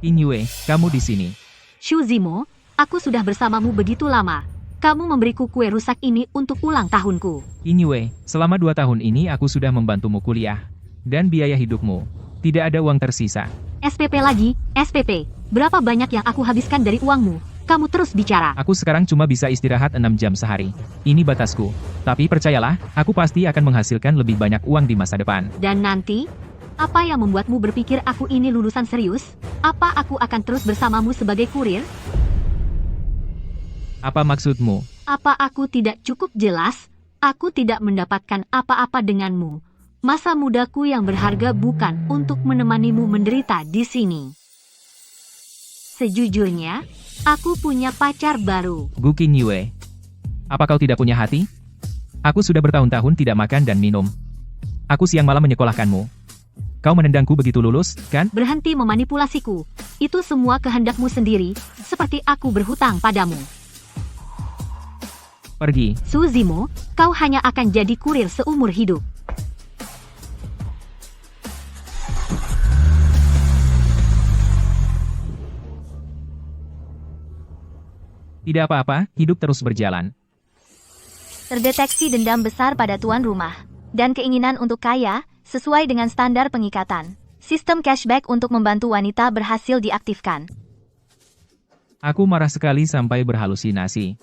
Qinyue, kamu di sini. Xu Zimo, aku sudah bersamamu begitu lama. Kamu memberiku kue rusak ini untuk ulang tahunku. Qinyue, selama 2 tahun ini aku sudah membantumu kuliah. Dan biaya hidupmu. Tidak ada uang tersisa. SPP lagi, SPP. Berapa banyak yang aku habiskan dari uangmu? Kamu terus bicara. Aku sekarang cuma bisa istirahat 6 jam sehari. Ini batasku. Tapi percayalah, aku pasti akan menghasilkan lebih banyak uang di masa depan. Dan nanti? Apa yang membuatmu berpikir aku ini lulusan serius? Apa aku akan terus bersamamu sebagai kurir? Apa maksudmu? Apa aku tidak cukup jelas? Aku tidak mendapatkan apa-apa denganmu. Masa mudaku yang berharga bukan untuk menemanimu menderita di sini. Sejujurnya, aku punya pacar baru. Gu Qinyue. Apa kau tidak punya hati? Aku sudah bertahun-tahun tidak makan dan minum. Aku siang malam menyekolahkanmu. Kau menendangku begitu lulus, kan? Berhenti memanipulasiku. Itu semua kehendakmu sendiri, seperti aku berhutang padamu. Pergi. Xu Zimo, kau hanya akan jadi kurir seumur hidup. Tidak apa-apa, hidup terus berjalan. Terdeteksi dendam besar pada tuan rumah, dan keinginan untuk kaya, sesuai dengan standar pengikatan. Sistem cashback untuk membantu wanita berhasil diaktifkan. Aku marah sekali sampai berhalusinasi.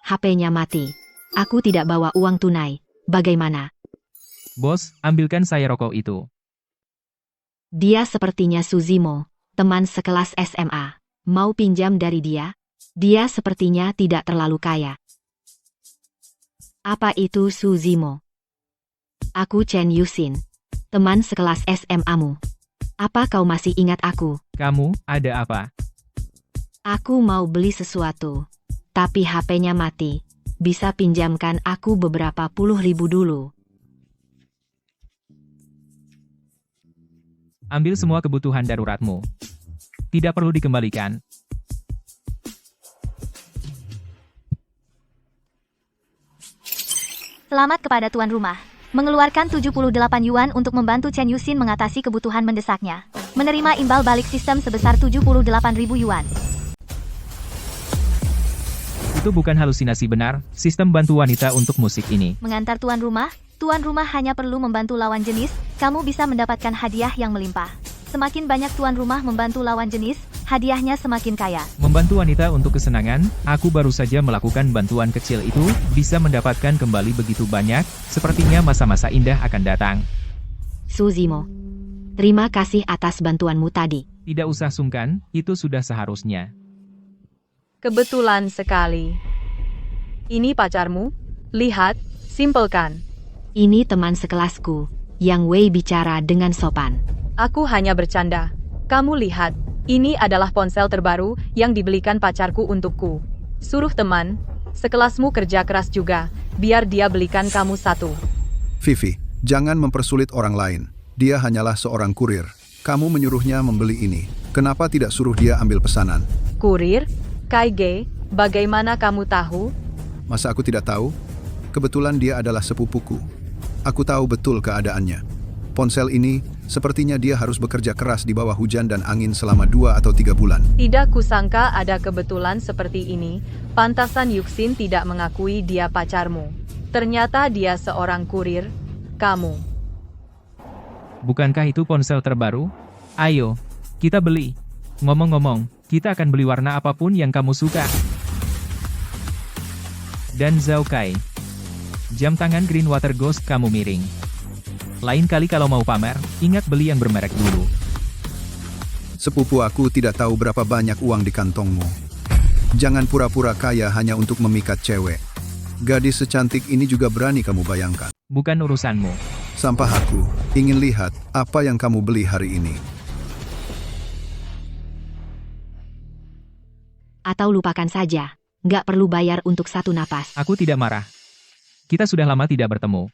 HP-nya mati. Aku tidak bawa uang tunai. Bagaimana? Bos, ambilkan saya rokok itu. Dia sepertinya Suzimo, teman sekelas SMA. Mau pinjam dari dia? Dia sepertinya tidak terlalu kaya. Apa itu Suzimo? Aku Chen Yusin, teman sekelas SMA-mu. Apa kau masih ingat aku? Kamu, ada apa? Aku mau beli sesuatu, tapi HP-nya mati. Bisa pinjamkan aku beberapa puluh ribu dulu. Ambil semua kebutuhan daruratmu. Tidak perlu dikembalikan. Selamat kepada tuan rumah. Mengeluarkan 78 yuan untuk membantu Chen Yusin mengatasi kebutuhan mendesaknya. Menerima imbal balik sistem sebesar 78.000 yuan. Itu bukan halusinasi benar, sistem bantu wanita untuk musik ini. Mengantar tuan rumah hanya perlu membantu lawan jenis, kamu bisa mendapatkan hadiah yang melimpah. Semakin banyak tuan rumah membantu lawan jenis, hadiahnya semakin kaya. Membantu wanita untuk kesenangan, aku baru saja melakukan bantuan kecil itu, bisa mendapatkan kembali begitu banyak, sepertinya masa-masa indah akan datang. Suzimo, terima kasih atas bantuanmu tadi. Tidak usah sungkan, itu sudah seharusnya. Kebetulan sekali. Ini pacarmu? Lihat, simpelkan. Ini teman sekelasku, yang Wei bicara dengan sopan. Aku hanya bercanda. Kamu lihat, ini adalah ponsel terbaru yang dibelikan pacarku untukku. Suruh teman, sekelasmu kerja keras juga, biar dia belikan kamu satu. Vivi, jangan mempersulit orang lain. Dia hanyalah seorang kurir. Kamu menyuruhnya membeli ini. Kenapa tidak suruh dia ambil pesanan? Kurir? Kaige, bagaimana kamu tahu? Masa aku tidak tahu? Kebetulan dia adalah sepupuku. Aku tahu betul keadaannya. Ponsel ini, sepertinya dia harus bekerja keras di bawah hujan dan angin selama 2 atau 3 bulan. Tidak kusangka ada kebetulan seperti ini. Pantasan Yuxin tidak mengakui dia pacarmu. Ternyata dia seorang kurir. Kamu. Bukankah itu ponsel terbaru? Ayo, kita beli. Ngomong-ngomong, kita akan beli warna apapun yang kamu suka. Dan Zhao Kai. Jam tangan Green Water Ghost kamu miring. Lain kali kalau mau pamer, ingat beli yang bermerek dulu. Sepupu aku tidak tahu berapa banyak uang di kantongmu. Jangan pura-pura kaya hanya untuk memikat cewek. Gadis secantik ini juga berani kamu bayangkan. Bukan urusanmu. Sampah aku, ingin lihat apa yang kamu beli hari ini. Atau lupakan saja, nggak perlu bayar untuk satu napas. Aku tidak marah. Kita sudah lama tidak bertemu.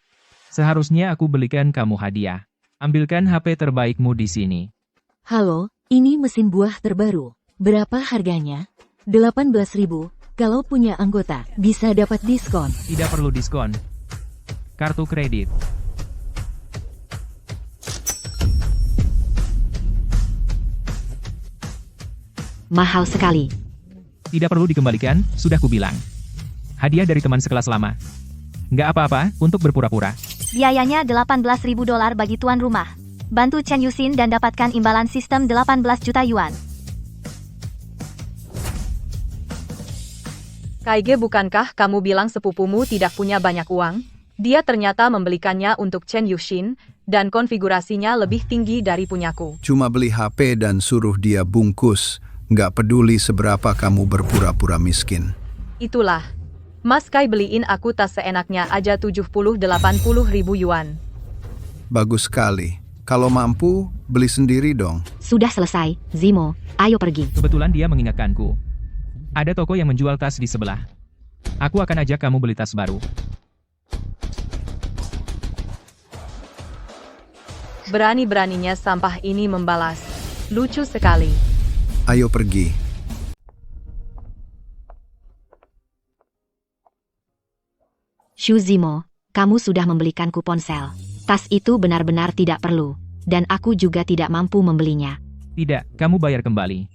Seharusnya aku belikan kamu hadiah. Ambilkan HP terbaikmu di sini. Halo, Ini mesin buah terbaru. Berapa harganya? 18.000. Kalau punya anggota, bisa dapat diskon. Tidak perlu diskon. Kartu kredit. Mahal sekali. Tidak perlu dikembalikan, sudah kubilang. Hadiah dari teman sekelas lama. Nggak apa-apa, untuk berpura-pura. Biayanya $18.000 bagi tuan rumah. Bantu Chen Yuxin dan dapatkan imbalan sistem 18 juta yuan. Kaige, bukankah kamu bilang sepupumu tidak punya banyak uang? Dia ternyata membelikannya untuk Chen Yuxin, dan konfigurasinya lebih tinggi dari punyaku. Cuma beli HP dan suruh dia bungkus. Nggak peduli seberapa kamu berpura-pura miskin. Itulah. Mas Kai beliin aku tas seenaknya aja 70-80 ribu yuan. Bagus sekali. Kalau mampu, beli sendiri dong. Sudah selesai, Zimo. Ayo pergi. Kebetulan dia mengingatkanku. Ada toko yang menjual tas di sebelah. Aku akan ajak kamu beli tas baru. Berani-beraninya sampah ini membalas. Lucu sekali. Ayo pergi. Shu Zimo, kamu sudah membelikanku ponsel. Tas itu benar-benar tidak perlu. Dan aku juga tidak mampu membelinya. Tidak, kamu bayar kembali.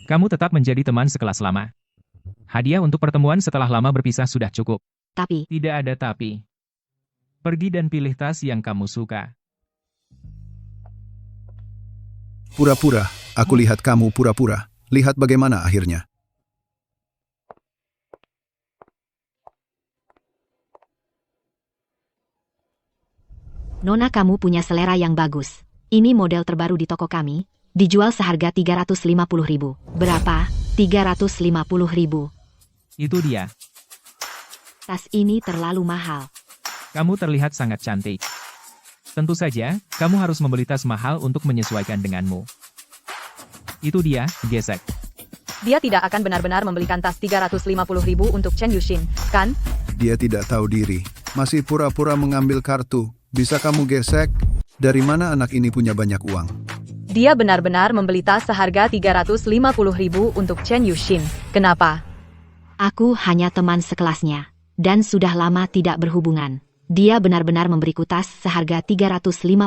Kamu tetap menjadi teman sekelas lama. Hadiah untuk pertemuan setelah lama berpisah sudah cukup. Tapi, Tidak ada tapi. Pergi dan pilih tas yang kamu suka. Pura-pura. Aku lihat kamu pura-pura. Lihat bagaimana akhirnya. Nona, kamu punya selera yang bagus. Ini model terbaru di toko kami. Dijual seharga 350.000. Berapa? 350.000. Itu dia. Tas ini terlalu mahal. Kamu terlihat sangat cantik. Tentu saja, kamu harus membeli tas mahal untuk menyesuaikan denganmu. Itu dia, gesek. Dia tidak akan benar-benar membelikan tas 350 ribu untuk Chen Yuxin, kan? Dia tidak tahu diri. Masih pura-pura mengambil kartu. Bisa kamu gesek? Dari mana anak ini punya banyak uang? Dia benar-benar membeli tas seharga 350 ribu untuk Chen Yuxin. Kenapa? Aku hanya teman sekelasnya. Dan sudah lama tidak berhubungan. Dia benar-benar memberiku tas seharga 350.000.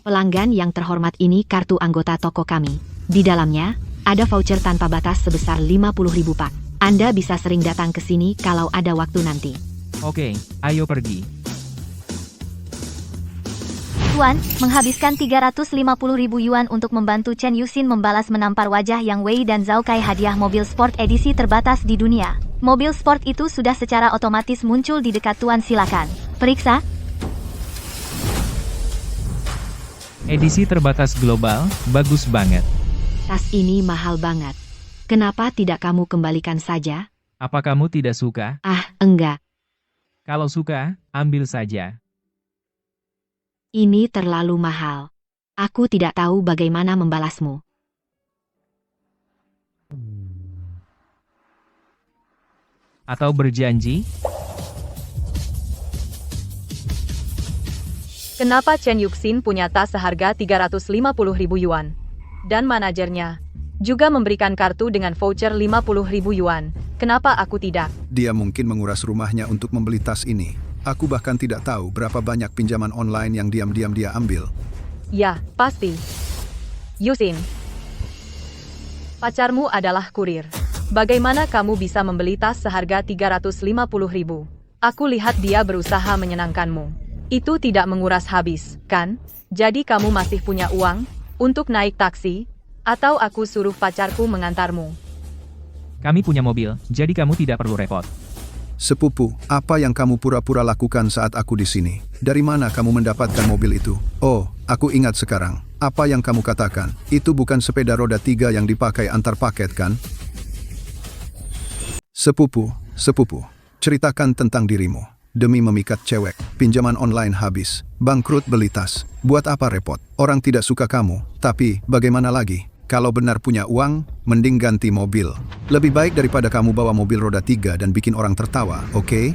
Pelanggan yang terhormat, ini kartu anggota toko kami. Di dalamnya, ada voucher tanpa batas sebesar 50.000 pak. Anda bisa sering datang ke sini kalau ada waktu nanti. Oke, ayo pergi. Tuan, menghabiskan 350.000 yuan untuk membantu Chen Yuxin membalas menampar wajah Yang Wei dan Zhao Kai hadiah mobil sport edisi terbatas di dunia. Mobil sport itu sudah secara otomatis muncul di dekat Tuan, silakan. Periksa. Edisi terbatas global, bagus banget. Tas ini mahal banget. Kenapa tidak kamu kembalikan saja? Apa kamu tidak suka? Ah, enggak. Kalau suka, ambil saja. Ini terlalu mahal. Aku tidak tahu bagaimana membalasmu. Atau berjanji? Kenapa Chen Yuxin punya tas seharga 350 ribu yuan? Dan manajernya juga memberikan kartu dengan voucher 50 ribu yuan. Kenapa aku tidak? Dia mungkin menguras rumahnya untuk membeli tas ini. Aku bahkan tidak tahu berapa banyak pinjaman online yang diam-diam dia ambil. Ya, pasti. Yuxin, pacarmu adalah kurir. Bagaimana kamu bisa membeli tas seharga 350 ribu? Aku lihat dia berusaha menyenangkanmu. Itu tidak menguras habis, kan? Jadi kamu masih punya uang untuk naik taksi? Atau aku suruh pacarku mengantarmu? Kami punya mobil, jadi kamu tidak perlu repot. Sepupu, apa yang kamu pura-pura lakukan saat aku di sini? Dari mana kamu mendapatkan mobil itu? Oh, aku ingat sekarang. Apa yang kamu katakan? Itu bukan sepeda roda 3 yang dipakai antar paket, kan? Sepupu, ceritakan tentang dirimu. Demi memikat cewek, pinjaman online habis, bangkrut beli tas. Buat apa repot? Orang tidak suka kamu, tapi bagaimana lagi? Kalau benar punya uang, mending ganti mobil. Lebih baik daripada kamu bawa mobil roda 3 dan bikin orang tertawa, oke?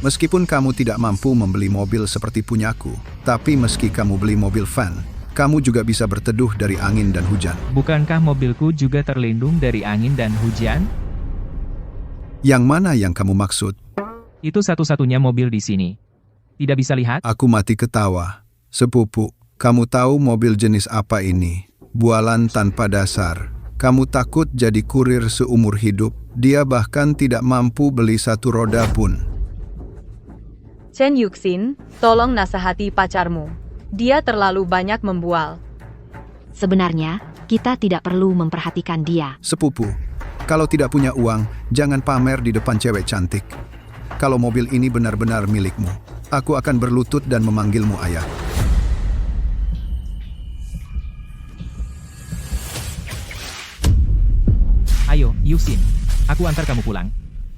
Meskipun kamu tidak mampu membeli mobil seperti punyaku, tapi meski kamu beli mobil van, kamu juga bisa berteduh dari angin dan hujan. Bukankah mobilku juga terlindung dari angin dan hujan? Yang mana yang kamu maksud? Itu satu-satunya mobil di sini. Tidak bisa lihat? Aku mati ketawa. Sepupu, kamu tahu mobil jenis apa ini? Bualan tanpa dasar. Kamu takut jadi kurir seumur hidup. Dia bahkan tidak mampu beli satu roda pun. Chen Yuxin, tolong nasihati pacarmu. Dia terlalu banyak membual. Sebenarnya, kita tidak perlu memperhatikan dia. Sepupu, kalau tidak punya uang, jangan pamer di depan cewek cantik. Kalau mobil ini benar-benar milikmu, aku akan berlutut dan memanggilmu ayah. Ayo, Yuxin. Aku antar kamu pulang.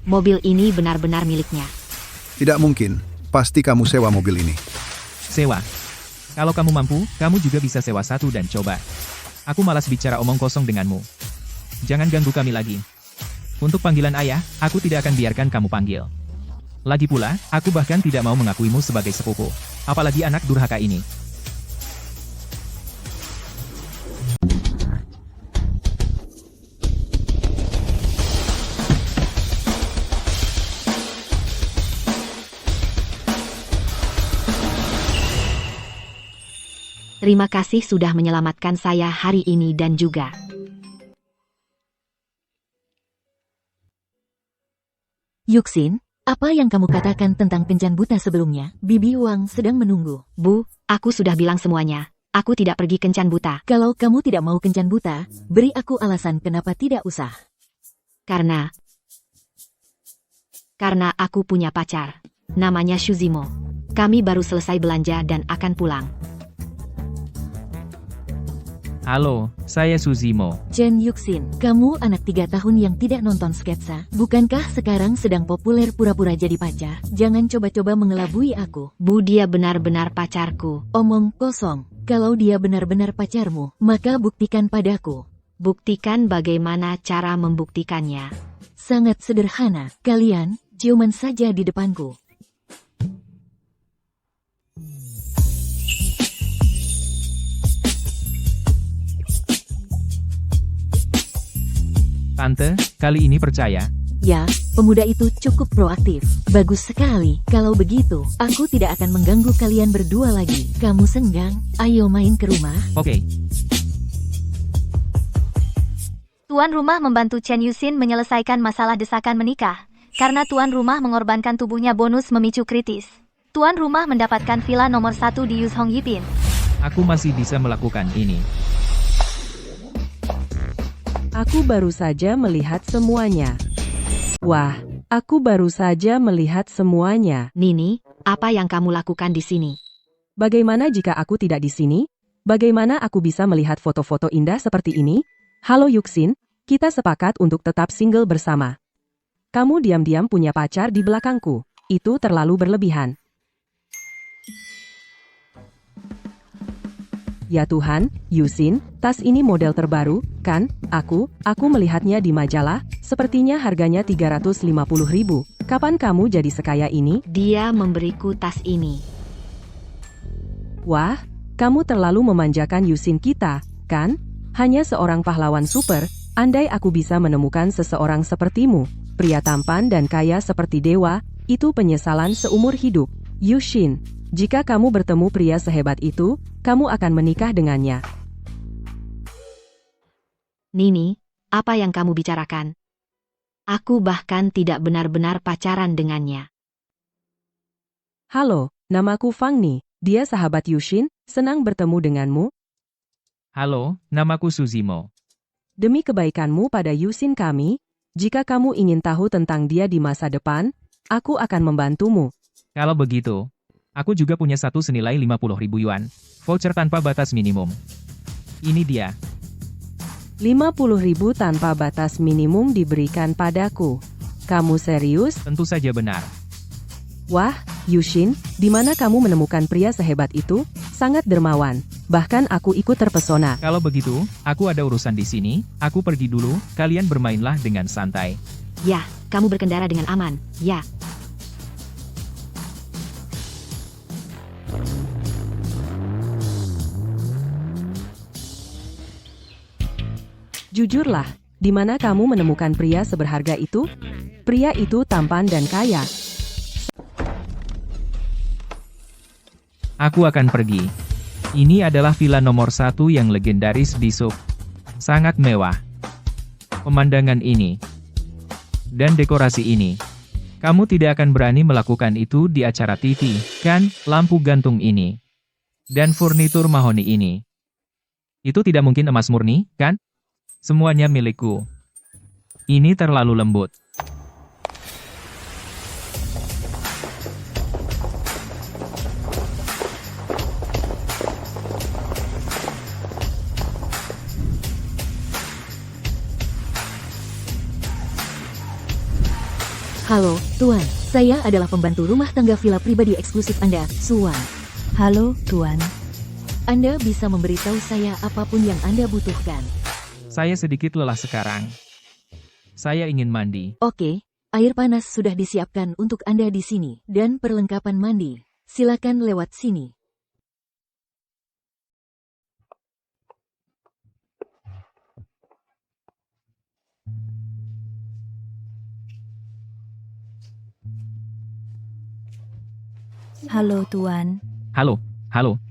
Mobil ini benar-benar miliknya. Tidak mungkin, pasti kamu sewa mobil ini. Sewa. Kalau kamu mampu, kamu juga bisa sewa satu dan coba. Aku malas bicara omong kosong denganmu. Jangan ganggu kami lagi. Untuk panggilan ayah, aku tidak akan biarkan kamu panggil. Lagi pula, aku bahkan tidak mau mengakuimu sebagai sepupu. Apalagi anak durhaka ini. Terima kasih sudah menyelamatkan saya hari ini dan juga. Yuxin, apa yang kamu katakan tentang kencan buta sebelumnya? Bibi Wang sedang menunggu. Bu, aku sudah bilang semuanya. Aku tidak pergi kencan buta. Kalau kamu tidak mau kencan buta, beri aku alasan kenapa tidak usah. Karena aku punya pacar. Namanya Shuzimo. Kami baru selesai belanja dan akan pulang. Halo, saya Suzimo. Chen Yuxin, kamu anak 3 tahun yang tidak nonton sketsa. Bukankah sekarang sedang populer pura-pura jadi pacar? Jangan coba-coba mengelabui aku. Bu, dia benar-benar pacarku. Omong kosong. Kalau dia benar-benar pacarmu, maka buktikan padaku. Buktikan bagaimana cara membuktikannya. Sangat sederhana. Kalian, ciuman saja di depanku. Tante, kali ini percaya. Ya, pemuda itu cukup proaktif. Bagus sekali. Kalau begitu, aku tidak akan mengganggu kalian berdua lagi. Kamu senggang? Ayo main ke rumah. Oke. Tuan rumah membantu Chen Yuxin menyelesaikan masalah desakan menikah. Karena tuan rumah mengorbankan tubuhnya bonus memicu kritis. Tuan rumah mendapatkan villa nomor 1 di Yuzhong Yipin. Aku masih bisa melakukan ini. Aku baru saja melihat semuanya. Wah, aku baru saja melihat semuanya. Nini, apa yang kamu lakukan di sini? Bagaimana jika aku tidak di sini? Bagaimana aku bisa melihat foto-foto indah seperti ini? Halo Yuxin, kita sepakat untuk tetap single bersama. Kamu diam-diam punya pacar di belakangku. Itu terlalu berlebihan. Ya Tuhan, Yuxin, tas ini model terbaru, kan? Aku melihatnya di majalah, sepertinya harganya 350.000. Kapan kamu jadi sekaya ini? Dia memberiku tas ini. Wah, kamu terlalu memanjakan Yuxin kita, kan? Hanya seorang pahlawan super, andai aku bisa menemukan seseorang sepertimu, pria tampan dan kaya seperti dewa, itu penyesalan seumur hidup. Yuxin, jika kamu bertemu pria sehebat itu, kamu akan menikah dengannya. Nini, apa yang kamu bicarakan? Aku bahkan tidak benar-benar pacaran dengannya. Halo, namaku Fang Ni. Dia sahabat Yuxin, senang bertemu denganmu. Halo, namaku Suzimo. Demi kebaikanmu pada Yuxin kami, jika kamu ingin tahu tentang dia di masa depan, aku akan membantumu. Kalau begitu, aku juga punya satu senilai 50.000 yuan. Voucher tanpa batas minimum. Ini dia. 50.000 tanpa batas minimum diberikan padaku. Kamu serius? Tentu saja benar. Wah, Yuxin, di mana kamu menemukan pria sehebat itu? Sangat dermawan. Bahkan aku ikut terpesona. Kalau begitu, aku ada urusan di sini. Aku pergi dulu. Kalian bermainlah dengan santai. Ya, kamu berkendara dengan aman. Ya. Jujurlah, di mana kamu menemukan pria seberharga itu? Pria itu tampan dan kaya. Aku akan pergi. Ini adalah villa nomor 1 yang legendaris di Sub. Sangat mewah. Pemandangan ini dan dekorasi ini. Kamu tidak akan berani melakukan itu di acara TV, kan? Lampu gantung ini dan furnitur mahoni ini. Itu tidak mungkin emas murni, kan? Semuanya milikku. Ini terlalu lembut. Halo, Tuan. Saya adalah pembantu rumah tangga villa pribadi eksklusif Anda, Suwan. Halo, Tuan. Anda bisa memberitahu saya apapun yang Anda butuhkan. Saya sedikit lelah sekarang. Saya ingin mandi. Oke, air panas sudah disiapkan untuk Anda di sini, dan perlengkapan mandi. Silakan lewat sini. Halo, Tuan. Halo, halo.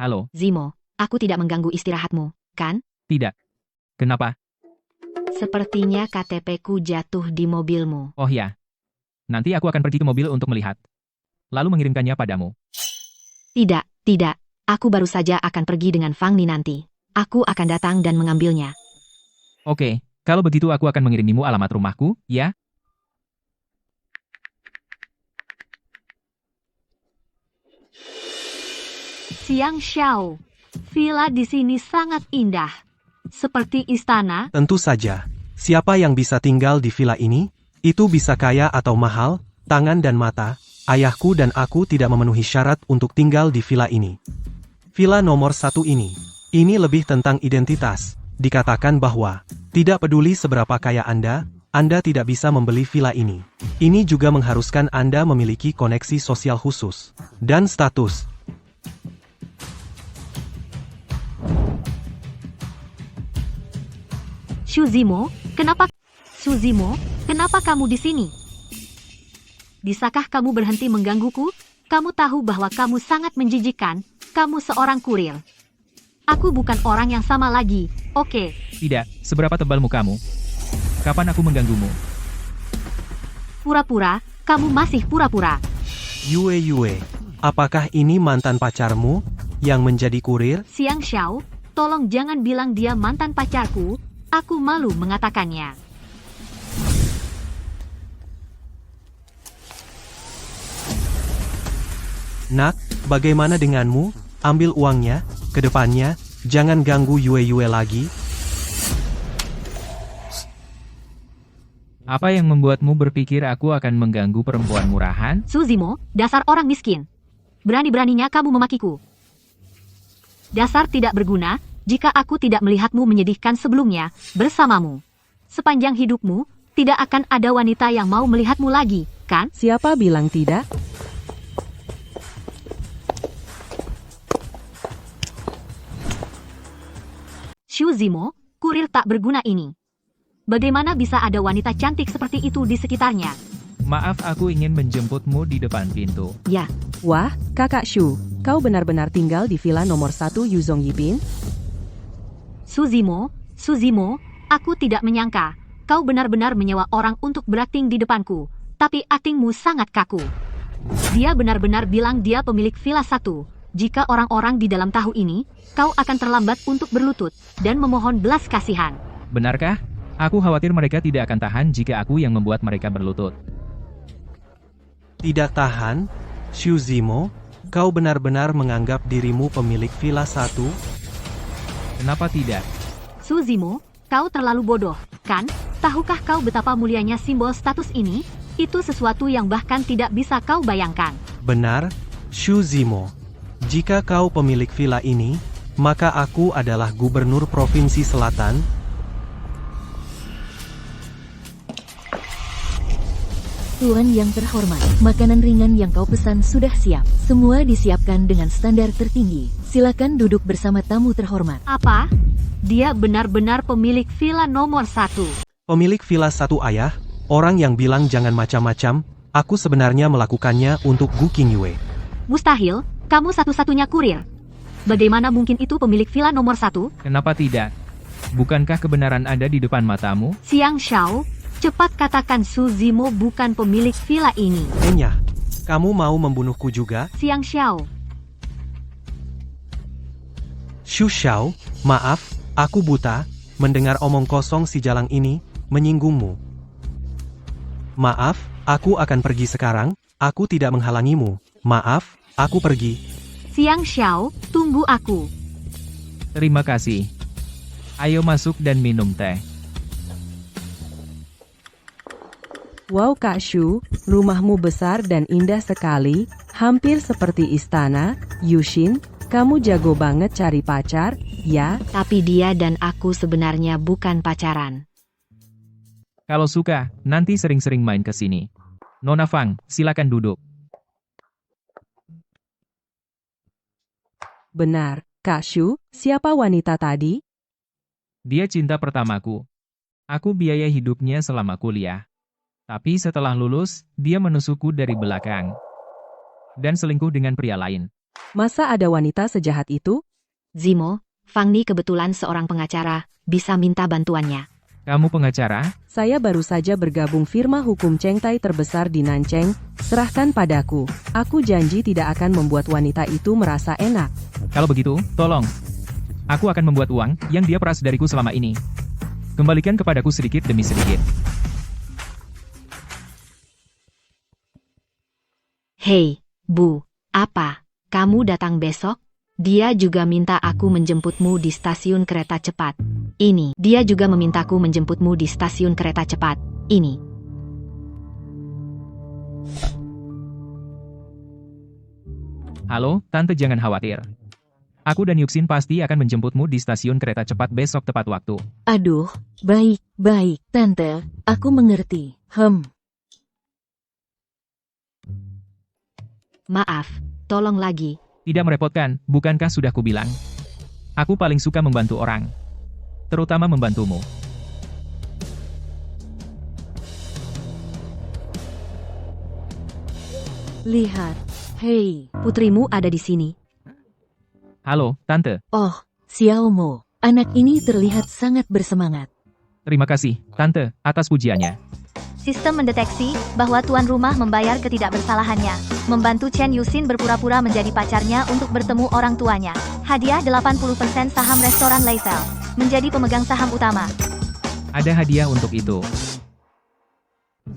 Halo, Zimo, aku tidak mengganggu istirahatmu, kan? tidak. Kenapa? Sepertinya KTP-ku jatuh di mobilmu. Oh ya. Nanti aku akan pergi ke mobil untuk melihat. Lalu mengirimkannya padamu. Tidak, tidak. Aku baru saja akan pergi dengan Fang Ni nanti. Aku akan datang dan mengambilnya. Oke, kalau begitu aku akan mengirimimu alamat rumahku, ya? Siang Xiao. Villa di sini sangat indah. Seperti istana. Tentu saja. Siapa yang bisa tinggal di villa ini? Itu bisa kaya atau mahal, tangan dan mata. Ayahku dan aku tidak memenuhi syarat untuk tinggal di villa ini. Villa nomor 1 ini. Ini lebih tentang identitas. Dikatakan bahwa, tidak peduli seberapa kaya Anda tidak bisa membeli villa ini. Ini juga mengharuskan Anda memiliki koneksi sosial khusus. Dan status. Shuzimo, kenapa kamu di sini? Bisakah kamu berhenti menggangguku? Kamu tahu bahwa kamu sangat menjijikkan. Kamu seorang kurir. Aku bukan orang yang sama lagi, oke? Tidak, seberapa tebal mukamu? Kapan aku mengganggumu? Pura-pura, kamu masih pura-pura. Yue, apakah ini mantan pacarmu yang menjadi kurir? Siang Xiao, tolong jangan bilang dia mantan pacarku. Aku malu mengatakannya. Nak, bagaimana denganmu? Ambil uangnya, ke depannya, jangan ganggu Yue lagi. Apa yang membuatmu berpikir aku akan mengganggu perempuan murahan? Shuzimo, dasar orang miskin. Berani-beraninya kamu memakiku. Dasar tidak berguna. Jika aku tidak melihatmu menyedihkan sebelumnya, bersamamu. Sepanjang hidupmu, tidak akan ada wanita yang mau melihatmu lagi, kan? Siapa bilang tidak? Shuzimo, kurir tak berguna ini. Bagaimana bisa ada wanita cantik seperti itu di sekitarnya? Maaf, aku ingin menjemputmu di depan pintu. Ya, Wah, Kakak Shu, kau benar-benar tinggal di villa nomor 1 Yuzong Yipin? Shuzimo, aku tidak menyangka. Kau benar-benar menyewa orang untuk berakting di depanku. Tapi aktingmu sangat kaku. Dia benar-benar bilang dia pemilik villa 1. Jika orang-orang di dalam tahu ini, kau akan terlambat untuk berlutut dan memohon belas kasihan. Benarkah? Aku khawatir mereka tidak akan tahan jika aku yang membuat mereka berlutut. Tidak tahan? Shuzimo, kau benar-benar menganggap dirimu pemilik villa 1? Kenapa tidak? Shuzimo, kau terlalu bodoh, kan? Tahukah kau betapa mulianya simbol status ini? Itu sesuatu yang bahkan tidak bisa kau bayangkan. Benar, Shuzimo. Jika kau pemilik villa ini, maka aku adalah gubernur Provinsi Selatan. Tuan yang terhormat, makanan ringan yang kau pesan sudah siap. Semua disiapkan dengan standar tertinggi. Silakan duduk bersama tamu terhormat. Apa? Dia benar-benar pemilik villa nomor 1. Pemilik villa 1 ayah, orang yang bilang jangan macam-macam, aku sebenarnya melakukannya untuk Gu Qingyue. Mustahil, kamu satu-satunya kurir. Bagaimana mungkin itu pemilik villa nomor 1? Kenapa tidak? Bukankah kebenaran ada di depan matamu? Xiang Xiao, cepat katakan Su Zimo bukan pemilik villa ini. Enya, kamu mau membunuhku juga? Xiang Xiao, Xu Xiao, maaf, aku buta, mendengar omong kosong si jalang ini, menyinggungmu. Maaf, aku akan pergi sekarang, aku tidak menghalangimu. Maaf, aku pergi. Xiang Xiao, tunggu aku. Terima kasih. Ayo masuk dan minum teh. Wow Kak Shu, rumahmu besar dan indah sekali, hampir seperti istana. Yushin, kamu jago banget cari pacar, ya? Tapi dia dan aku sebenarnya bukan pacaran. Kalau suka, nanti sering-sering main ke sini. Nona Fang, silakan duduk. Benar, Kak Shu, siapa wanita tadi? Dia cinta pertamaku. Aku biaya hidupnya selama kuliah. Tapi setelah lulus, dia menusukku dari belakang. Dan selingkuh dengan pria lain. Masa ada wanita sejahat itu? Zimo, Fang Ni kebetulan seorang pengacara, bisa minta bantuannya. Kamu pengacara? Saya baru saja bergabung firma hukum Chengtai terbesar di Nancheng, serahkan padaku. Aku janji tidak akan membuat wanita itu merasa enak. Kalau begitu, tolong. Aku akan membuat uang yang dia peras dariku selama ini. Kembalikan kepadaku sedikit demi sedikit. Hei, Bu, apa? Kamu datang besok? Dia juga minta aku menjemputmu di stasiun kereta cepat. Ini, dia juga memintaku menjemputmu di stasiun kereta cepat. Ini. Halo, Tante jangan khawatir. Aku dan Yuxin pasti akan menjemputmu di stasiun kereta cepat besok tepat waktu. Aduh, baik, Tante, aku mengerti. Maaf, tolong lagi. Tidak merepotkan, bukankah sudah kubilang? Aku paling suka membantu orang. Terutama membantumu. Lihat, hei, Putrimu ada di sini. Halo, Tante. oh, Xiaomo, anak ini terlihat sangat bersemangat. Terima kasih, Tante, atas pujiannya. Sistem mendeteksi bahwa tuan rumah membayar ketidakbersalahannya. Membantu Chen Yuxin berpura-pura menjadi pacarnya untuk bertemu orang tuanya. Hadiah 80% saham restoran Leifel. Menjadi pemegang saham utama. Ada hadiah untuk itu.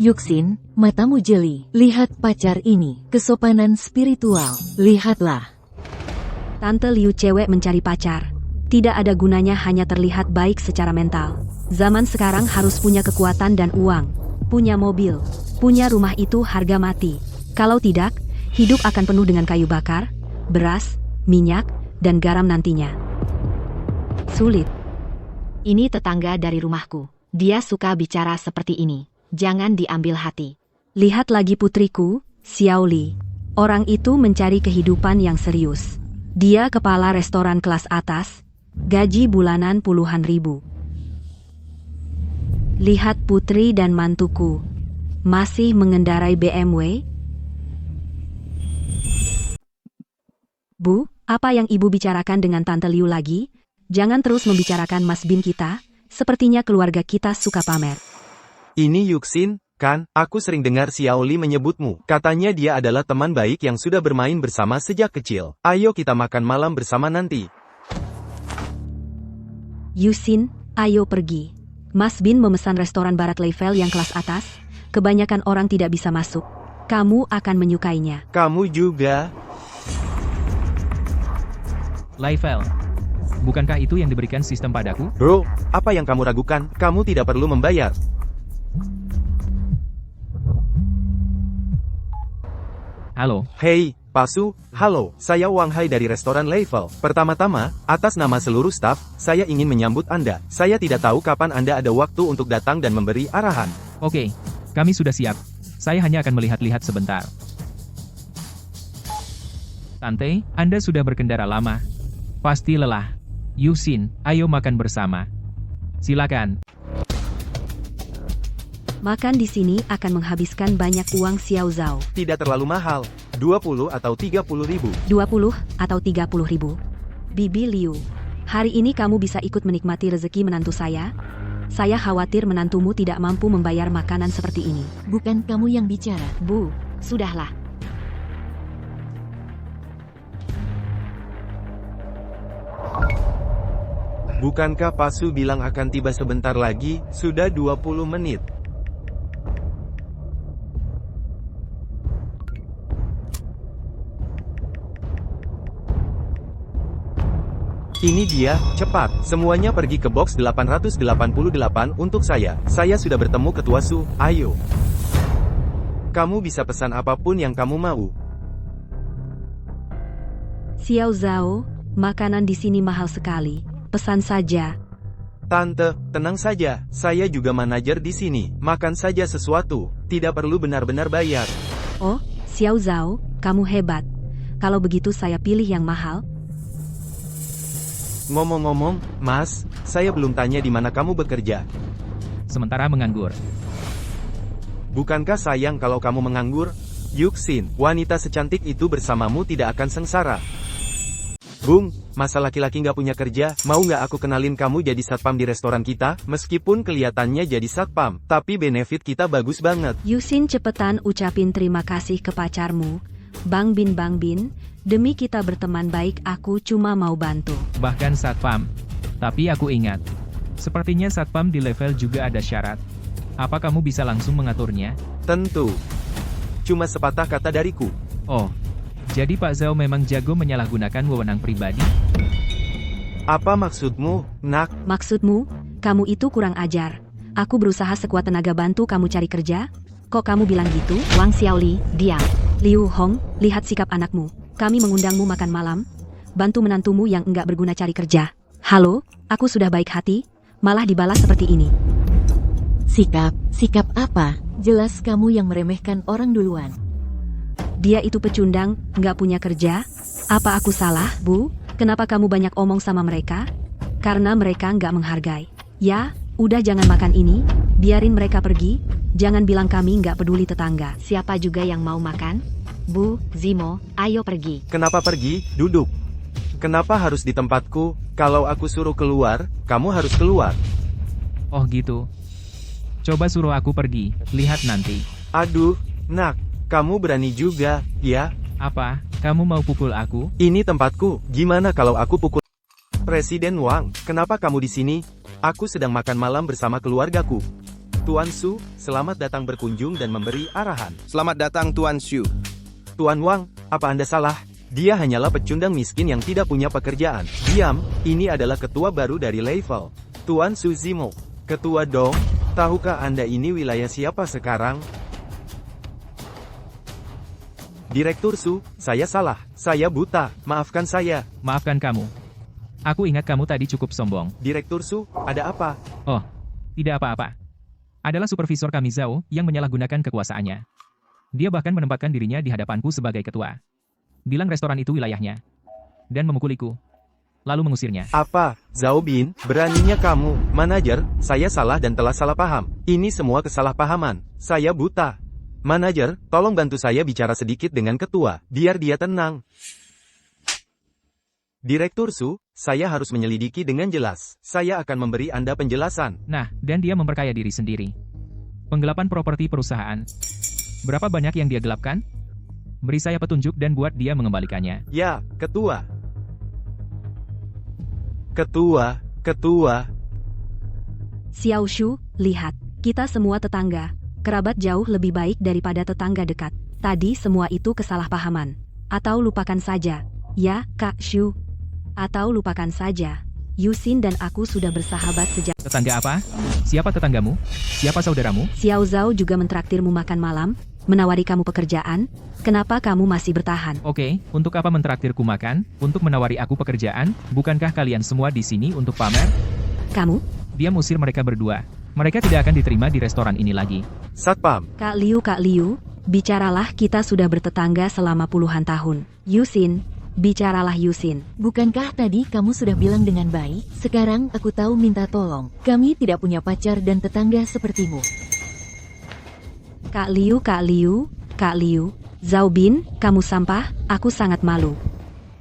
Yuxin, matamu jeli. Lihat pacar ini, kesopanan spiritual. Lihatlah. Tante Liu cewek mencari pacar. Tidak ada gunanya hanya terlihat baik secara mental. Zaman sekarang harus punya kekuatan dan uang. Punya mobil, punya rumah itu harga mati. Kalau tidak, hidup akan penuh dengan kayu bakar, beras, minyak, dan garam nantinya. Sulit. Ini tetangga dari rumahku. Dia suka bicara seperti ini. Jangan diambil hati. Lihat lagi putriku, Xiao Li. Orang itu mencari kehidupan yang serius. Dia kepala restoran kelas atas, gaji bulanan puluhan ribu. Lihat putri dan mantuku. Masih mengendarai BMW? Bu, apa yang ibu bicarakan dengan Tante Liu lagi? Jangan terus membicarakan Mas Bin kita. Sepertinya keluarga kita suka pamer. Ini Yuxin, kan? Aku sering dengar Xiao Li menyebutmu. Katanya dia adalah teman baik yang sudah bermain bersama sejak kecil. Ayo kita makan malam bersama nanti. Yuxin, ayo pergi. Mas Bin memesan restoran barat Leifel yang kelas atas. Kebanyakan orang tidak bisa masuk. Kamu akan menyukainya. Kamu juga. Leifel. Bukankah itu yang diberikan sistem padaku? Bro, apa yang kamu ragukan? Kamu tidak perlu membayar. Halo. Hei, Pak Su, halo, saya Wang Hai dari restoran Level. Pertama-tama, atas nama seluruh staf, saya ingin menyambut Anda. Saya tidak tahu kapan Anda ada waktu untuk datang dan memberi arahan. Oke, kami sudah siap. Saya hanya akan melihat-lihat sebentar. Tante, Anda sudah berkendara lama. Pasti lelah. Yusin, ayo makan bersama. Silakan. Makan di sini akan menghabiskan banyak uang Xiao Zhao. Tidak terlalu mahal, 20 atau 30 ribu. 20 atau 30 ribu. Bibi Liu, hari ini kamu bisa ikut menikmati rezeki menantu saya? Saya khawatir menantumu tidak mampu membayar makanan seperti ini. Bukan kamu yang bicara. Bu, sudahlah. Bukankah Pak Su bilang akan tiba sebentar lagi? Sudah 20 menit. Ini dia, cepat, semuanya pergi ke box 888 untuk saya. Saya sudah bertemu Ketua Su, ayo. Kamu bisa pesan apapun yang kamu mau. Xiao Zhao, makanan di sini mahal sekali. Pesan saja. Tante, tenang saja, saya juga manajer di sini. Makan saja sesuatu, tidak perlu benar-benar bayar. Oh, Xiao Zhao, kamu hebat. Kalau begitu saya pilih yang mahal. Ngomong-ngomong, Mas, saya belum tanya di mana kamu bekerja. Sementara menganggur. Bukankah sayang kalau kamu menganggur? Yuxin, wanita secantik itu bersamamu tidak akan sengsara. Bung, masa laki-laki nggak punya kerja, mau nggak aku kenalin kamu jadi satpam di restoran kita? Meskipun kelihatannya jadi satpam, tapi benefit kita bagus banget. Yusin cepetan ucapin terima kasih ke pacarmu. Bang Bin, demi kita berteman baik aku cuma mau bantu. Bahkan satpam. Tapi aku ingat. Sepertinya satpam di level juga ada syarat. Apa kamu bisa langsung mengaturnya? Tentu. Cuma sepatah kata dariku. Oh. Jadi Pak Zhao memang jago menyalahgunakan wewenang pribadi? Apa maksudmu, Nak? Maksudmu, kamu itu kurang ajar. Aku berusaha sekuat tenaga bantu kamu cari kerja. Kok kamu bilang gitu? Wang Xiaoli, diam. Liu Hong, lihat sikap anakmu. Kami mengundangmu makan malam. Bantu menantumu yang enggak berguna cari kerja. Halo, aku sudah baik hati. Malah dibalas seperti ini. Sikap apa? Jelas kamu yang meremehkan orang duluan. Dia itu pecundang, nggak punya kerja. Apa aku salah, Bu? Kenapa kamu banyak omong sama mereka? Karena mereka nggak menghargai. Ya, udah jangan makan ini. Biarin mereka pergi. Jangan bilang kami nggak peduli tetangga. Siapa juga yang mau makan? Bu, Zimo, ayo pergi. Kenapa pergi? Duduk. Kenapa harus di tempatku? Kalau aku suruh keluar, kamu harus keluar. Oh gitu. Coba suruh aku pergi, lihat nanti. Aduh, Nak, kamu berani juga, ya? Apa, kamu mau pukul aku? Ini tempatku, gimana kalau aku pukul? Presiden Wang, kenapa kamu di sini? Aku sedang makan malam bersama keluargaku. Tuan Su, selamat datang berkunjung dan memberi arahan. Selamat datang Tuan Xu. Tuan Wang, apa Anda salah? Dia hanyalah pecundang miskin yang tidak punya pekerjaan. Diam, ini adalah ketua baru dari Level. Tuan Su Zimo. Ketua dong, tahukah Anda ini wilayah siapa sekarang? Direktur Su, saya salah. Saya buta, maafkan saya. Maafkan kamu. Aku ingat kamu tadi cukup sombong. Direktur Su, ada apa? Oh, tidak apa-apa. Adalah supervisor kami Zhao yang menyalahgunakan kekuasaannya. Dia bahkan menempatkan dirinya di hadapanku sebagai ketua. Bilang restoran itu wilayahnya. Dan memukuliku. Lalu mengusirnya. Apa, Zhao Bin, beraninya kamu, manajer, saya salah dan telah salah paham. Ini semua kesalahpahaman. Saya buta. Manajer, tolong bantu saya bicara sedikit dengan ketua, biar dia tenang. Direktur Su, saya harus menyelidiki dengan jelas. Saya akan memberi Anda penjelasan. Nah, dan dia memperkaya diri sendiri. Penggelapan properti perusahaan. Berapa banyak yang dia gelapkan? Beri saya petunjuk dan buat dia mengembalikannya. Ya, ketua. Ketua. Xiao Shu, lihat. Kita semua tetangga. Kerabat jauh lebih baik daripada tetangga dekat. Tadi semua itu kesalahpahaman. Atau lupakan saja. Ya, Kak Shu. Atau lupakan saja. Yusin dan aku sudah bersahabat sejak... Tetangga apa? Siapa tetanggamu? Siapa saudaramu? Xiao Zhao juga mentraktirmu makan malam. menawari kamu pekerjaan, kenapa kamu masih bertahan? Oke, untuk apa mentraktirku makan? Untuk menawari aku pekerjaan? Bukankah kalian semua di sini untuk pamer? Kamu? Dia musir mereka berdua. Mereka tidak akan diterima di restoran ini lagi. Satpam, Kak Liu, bicaralah, kita sudah bertetangga selama puluhan tahun. Yusin, bicaralah Yusin. Bukankah tadi kamu sudah bilang dengan baik? Sekarang aku tahu minta tolong. Kami tidak punya pacar dan tetangga sepertimu. Kak Liu, Zhao Bin, kamu sampah, aku sangat malu.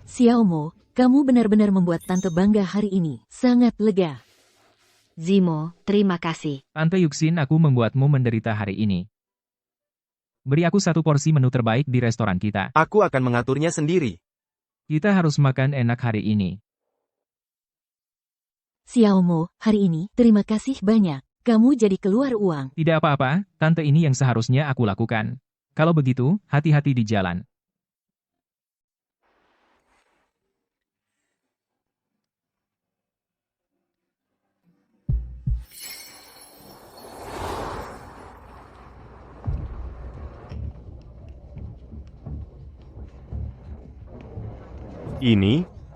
Xiaomo, kamu benar-benar membuat Tante bangga hari ini. Sangat lega. Zimo, terima kasih. Tante Yuxin, aku membuatmu menderita hari ini. Beri aku satu porsi menu terbaik di restoran kita. aku akan mengaturnya sendiri. Kita harus makan enak hari ini. Xiaomo, hari ini, terima kasih banyak. Kamu jadi keluar uang. Tidak apa-apa, tante, ini yang seharusnya aku lakukan. Kalau begitu, hati-hati di jalan.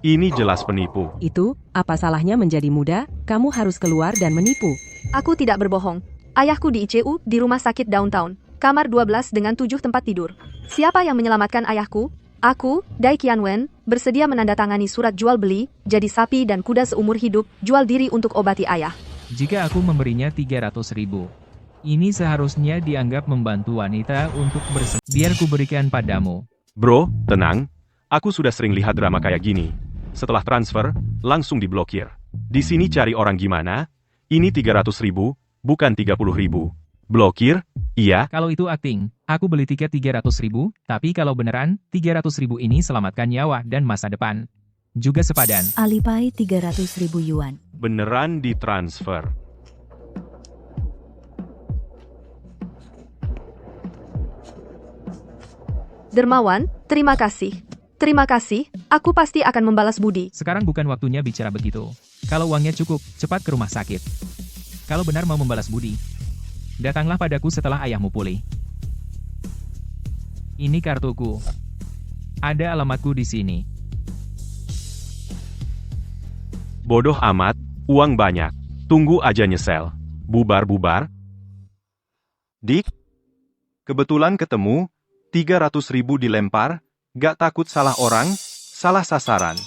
Ini jelas penipu. Itu, apa salahnya menjadi muda? Kamu harus keluar dan menipu. Aku tidak berbohong. Ayahku di ICU, di rumah sakit downtown. Kamar 12 dengan 7 tempat tidur. Siapa yang menyelamatkan ayahku? Aku, Dai Qianwen, bersedia menandatangani surat jual beli, jadi sapi dan kuda seumur hidup, jual diri untuk obati ayah. Jika aku memberinya 300.000, ini seharusnya dianggap membantu wanita untuk biar ku berikan padamu. Bro, tenang. Aku sudah sering lihat drama kayak gini. Setelah transfer, langsung diblokir. Di sini cari orang gimana? Ini 300.000, bukan 30.000. Blokir? Iya. Kalau itu akting, aku beli tiket 300.000, tapi kalau beneran, 300.000 ini selamatkan nyawa dan masa depan. Juga sepadan. Alipay 300.000 yuan. Beneran ditransfer. Dermawan, terima kasih. Terima kasih, aku pasti akan membalas budi. Sekarang bukan waktunya bicara begitu. Kalau uangnya cukup, cepat ke rumah sakit. Kalau benar mau membalas budi, datanglah padaku setelah ayahmu pulih. Ini kartuku. Ada alamatku di sini. Bodoh amat, uang banyak. Tunggu aja nyesel. Bubar-bubar. Dik, kebetulan ketemu, 300.000 dilempar. Gak takut salah orang, salah sasaran.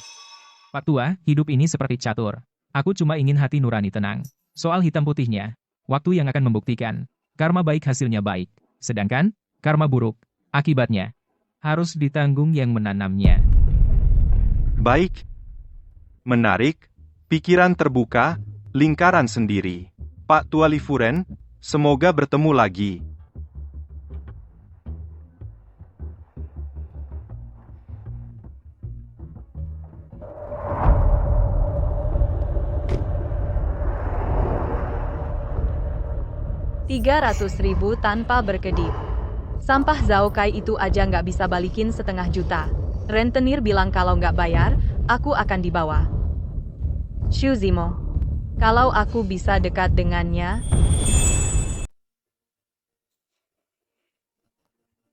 Pak Tua, hidup ini seperti catur. Aku cuma ingin hati nurani tenang. Soal hitam putihnya, waktu yang akan membuktikan. Karma baik hasilnya baik. Sedangkan, karma buruk, akibatnya harus ditanggung yang menanamnya. Baik. Menarik, pikiran terbuka, lingkaran sendiri. Pak Tua Lifuren, semoga bertemu lagi. $300.000 tanpa berkedip. Sampah Zhao Kai itu aja nggak bisa balikin 500 juta. Rentenir bilang kalau nggak bayar, aku akan dibawa. Xu Zimo, kalau aku bisa dekat dengannya.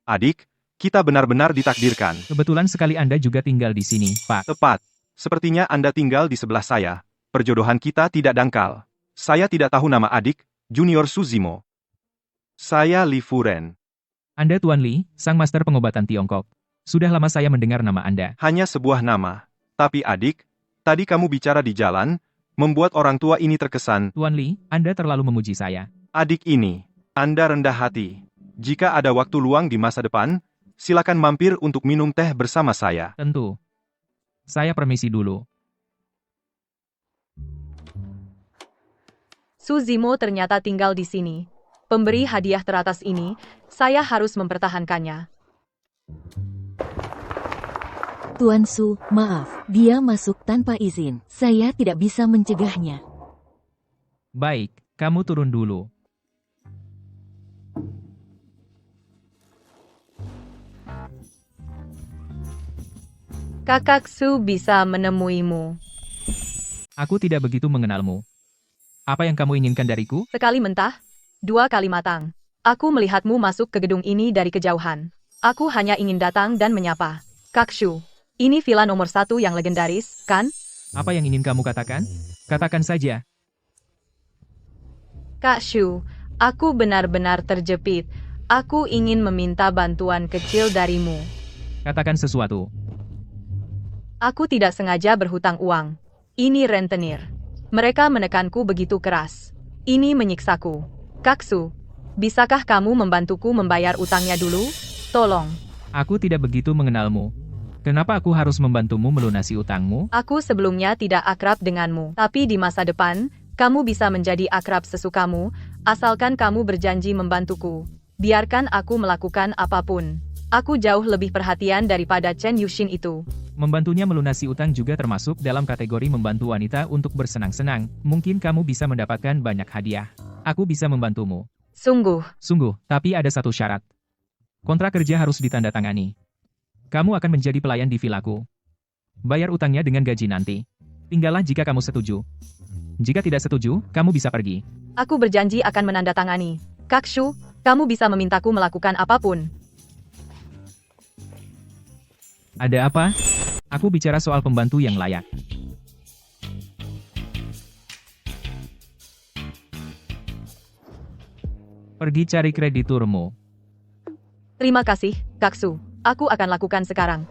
Adik, kita benar-benar ditakdirkan. Kebetulan sekali Anda juga tinggal di sini, Pak. Tepat. Sepertinya Anda tinggal di sebelah saya. Perjodohan kita tidak dangkal. Saya tidak tahu nama adik, Junior Suzimo. Saya Li Furen. Anda Tuan Li, sang master pengobatan Tiongkok. Sudah lama saya mendengar nama Anda. Hanya sebuah nama. Tapi adik, tadi kamu bicara di jalan, membuat orang tua ini terkesan. Tuan Li, Anda terlalu memuji saya. Adik ini, Anda rendah hati. Jika ada waktu luang di masa depan, silakan mampir untuk minum teh bersama saya. Tentu. Saya permisi dulu. Su Zimo ternyata tinggal di sini. Pemberi hadiah teratas ini, saya harus mempertahankannya. Tuan Su, maaf, dia masuk tanpa izin. Saya tidak bisa mencegahnya. Baik, kamu turun dulu. Kakak Su bisa menemuimu. Aku tidak begitu mengenalmu. Apa yang kamu inginkan dariku? Sekali mentah, 2 kali matang. Aku melihatmu masuk ke gedung ini dari kejauhan. Aku hanya ingin datang dan menyapa. Kak Shu, ini villa nomor 1 yang legendaris, kan? Apa yang ingin kamu katakan? Katakan saja. Kak Shu, aku benar-benar terjepit. Aku ingin meminta bantuan kecil darimu. Katakan sesuatu. Aku tidak sengaja berhutang uang. Ini rentenir. Mereka menekanku begitu keras. Ini menyiksaku. Kak Shu, bisakah kamu membantuku membayar utangnya dulu? Tolong. Aku tidak begitu mengenalmu. Kenapa aku harus membantumu melunasi utangmu? Aku sebelumnya tidak akrab denganmu. Tapi di masa depan, kamu bisa menjadi akrab sesukamu, asalkan kamu berjanji membantuku. Biarkan aku melakukan apapun. Aku jauh lebih perhatian daripada Chen Yuxin itu. Membantunya melunasi utang juga termasuk dalam kategori membantu wanita untuk bersenang-senang. Mungkin kamu bisa mendapatkan banyak hadiah. Aku bisa membantumu. Sungguh. Sungguh, tapi ada satu syarat. Kontrak kerja harus ditandatangani. Kamu akan menjadi pelayan di vilaku. Bayar utangnya dengan gaji nanti. Tinggallah jika kamu setuju. Jika tidak setuju, kamu bisa pergi. Aku berjanji akan menandatangani. Kak Shu, kamu bisa memintaku melakukan apapun. Ada apa? Aku bicara soal pembantu yang layak. Pergi cari krediturmu. Terima kasih, Kak Shu. Aku akan lakukan sekarang.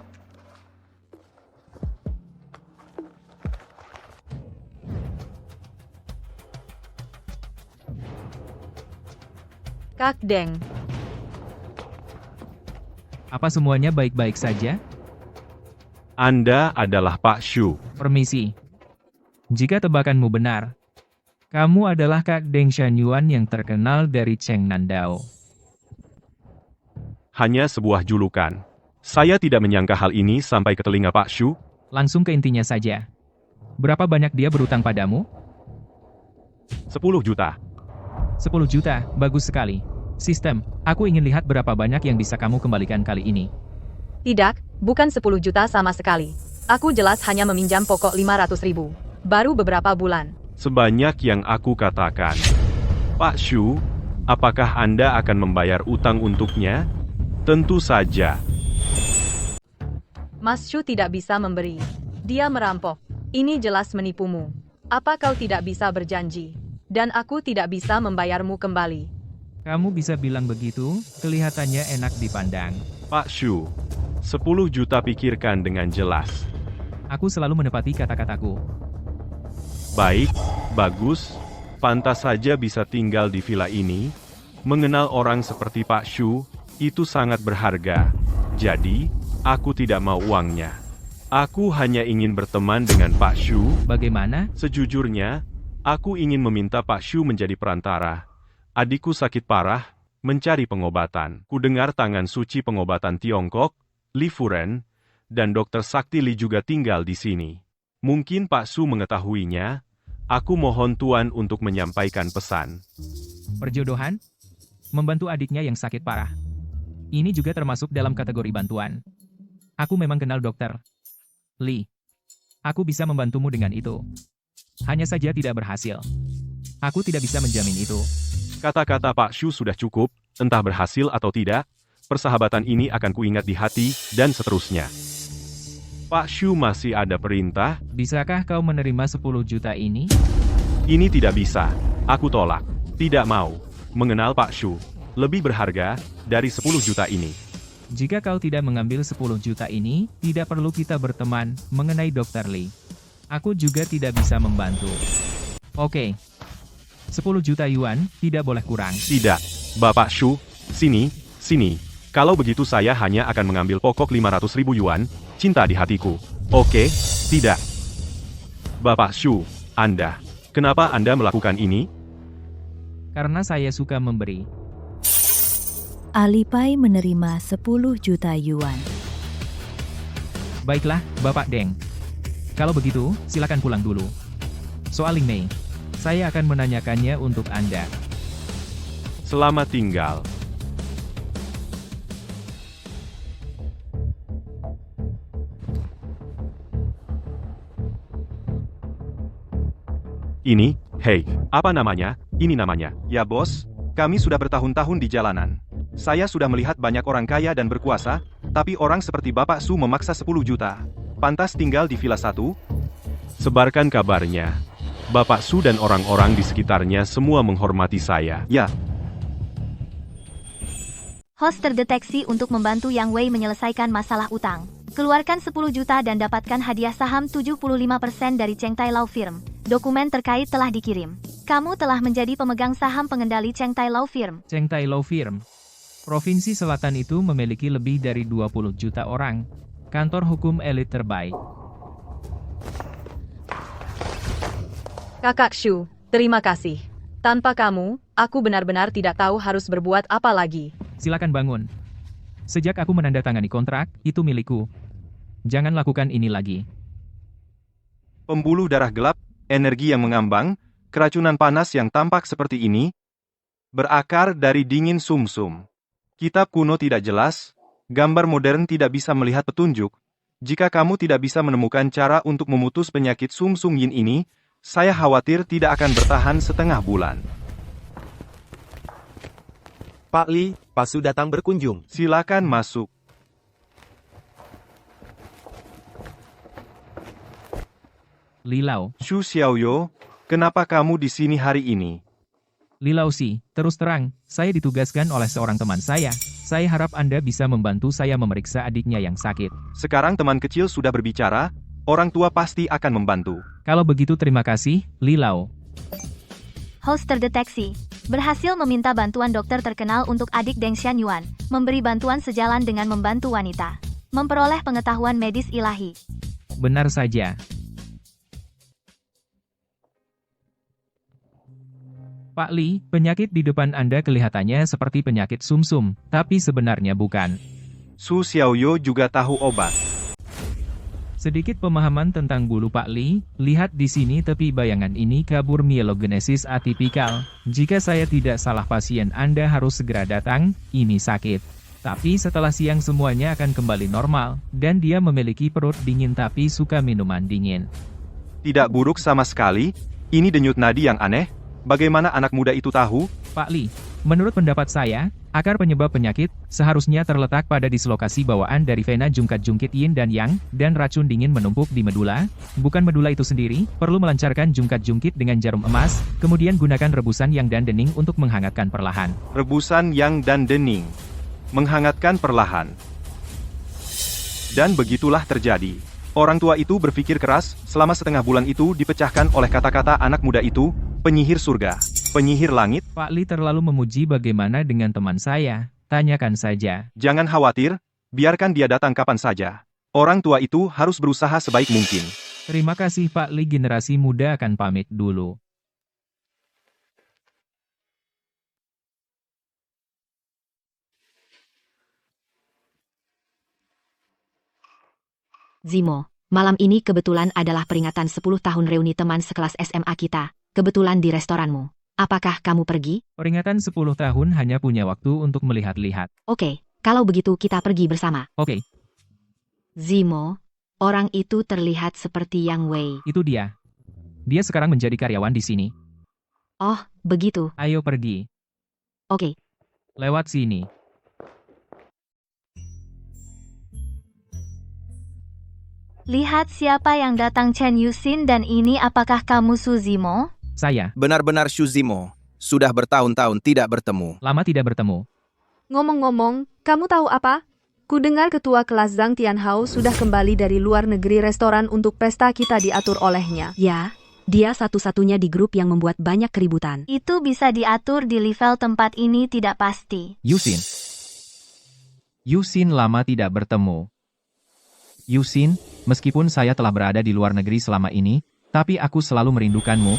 Kak Deng. Apa semuanya baik-baik saja? Anda adalah Pak Shu. Permisi. Jika tebakanmu benar, kamu adalah Kak Deng Shanyuan yang terkenal dari Cheng Nandao. Hanya sebuah julukan. Saya tidak menyangka hal ini sampai ke telinga Pak Shu. Langsung ke intinya saja. Berapa banyak dia berutang padamu? 10 juta. 10 juta, bagus sekali. Sistem, aku ingin lihat berapa banyak yang bisa kamu kembalikan kali ini. Tidak, bukan 10 juta sama sekali. Aku jelas hanya meminjam pokok 500 ribu. Baru beberapa bulan. Sebanyak yang aku katakan. Pak Shu, apakah Anda akan membayar utang untuknya? Tentu saja. Mas Shu tidak bisa memberi. Dia merampok. Ini jelas menipumu. Apa kau tidak bisa berjanji? Dan aku tidak bisa membayarmu kembali. Kamu bisa bilang begitu, kelihatannya enak dipandang. Pak Shu, 10 juta pikirkan dengan jelas. Aku selalu menepati kata-kataku. Baik, bagus. Pantas saja bisa tinggal di villa ini. Mengenal orang seperti Pak Shu, itu sangat berharga. Jadi, aku tidak mau uangnya. Aku hanya ingin berteman dengan Pak Shu. Bagaimana? Sejujurnya, aku ingin meminta Pak Shu menjadi perantara. Adikku sakit parah, mencari pengobatan. Kudengar tangan suci pengobatan Tiongkok, Li Furen, dan Dr. Sakti Li juga tinggal di sini. Mungkin Pak Shu mengetahuinya. Aku mohon Tuan untuk menyampaikan pesan. Perjodohan? Membantu adiknya yang sakit parah. Ini juga termasuk dalam kategori bantuan. Aku memang kenal dokter Li. Aku bisa membantumu dengan itu. Hanya saja tidak berhasil. Aku tidak bisa menjamin itu. Kata-kata Pak Shu sudah cukup, entah berhasil atau tidak, persahabatan ini akan kuingat di hati, dan seterusnya. Pak Shu masih ada perintah? Bisakah kau menerima 10 juta ini? Ini tidak bisa. Aku tolak. Tidak mau. Mengenal Pak Shu. Lebih berharga dari 10 juta ini. Jika kau tidak mengambil 10 juta ini, tidak perlu kita berteman. Mengenai Dr. Li, aku juga tidak bisa membantu. Oke. 10 juta yuan, tidak boleh kurang. Tidak. Bapak Shu, sini. Kalau begitu saya hanya akan mengambil pokok 500 ribu yuan, cinta di hatiku. Oke, tidak. Bapak Shu, kenapa Anda melakukan ini? Karena saya suka memberi. Alipay menerima 10 juta yuan. Baiklah, Bapak Deng. Kalau begitu, silakan pulang dulu. Soal Ling Mei, saya akan menanyakannya untuk Anda. Selamat tinggal. Ini, hei, apa namanya? Ini namanya. Ya bos, Kami sudah bertahun-tahun di jalanan. Saya sudah melihat banyak orang kaya dan berkuasa, tapi orang seperti Bapak Su memaksa 10 juta. Pantas tinggal di Villa 1? Sebarkan kabarnya. Bapak Su dan orang-orang di sekitarnya semua menghormati saya. Ya, Host terdeteksi untuk membantu Yang Wei menyelesaikan masalah utang. Keluarkan 10 juta dan dapatkan hadiah saham 75% dari Cheng Tai Law Firm. Dokumen terkait telah dikirim. Kamu telah menjadi pemegang saham pengendali Cheng Tai Law Firm. Cheng Tai Law Firm. Provinsi Selatan itu memiliki lebih dari 20 juta orang. Kantor hukum elit terbaik. Kakak Shu, terima kasih. Tanpa kamu, aku benar-benar tidak tahu harus berbuat apa lagi. Silakan bangun. Sejak aku menandatangani kontrak, itu milikku. Jangan lakukan ini lagi. pembuluh darah gelap, energi yang mengambang, keracunan panas yang tampak seperti ini, berakar dari dingin sumsum. Kitab kuno tidak jelas, gambar modern tidak bisa melihat petunjuk. Jika kamu tidak bisa menemukan cara untuk memutus penyakit sumsum yin ini, saya khawatir tidak akan bertahan setengah bulan. Pak Li, Pak Su datang berkunjung. Silakan masuk. Li Lao. Xu Xiaoyo, kenapa kamu di sini hari ini? Li Lao Si, terus terang, saya ditugaskan oleh seorang teman saya. Saya harap Anda bisa membantu saya memeriksa adiknya yang sakit. Sekarang teman kecil sudah berbicara, orang tua pasti akan membantu. Kalau begitu terima kasih, Li Lao. Host terdeteksi. Berhasil meminta bantuan dokter terkenal untuk adik Deng Xianyuan. Memberi bantuan sejalan dengan membantu wanita. Memperoleh pengetahuan medis ilahi. Benar saja. Pak Li, penyakit di depan Anda kelihatannya seperti penyakit sumsum, tapi sebenarnya bukan. Su Xiaoyo juga tahu obat. Sedikit pemahaman tentang bulu Pak Li, lihat di sini tepi bayangan ini kabur mielogenesis atipikal. Jika saya tidak salah pasien Anda harus segera datang, ini sakit. Tapi setelah siang semuanya akan kembali normal, dan dia memiliki perut dingin tapi suka minuman dingin. Tidak buruk sama sekali, ini denyut nadi yang aneh. Bagaimana anak muda itu tahu? Pak Li, menurut pendapat saya, akar penyebab penyakit seharusnya terletak pada dislokasi bawaan dari vena jungkat-jungkit yin dan yang, dan racun dingin menumpuk di medula. Bukan medula itu sendiri, perlu melancarkan jungkat-jungkit dengan jarum emas, kemudian gunakan rebusan yang dan dening untuk menghangatkan perlahan. Rebusan yang dan dening. Menghangatkan perlahan. Dan begitulah terjadi. Orang tua itu berpikir keras, selama setengah bulan itu dipecahkan oleh kata-kata anak muda itu, penyihir surga, penyihir langit. Pak Li terlalu memuji bagaimana dengan teman saya, tanyakan saja. Jangan khawatir, biarkan dia datang kapan saja. Orang tua itu harus berusaha sebaik mungkin. Terima kasih Pak Li, generasi muda akan pamit dulu. Zimo, malam ini kebetulan adalah peringatan 10 tahun reuni teman sekelas SMA kita. Kebetulan di restoranmu. Apakah kamu pergi? Peringatan 10 tahun hanya punya waktu untuk melihat-lihat. Oke, kalau begitu kita pergi bersama. Oke. Zimo, orang itu terlihat seperti Yang Wei. Itu dia. Dia sekarang menjadi karyawan di sini. Oh, begitu. Ayo pergi. Oke. Lewat sini. Lihat siapa yang datang, Chen Yuxin, dan ini apakah kamu Su Zimo? Saya. Benar-benar Xu Zimo. Sudah bertahun-tahun tidak bertemu. Lama tidak bertemu. Ngomong-ngomong, kamu tahu apa? Kudengar ketua kelas Zhang Tianhao sudah kembali dari luar negeri restoran untuk pesta kita diatur olehnya. Ya, dia satu-satunya di grup yang membuat banyak keributan. Itu bisa diatur di level tempat ini tidak pasti. Yuxin. Yuxin lama tidak bertemu. Yuxin, meskipun saya telah berada di luar negeri selama ini, tapi aku selalu merindukanmu.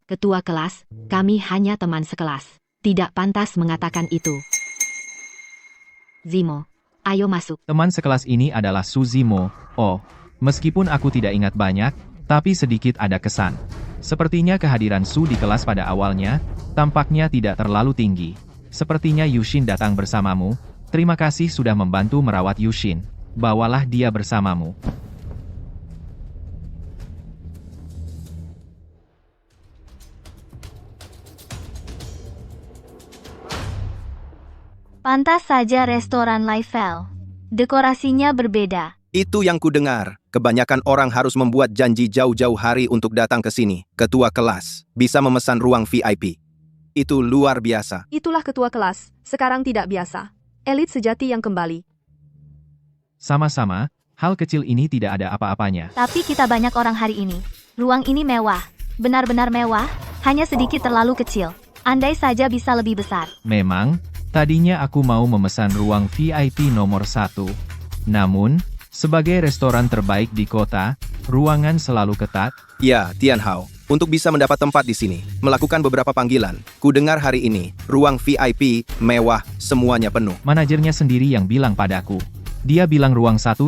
Ketua kelas, kami hanya teman sekelas. Tidak pantas mengatakan itu. Zimo, ayo masuk. Teman sekelas ini adalah Su Zimo. Oh, meskipun aku tidak ingat banyak, tapi sedikit ada kesan. Sepertinya kehadiran Su di kelas pada awalnya, tampaknya tidak terlalu tinggi. Sepertinya Yuxin datang bersamamu. Terima kasih sudah membantu merawat Yuxin. Bawalah dia bersamamu. Pantas saja restoran Leifel. Dekorasinya berbeda. Itu yang kudengar. Kebanyakan orang harus membuat janji jauh-jauh hari untuk datang ke sini. Ketua kelas bisa memesan ruang VIP. Itu luar biasa. Itulah ketua kelas, sekarang tidak biasa. Elit sejati yang kembali. Sama-sama, hal kecil ini tidak ada apa-apanya. Tapi kita banyak orang hari ini. Ruang ini mewah. Benar-benar mewah, hanya sedikit terlalu kecil. Andai saja bisa lebih besar. Memang, tadinya aku mau memesan ruang VIP nomor 1. Namun, sebagai restoran terbaik di kota, ruangan selalu ketat. Ya, Tian Hao. Untuk bisa mendapat tempat di sini, melakukan beberapa panggilan. Kudengar hari ini, ruang VIP, mewah, semuanya penuh. Manajernya sendiri yang bilang padaku. Dia bilang ruang 1-3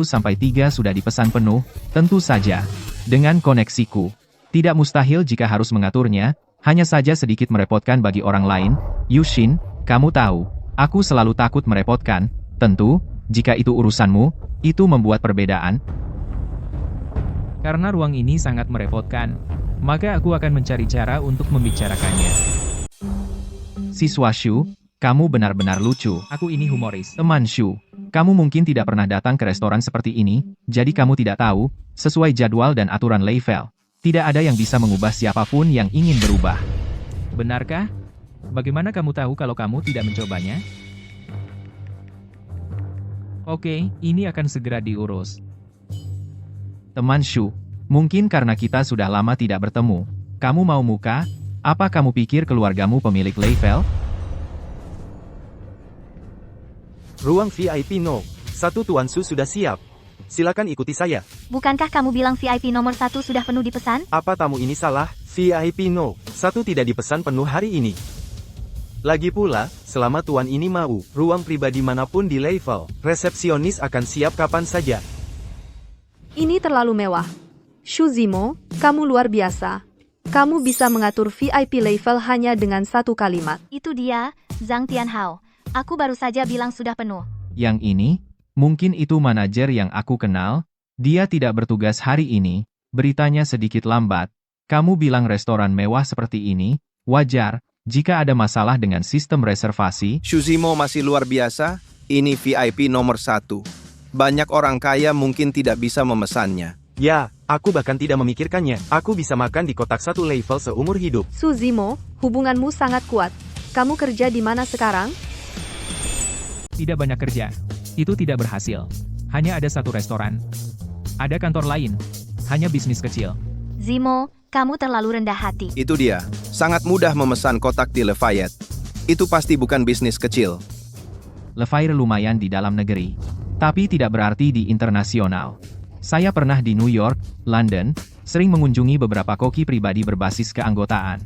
sudah dipesan penuh, tentu saja. Dengan koneksiku. Tidak mustahil jika harus mengaturnya, hanya saja sedikit merepotkan bagi orang lain. Yushin, kamu tahu, aku selalu takut merepotkan. Tentu, jika itu urusanmu, itu membuat perbedaan. Karena ruang ini sangat merepotkan, maka aku akan mencari cara untuk membicarakannya. Siswa Shu, kamu benar-benar lucu. Aku ini humoris. Teman Shu, kamu mungkin tidak pernah datang ke restoran seperti ini, jadi kamu tidak tahu, sesuai jadwal dan aturan Leifel, tidak ada yang bisa mengubah siapapun yang ingin berubah. Benarkah? Bagaimana kamu tahu kalau kamu tidak mencobanya? Oke, ini akan segera diurus. Teman Shu, mungkin karena kita sudah lama tidak bertemu. Kamu mau muka? Apa kamu pikir keluargamu pemilik Leifel? Ruang VIP No. 1 Tuan Su sudah siap. Silakan ikuti saya. Bukankah kamu bilang VIP nomor 1 sudah penuh dipesan? Apa tamu ini salah? VIP No. 1 tidak dipesan penuh hari ini. Lagi pula, selama tuan ini mau, ruang pribadi manapun di Leifel, resepsionis akan siap kapan saja. Ini terlalu mewah. Shu Zimo, kamu luar biasa. Kamu bisa mengatur VIP Leifel hanya dengan 1 kalimat. Itu dia, Zhang Tianhao. Aku baru saja bilang sudah penuh. Yang ini, mungkin itu manajer yang aku kenal, dia tidak bertugas hari ini, beritanya sedikit lambat. Kamu bilang restoran mewah seperti ini, wajar, jika ada masalah dengan sistem reservasi. Shu Zimo masih luar biasa, ini VIP nomor 1. Banyak orang kaya mungkin tidak bisa memesannya. Ya, aku bahkan tidak memikirkannya. Aku bisa makan di kotak 1 Leifel seumur hidup. Shu Zimo, hubunganmu sangat kuat. Kamu kerja di mana sekarang? Tidak banyak kerja. Itu tidak berhasil. Hanya ada 1 restoran. Ada kantor lain. Hanya bisnis kecil. Zimo, kamu terlalu rendah hati. Itu dia, sangat mudah memesan kotak di Lafayette. Itu pasti bukan bisnis kecil. Lefair lumayan di dalam negeri, tapi tidak berarti di internasional. Saya pernah di New York, London, sering mengunjungi beberapa koki pribadi berbasis keanggotaan.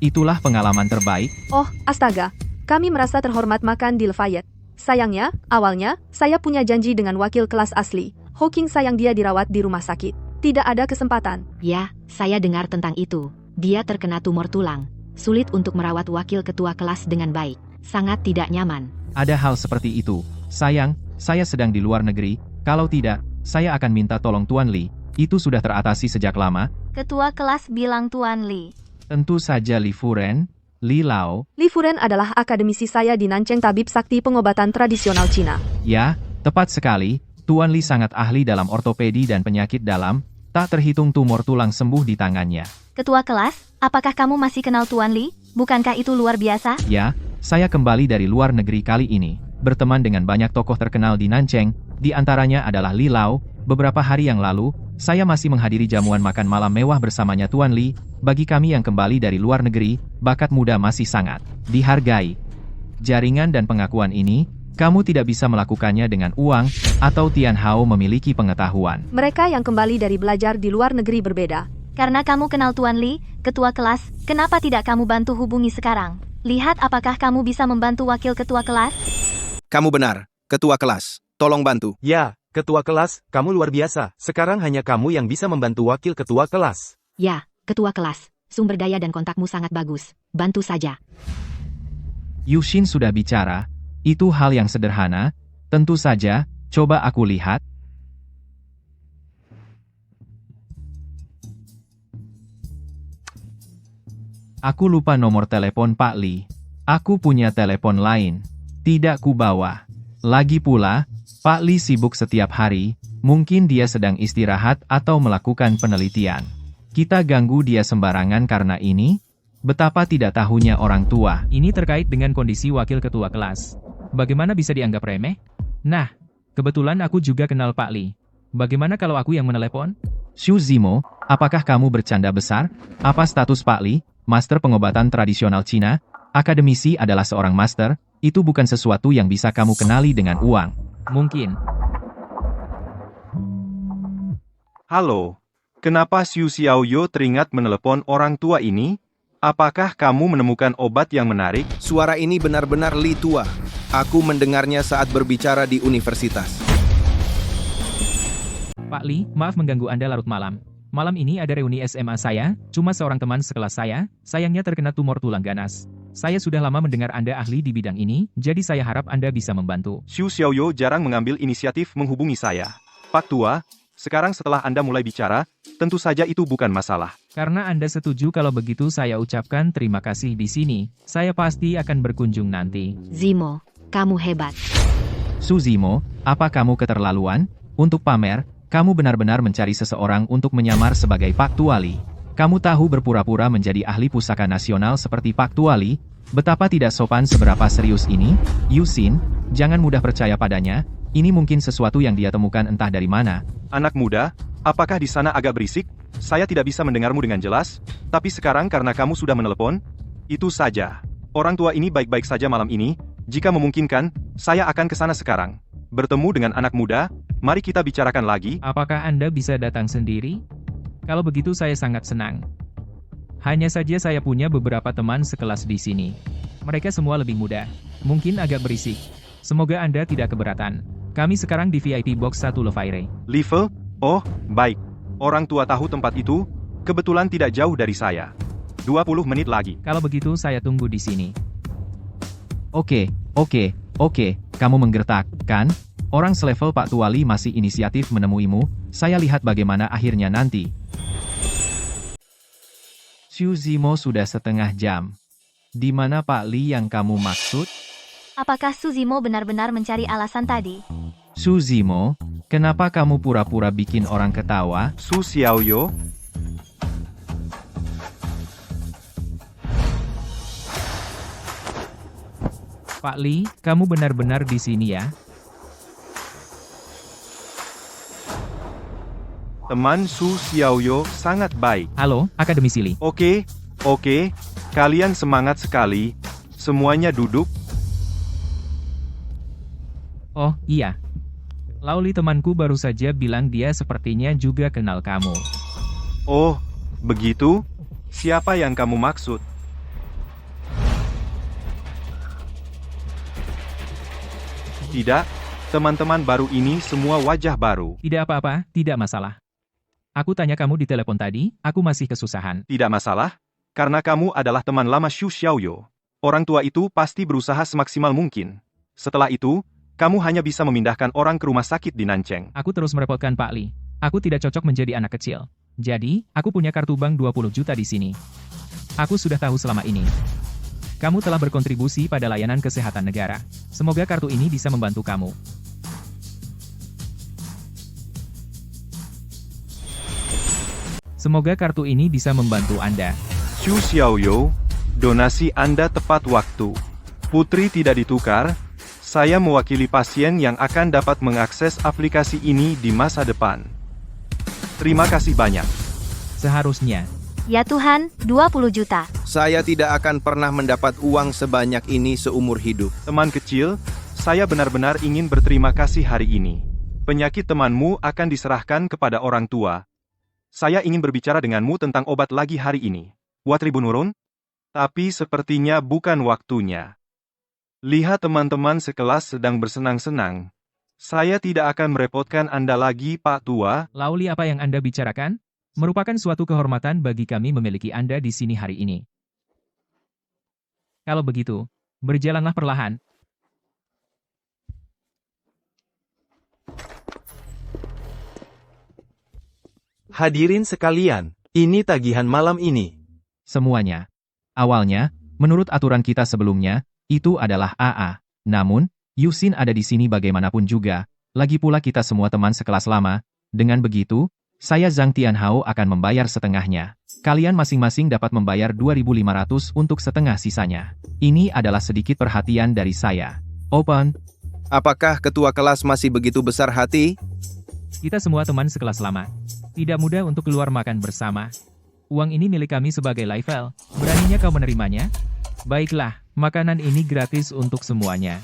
Itulah pengalaman terbaik. Oh, astaga. Kami merasa terhormat makan di Lafayette. Sayangnya, awalnya, saya punya janji dengan wakil kelas asli. Hawking sayang dia dirawat di rumah sakit. Tidak ada kesempatan. Ya, saya dengar tentang itu. Dia terkena tumor tulang. Sulit untuk merawat wakil ketua kelas dengan baik. Sangat tidak nyaman. Ada hal seperti itu. Sayang, saya sedang di luar negeri. Kalau tidak, saya akan minta tolong Tuan Li. Itu sudah teratasi sejak lama. Ketua kelas bilang Tuan Li. Tentu saja Li Furen, Li Lao. Li Furen adalah akademisi saya di Nancheng Tabib Sakti Pengobatan Tradisional Cina. Ya, tepat sekali. Tuan Li sangat ahli dalam ortopedi dan penyakit dalam. Tak terhitung tumor tulang sembuh di tangannya. Ketua kelas, apakah kamu masih kenal Tuan Li? Bukankah itu luar biasa? Ya, saya kembali dari luar negeri kali ini. Berteman dengan banyak tokoh terkenal di Nancheng. Di antaranya adalah Li Lao. Beberapa hari yang lalu, saya masih menghadiri jamuan makan malam mewah bersamanya Tuan Li. Bagi kami yang kembali dari luar negeri, bakat muda masih sangat dihargai. Jaringan dan pengakuan ini, kamu tidak bisa melakukannya dengan uang, atau Tian Hao memiliki pengetahuan. Mereka yang kembali dari belajar di luar negeri berbeda. Karena kamu kenal Tuan Li, ketua kelas, kenapa tidak kamu bantu hubungi sekarang? Lihat apakah kamu bisa membantu wakil ketua kelas? Kamu benar, ketua kelas. Tolong bantu. Ya, ketua kelas, kamu luar biasa. Sekarang hanya kamu yang bisa membantu wakil ketua kelas. Ya, ketua kelas. Sumber daya dan kontakmu sangat bagus. Bantu saja. Yushin sudah bicara. Itu hal yang sederhana. Tentu saja, coba aku lihat. Aku lupa nomor telepon Pak Li. Aku punya telepon lain. Tidak kubawa. Lagi pula, Pak Li sibuk setiap hari, mungkin dia sedang istirahat atau melakukan penelitian. Kita ganggu dia sembarangan karena ini? Betapa tidak tahunya orang tua. Ini terkait dengan kondisi wakil ketua kelas. Bagaimana bisa dianggap remeh? Nah, kebetulan aku juga kenal Pak Li. Bagaimana kalau aku yang menelepon? Xu Zimo, apakah kamu bercanda besar? Apa status Pak Li, master pengobatan tradisional Cina? Akademisi adalah seorang master, itu bukan sesuatu yang bisa kamu kenali dengan uang. Mungkin. Halo, kenapa Xu Xiaoyo teringat menelepon orang tua ini? Apakah kamu menemukan obat yang menarik? Suara ini benar-benar Li tua. Aku mendengarnya saat berbicara di universitas. Pak Li, maaf mengganggu Anda larut malam. Malam ini ada reuni SMA saya, cuma seorang teman sekelas saya, sayangnya terkena tumor tulang ganas. Saya sudah lama mendengar Anda ahli di bidang ini, jadi saya harap Anda bisa membantu. Xu Xiaoyo jarang mengambil inisiatif menghubungi saya. Pak Tua, sekarang setelah Anda mulai bicara, tentu saja itu bukan masalah. Karena Anda setuju kalau begitu saya ucapkan terima kasih di sini. Saya pasti akan berkunjung nanti. Zimo, kamu hebat. Su Zimo, apa kamu keterlaluan? Untuk pamer, kamu benar-benar mencari seseorang untuk menyamar sebagai Pak Tuali. Kamu tahu berpura-pura menjadi ahli pusaka nasional seperti Pak Tuali? Betapa tidak sopan seberapa serius ini? Yusin, jangan mudah percaya padanya. Ini mungkin sesuatu yang dia temukan entah dari mana. Anak muda, apakah di sana agak berisik? Saya tidak bisa mendengarmu dengan jelas, tapi sekarang karena kamu sudah menelepon, itu saja. Orang tua ini baik-baik saja malam ini, jika memungkinkan, saya akan ke sana sekarang. Bertemu dengan anak muda, mari kita bicarakan lagi. Apakah Anda bisa datang sendiri? Kalau begitu saya sangat senang. Hanya saja saya punya beberapa teman sekelas di sini. Mereka semua lebih muda, mungkin agak berisik. Semoga Anda tidak keberatan. Kami sekarang di VIP Box 1 Levaire. Level? Oh, baik. Orang tua tahu tempat itu, kebetulan tidak jauh dari saya. 20 menit lagi. Kalau begitu saya tunggu di sini. Oke, kamu menggertak, kan? Orang selevel Pak Tuali masih inisiatif menemuimu, saya lihat bagaimana akhirnya nanti. Xu Zimo sudah setengah jam. Di mana Pak Li yang kamu maksud? Apakah Su Zimo benar-benar mencari alasan tadi? Su Zimo, kenapa kamu pura-pura bikin orang ketawa? Su Xiaoyo? Pak Li, kamu benar-benar di sini ya? Teman Su Xiaoyo sangat baik. Halo, Akademisi Li. Oke, kalian semangat sekali. Semuanya duduk. Oh, iya. Lauli temanku baru saja bilang dia sepertinya juga kenal kamu. Oh, begitu? Siapa yang kamu maksud? Tidak, teman-teman baru ini semua wajah baru. Tidak apa-apa, tidak masalah. Aku tanya kamu di telepon tadi, aku masih kesusahan. Tidak masalah, karena kamu adalah teman lama Xu Xiaoyo. Orang tua itu pasti berusaha semaksimal mungkin. Setelah itu, kamu hanya bisa memindahkan orang ke rumah sakit di Nancheng. Aku terus merepotkan Pak Li. Aku tidak cocok menjadi anak kecil. Jadi, aku punya kartu bank 20 juta di sini. Aku sudah tahu selama ini. Kamu telah berkontribusi pada layanan kesehatan negara. Semoga kartu ini bisa membantu kamu. Semoga kartu ini bisa membantu Anda. Xu Xiaoyo, donasi Anda tepat waktu. Putri tidak ditukar. Saya mewakili pasien yang akan dapat mengakses aplikasi ini di masa depan. Terima kasih banyak. Seharusnya. Ya Tuhan, 20 juta. Saya tidak akan pernah mendapat uang sebanyak ini seumur hidup. Teman kecil, saya benar-benar ingin berterima kasih hari ini. Penyakit temanmu akan diserahkan kepada orang tua. Saya ingin berbicara denganmu tentang obat lagi hari ini. Watribu Nurun? Tapi sepertinya bukan waktunya. Lihat teman-teman sekelas sedang bersenang-senang. Saya tidak akan merepotkan Anda lagi, Pak Tua. Lauli, apa yang Anda bicarakan? Merupakan suatu kehormatan bagi kami memiliki Anda di sini hari ini. Kalau begitu, berjalanlah perlahan. Hadirin sekalian, ini tagihan malam ini. Semuanya. Awalnya, menurut aturan kita sebelumnya, itu adalah AA. Namun, Yusin ada di sini bagaimanapun juga, lagi pula kita semua teman sekelas lama, dengan begitu, saya Zhang Tianhao akan membayar setengahnya. Kalian masing-masing dapat membayar 2.500 untuk setengah sisanya. Ini adalah sedikit perhatian dari saya. Open. Apakah ketua kelas masih begitu besar hati? Kita semua teman sekelas lama. Tidak mudah untuk keluar makan bersama. Uang ini milik kami sebagai level. Beraninya kau menerimanya? Baiklah, makanan ini gratis untuk semuanya.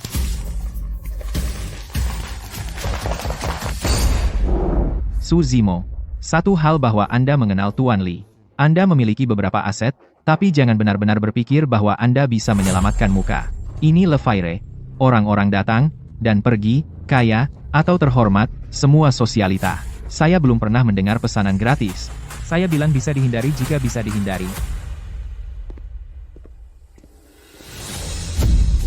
Su Zimo. Satu hal bahwa Anda mengenal Tuan Li. Anda memiliki beberapa aset, tapi jangan benar-benar berpikir bahwa Anda bisa menyelamatkan muka. Ini Le Faire. Orang-orang datang, dan pergi, kaya, atau terhormat, semua sosialita. Saya belum pernah mendengar pesanan gratis. Saya bilang bisa dihindari jika bisa dihindari.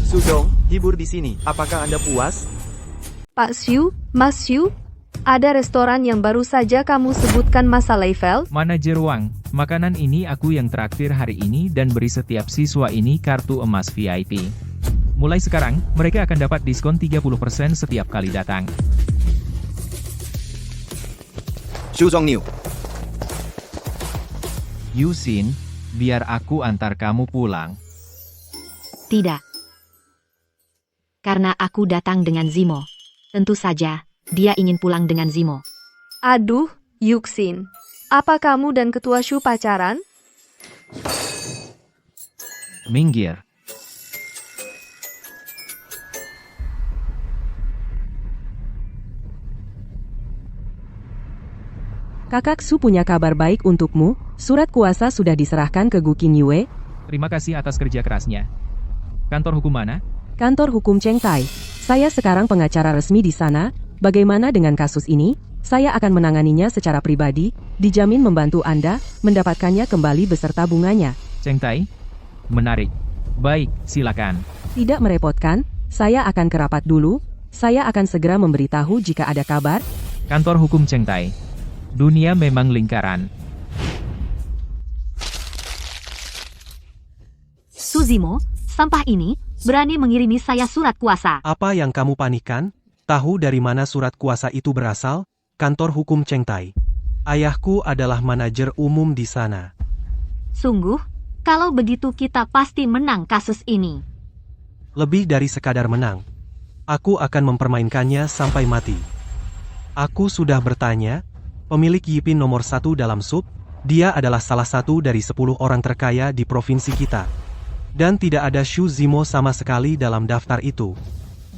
Sudong, hibur di sini. Apakah Anda puas? Pak Xu, Mas Xu, ada restoran yang baru saja kamu sebutkan masa level? Manajer Wang, makanan ini aku yang traktir hari ini dan beri setiap siswa ini kartu emas VIP. Mulai sekarang, mereka akan dapat diskon 30% setiap kali datang. Xu Zhongniu. Yusin, biar aku antar kamu pulang. Tidak. Karena aku datang dengan Zimo. Tentu saja, dia ingin pulang dengan Zimo. Aduh, Yuxin. Apa kamu dan ketua Xu pacaran? Minggir. Kakak Su punya kabar baik untukmu, surat kuasa sudah diserahkan ke Gu Qingyue. Terima kasih atas kerja kerasnya. Kantor hukum mana? Kantor hukum Chengtai. Saya sekarang pengacara resmi di sana. Bagaimana dengan kasus ini? Saya akan menanganinya secara pribadi, dijamin membantu Anda mendapatkannya kembali beserta bunganya. Chengtai? Menarik. Baik, silakan. Tidak merepotkan, saya akan ke rapat dulu. Saya akan segera memberitahu jika ada kabar. Kantor hukum Chengtai. Dunia memang lingkaran. Su Zimo, sampah ini berani mengirimi saya surat kuasa. Apa yang kamu panikkan? Tahu dari mana surat kuasa itu berasal? Kantor hukum Chengtai. Ayahku adalah manajer umum di sana. Sungguh, kalau begitu kita pasti menang kasus ini. Lebih dari sekadar menang. Aku akan mempermainkannya sampai mati. Aku sudah bertanya, pemilik Yipin nomor 1 dalam sub, dia adalah salah satu dari 10 orang terkaya di provinsi kita. Dan tidak ada Xu Zimo sama sekali dalam daftar itu.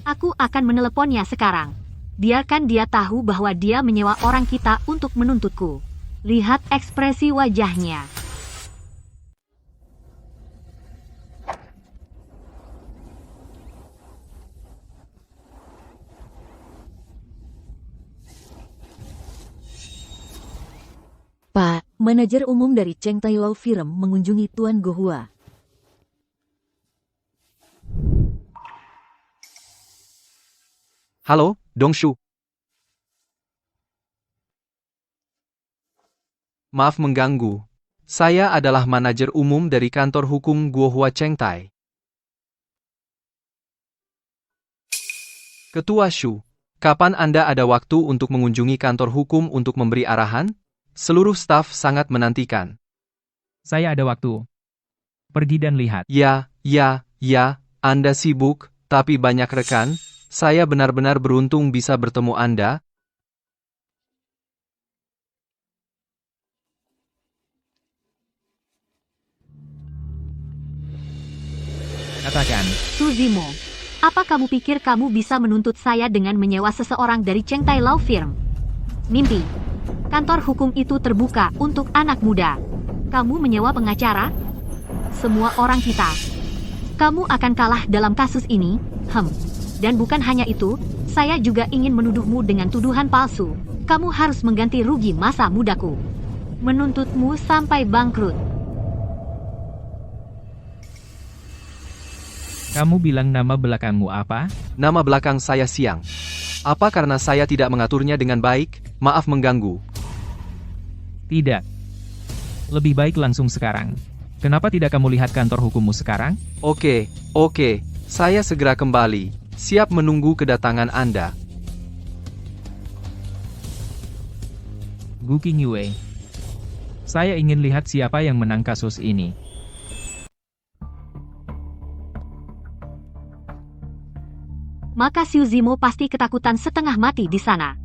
Aku akan meneleponnya sekarang. Biarkan dia tahu bahwa dia menyewa orang kita untuk menuntutku. Lihat ekspresi wajahnya. Pak, manajer umum dari Chengtai Law Firm mengunjungi Tuan Gohua. Halo, Dongshu. Maaf mengganggu. Saya adalah manajer umum dari kantor hukum Guohua Chengtai. Ketua Xu, kapan Anda ada waktu untuk mengunjungi kantor hukum untuk memberi arahan? Seluruh staf sangat menantikan. Saya ada waktu. Pergi dan lihat. Ya, Anda sibuk, tapi banyak rekan. Saya benar-benar beruntung bisa bertemu Anda. Katakan. Su Zimo, apa kamu pikir kamu bisa menuntut saya dengan menyewa seseorang dari Chengtai Law Firm? Mimpi. Kantor hukum itu terbuka untuk anak muda. Kamu menyewa pengacara? Semua orang kita. Kamu akan kalah dalam kasus ini, Dan bukan hanya itu, saya juga ingin menuduhmu dengan tuduhan palsu. Kamu harus mengganti rugi masa mudaku. Menuntutmu sampai bangkrut. Kamu bilang nama belakangmu apa? Nama belakang saya Siang. Apa karena saya tidak mengaturnya dengan baik? Maaf mengganggu. Tidak. Lebih baik langsung sekarang. Kenapa tidak kamu lihat kantor hukummu sekarang? Oke. Saya segera kembali. siap menunggu kedatangan Anda. Gu Qingyue. Saya ingin lihat siapa yang menang kasus ini. Maka Xu Zimo pasti ketakutan setengah mati di sana.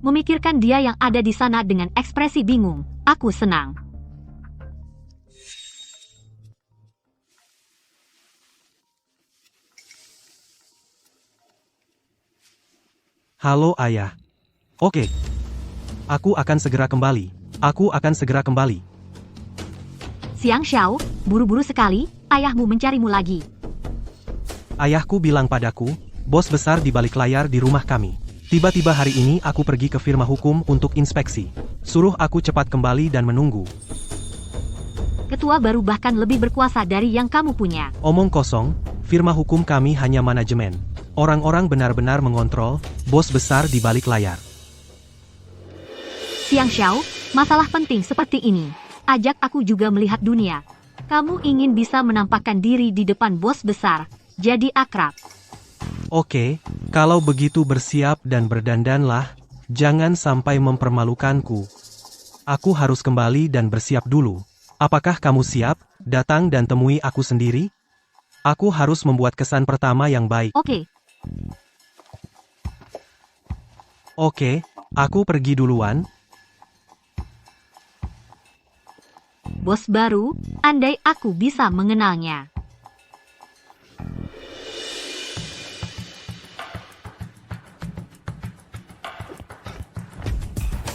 Memikirkan dia yang ada di sana dengan ekspresi bingung, aku senang. Halo ayah. Oke. Aku akan segera kembali. Aku akan segera kembali. Xiang Xiao, buru-buru sekali, ayahmu mencarimu lagi. Ayahku bilang padaku, bos besar di balik layar di rumah kami. Tiba-tiba hari ini aku pergi ke firma hukum untuk inspeksi. Suruh aku cepat kembali dan menunggu. Ketua baru bahkan lebih berkuasa dari yang kamu punya. Omong kosong, firma hukum kami hanya manajemen. Orang-orang benar-benar mengontrol, bos besar di balik layar. Xiang Xiao, masalah penting seperti ini. Ajak aku juga melihat dunia. Kamu ingin bisa menampakkan diri di depan bos besar, jadi akrab. Oke, kalau begitu bersiap dan berdandanlah, jangan sampai mempermalukanku. Aku harus kembali dan bersiap dulu. Apakah kamu siap? Datang dan temui aku sendiri? Aku harus membuat kesan pertama yang baik. Oke. Oke, aku pergi duluan. Bos baru, andai aku bisa mengenalnya.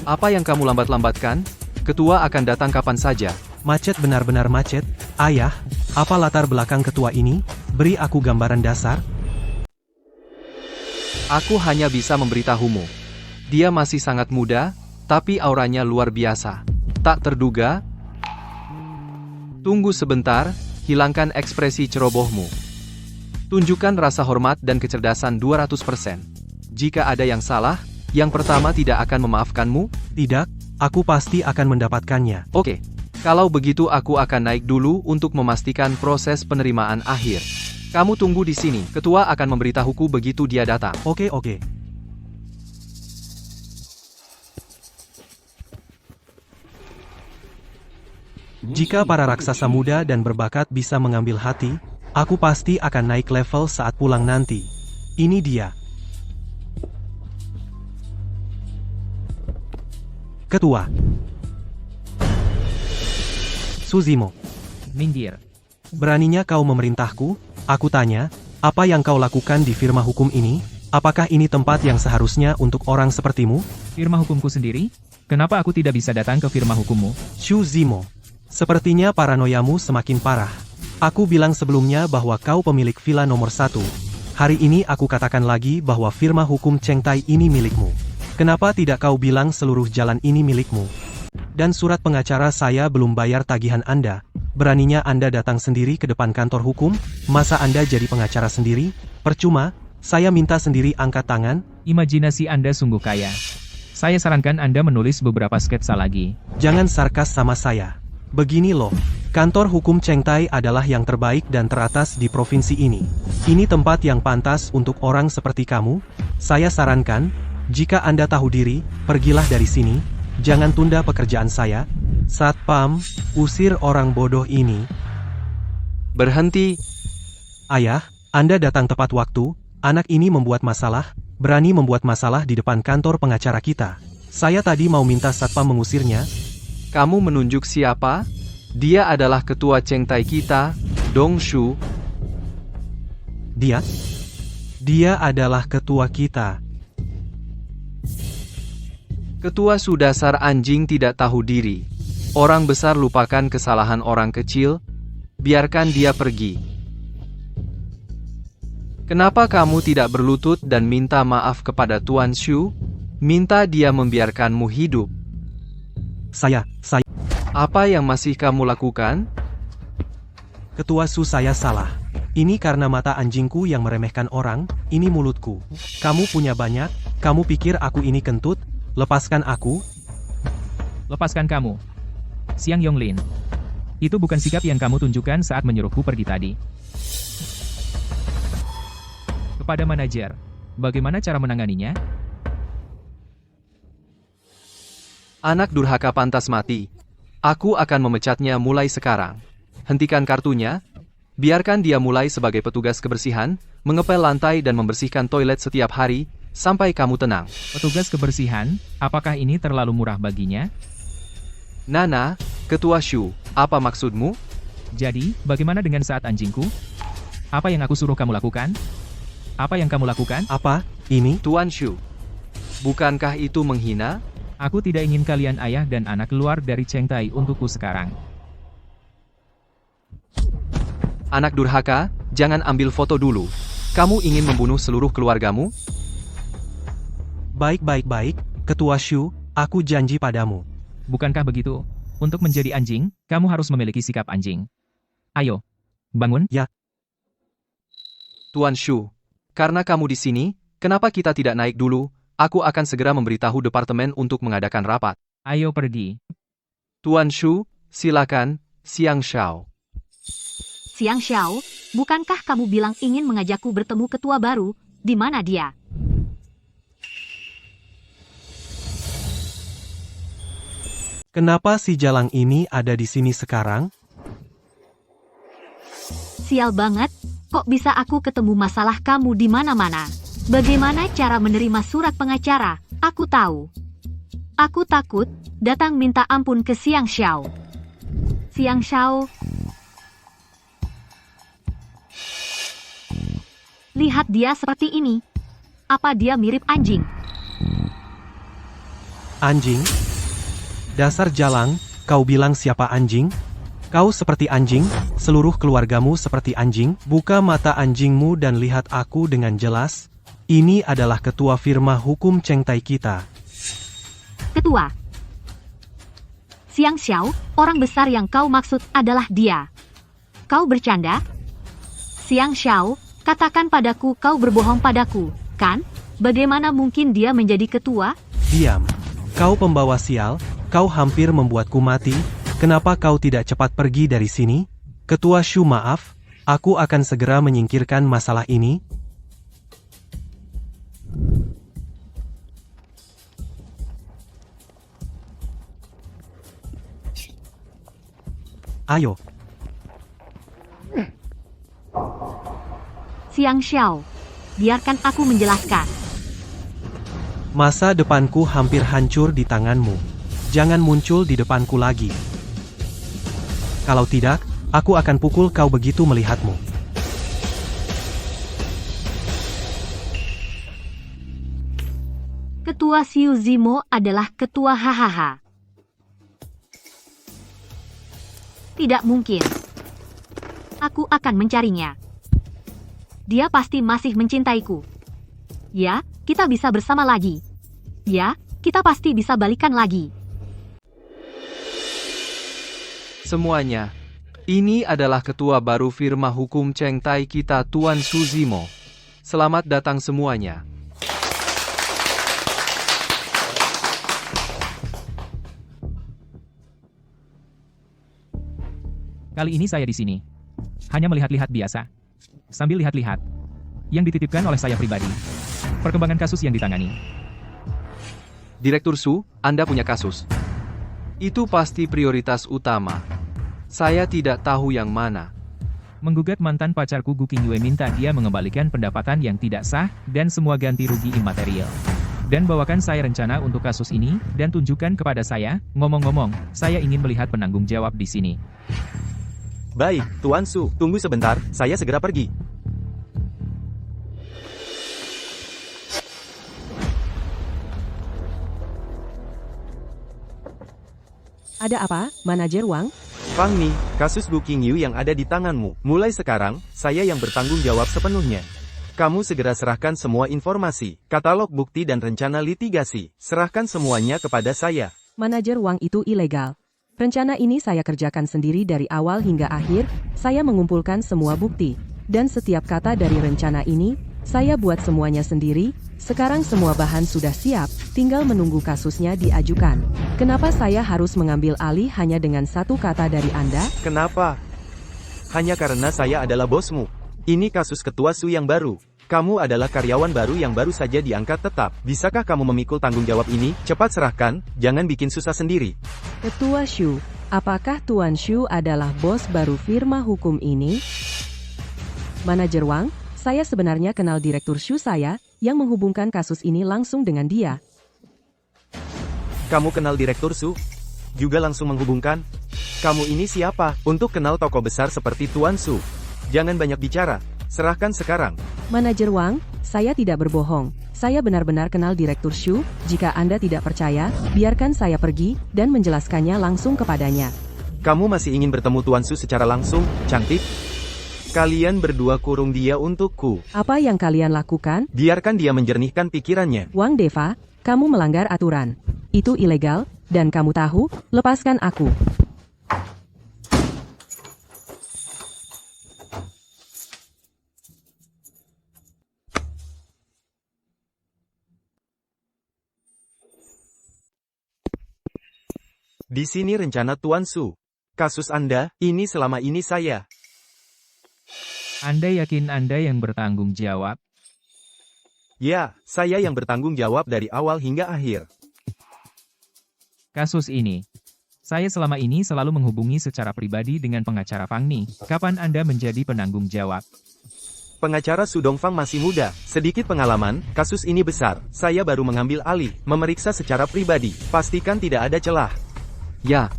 Apa yang kamu lambat-lambatkan? Ketua akan datang kapan saja. Macet, benar-benar macet. Ayah, apa latar belakang ketua ini? Beri aku gambaran dasar. Aku hanya bisa memberitahumu. Dia masih sangat muda, tapi auranya luar biasa. Tak terduga. Tunggu sebentar, hilangkan ekspresi cerobohmu. Tunjukkan rasa hormat dan kecerdasan 200%. Jika ada yang salah, yang pertama tidak akan memaafkanmu? Tidak, aku pasti akan mendapatkannya. Oke, kalau begitu aku akan naik dulu untuk memastikan proses penerimaan akhir. Kamu tunggu di sini, ketua akan memberitahuku begitu dia datang. Oke. Jika para raksasa muda dan berbakat bisa mengambil hati, aku pasti akan naik level saat pulang nanti. Ini dia. Ketua. Xu Zimo. Minggir. Beraninya kau memerintahku? Aku tanya, apa yang kau lakukan di firma hukum ini? Apakah ini tempat yang seharusnya untuk orang sepertimu? Firma hukumku sendiri? Kenapa aku tidak bisa datang ke firma hukummu? Xu Zimo. Sepertinya paranoiamu semakin parah. Aku bilang sebelumnya bahwa kau pemilik villa nomor 1. Hari ini aku katakan lagi bahwa firma hukum Cheng Tai ini milikmu. Kenapa tidak kau bilang seluruh jalan ini milikmu? Dan surat pengacara saya belum bayar tagihan Anda. Beraninya Anda datang sendiri ke depan kantor hukum? Masa Anda jadi pengacara sendiri? Percuma, saya minta sendiri angkat tangan. Imajinasi Anda sungguh kaya. Saya sarankan Anda menulis beberapa sketsa lagi. Jangan sarkas sama saya. Begini loh, kantor hukum Cheng Tai adalah yang terbaik dan teratas di provinsi ini. Ini tempat yang pantas untuk orang seperti kamu. Saya sarankan, jika Anda tahu diri, pergilah dari sini. Jangan tunda pekerjaan saya. Satpam, usir orang bodoh ini. Berhenti. Ayah, Anda datang tepat waktu. Anak ini membuat masalah, berani membuat masalah di depan kantor pengacara kita. Saya tadi mau minta Satpam mengusirnya. Kamu menunjuk siapa? Dia adalah ketua Cheng Tai kita, Dong Shu. Dia adalah ketua kita. Ketua Su dasar anjing tidak tahu diri. Orang besar lupakan kesalahan orang kecil. Biarkan dia pergi. Kenapa kamu tidak berlutut dan minta maaf kepada Tuan Shu? Minta dia membiarkanmu hidup. Saya. Apa yang masih kamu lakukan? Ketua Su, saya salah. Ini karena mata anjingku yang meremehkan orang, ini mulutku. Kamu punya banyak, kamu pikir aku ini kentut? Lepaskan aku. Lepaskan kamu. Xiang Yonglin. Itu bukan sikap yang kamu tunjukkan saat menyuruhku pergi tadi. Kepada manajer, bagaimana cara menanganinya? Anak durhaka pantas mati. Aku akan memecatnya mulai sekarang. Hentikan kartunya. Biarkan dia mulai sebagai petugas kebersihan, mengepel lantai dan membersihkan toilet setiap hari, sampai kamu tenang. Petugas kebersihan, apakah ini terlalu murah baginya? Nana, Ketua Shu, apa maksudmu? Jadi, bagaimana dengan saat anjingku? Apa yang aku suruh kamu lakukan? Apa yang kamu lakukan? Apa? Ini? Tuan Shu. Bukankah itu menghina? Aku tidak ingin kalian ayah dan anak keluar dari Chengtai untukku sekarang. Anak durhaka, jangan ambil foto dulu. Kamu ingin membunuh seluruh keluargamu? Baik, Ketua Shu, aku janji padamu. Bukankah begitu? Untuk menjadi anjing, kamu harus memiliki sikap anjing. Ayo, bangun. Ya. Tuan Shu, karena kamu di sini, kenapa kita tidak naik dulu? Aku akan segera memberitahu departemen untuk mengadakan rapat. Ayo pergi. Tuan Shu, silakan, Xiang Xiao. Xiang Xiao, bukankah kamu bilang ingin mengajakku bertemu ketua baru? Di mana dia? Kenapa si Jalang ini ada di sini sekarang? Sial banget, kok bisa aku ketemu masalah kamu di mana-mana? Bagaimana cara menerima surat pengacara? Aku tahu. Aku takut, datang minta ampun ke Xiang Xiao. Xiang Xiao. Lihat dia seperti ini. Apa dia mirip anjing? Anjing? Dasar Jalang, kau bilang siapa anjing? Kau seperti anjing, seluruh keluargamu seperti anjing. Buka mata anjingmu dan lihat aku dengan jelas. Ini adalah ketua firma hukum Chengtai kita. Ketua. Xiang Xiao, orang besar yang kau maksud adalah dia. Kau bercanda? Xiang Xiao, katakan padaku kau berbohong padaku, kan? Bagaimana mungkin dia menjadi ketua? Diam. Kau pembawa sial, kau hampir membuatku mati. Kenapa kau tidak cepat pergi dari sini? Ketua Shu, maaf, aku akan segera menyingkirkan masalah ini. Ayo. Xiang Xiao, biarkan aku menjelaskan. Masa depanku hampir hancur di tanganmu. Jangan muncul di depanku lagi. Kalau tidak, aku akan pukul kau begitu melihatmu. Ketua Xiu Zimo adalah ketua hahaha. Tidak mungkin. Aku akan mencarinya. Dia pasti masih mencintaiku. Ya, kita bisa bersama lagi. Ya, kita pasti bisa balikan lagi. Semuanya. Ini adalah ketua baru firma hukum Chengtai kita, Tuan Shu Zimo. Selamat datang semuanya. Kali ini saya di sini. Hanya melihat-lihat biasa. Sambil lihat-lihat. Yang dititipkan oleh saya pribadi. Perkembangan kasus yang ditangani. Direktur Su, Anda punya kasus. Itu pasti prioritas utama. Saya tidak tahu yang mana. Menggugat mantan pacarku Gu Qingyue, minta dia mengembalikan pendapatan yang tidak sah dan semua ganti rugi imaterial. Dan bawakan saya rencana untuk kasus ini dan tunjukkan kepada saya. Ngomong-ngomong, saya ingin melihat penanggung jawab di sini. Baik, Tuan Su, tunggu sebentar, saya segera pergi. Ada apa, Manajer Wang? Fang Ni, kasus Gu Qingyu yang ada di tanganmu. Mulai sekarang, saya yang bertanggung jawab sepenuhnya. Kamu segera serahkan semua informasi, katalog bukti dan rencana litigasi. Serahkan semuanya kepada saya. Manajer Wang itu ilegal. Rencana ini saya kerjakan sendiri dari awal hingga akhir, saya mengumpulkan semua bukti. Dan setiap kata dari rencana ini, saya buat semuanya sendiri. Sekarang semua bahan sudah siap, tinggal menunggu kasusnya diajukan. Kenapa saya harus mengambil alih hanya dengan satu kata dari Anda? Kenapa? Hanya karena saya adalah bosmu. Ini kasus Ketua Su yang baru. Kamu adalah karyawan baru yang baru saja diangkat tetap. Bisakah kamu memikul tanggung jawab ini? Cepat serahkan, jangan bikin susah sendiri. Ketua Shu, apakah Tuan Shu adalah bos baru firma hukum ini? Manajer Wang, saya sebenarnya kenal Direktur Shu saya, yang menghubungkan kasus ini langsung dengan dia. Kamu kenal Direktur Shu? Juga langsung menghubungkan? Kamu ini siapa? Untuk kenal tokoh besar seperti Tuan Shu. Jangan banyak bicara, serahkan sekarang. Manajer Wang, saya tidak berbohong. Saya benar-benar kenal Direktur Shu. Jika Anda tidak percaya, biarkan saya pergi dan menjelaskannya langsung kepadanya. Kamu masih ingin bertemu Tuan Shu secara langsung, cantik? Kalian berdua kurung dia untukku. Apa yang kalian lakukan? Biarkan dia menjernihkan pikirannya. Wang Deva, kamu melanggar aturan. Itu ilegal, dan kamu tahu, lepaskan aku. Di sini rencana Tuan Shu. Kasus Anda, ini selama ini saya. Anda yakin Anda yang bertanggung jawab? Ya, saya yang bertanggung jawab dari awal hingga akhir. Kasus ini. Saya selama ini selalu menghubungi secara pribadi dengan pengacara Fang Ni. Kapan Anda menjadi penanggung jawab? Pengacara Su Dongfang masih muda, sedikit pengalaman, kasus ini besar. Saya baru mengambil alih, memeriksa secara pribadi. Pastikan tidak ada celah. Ya.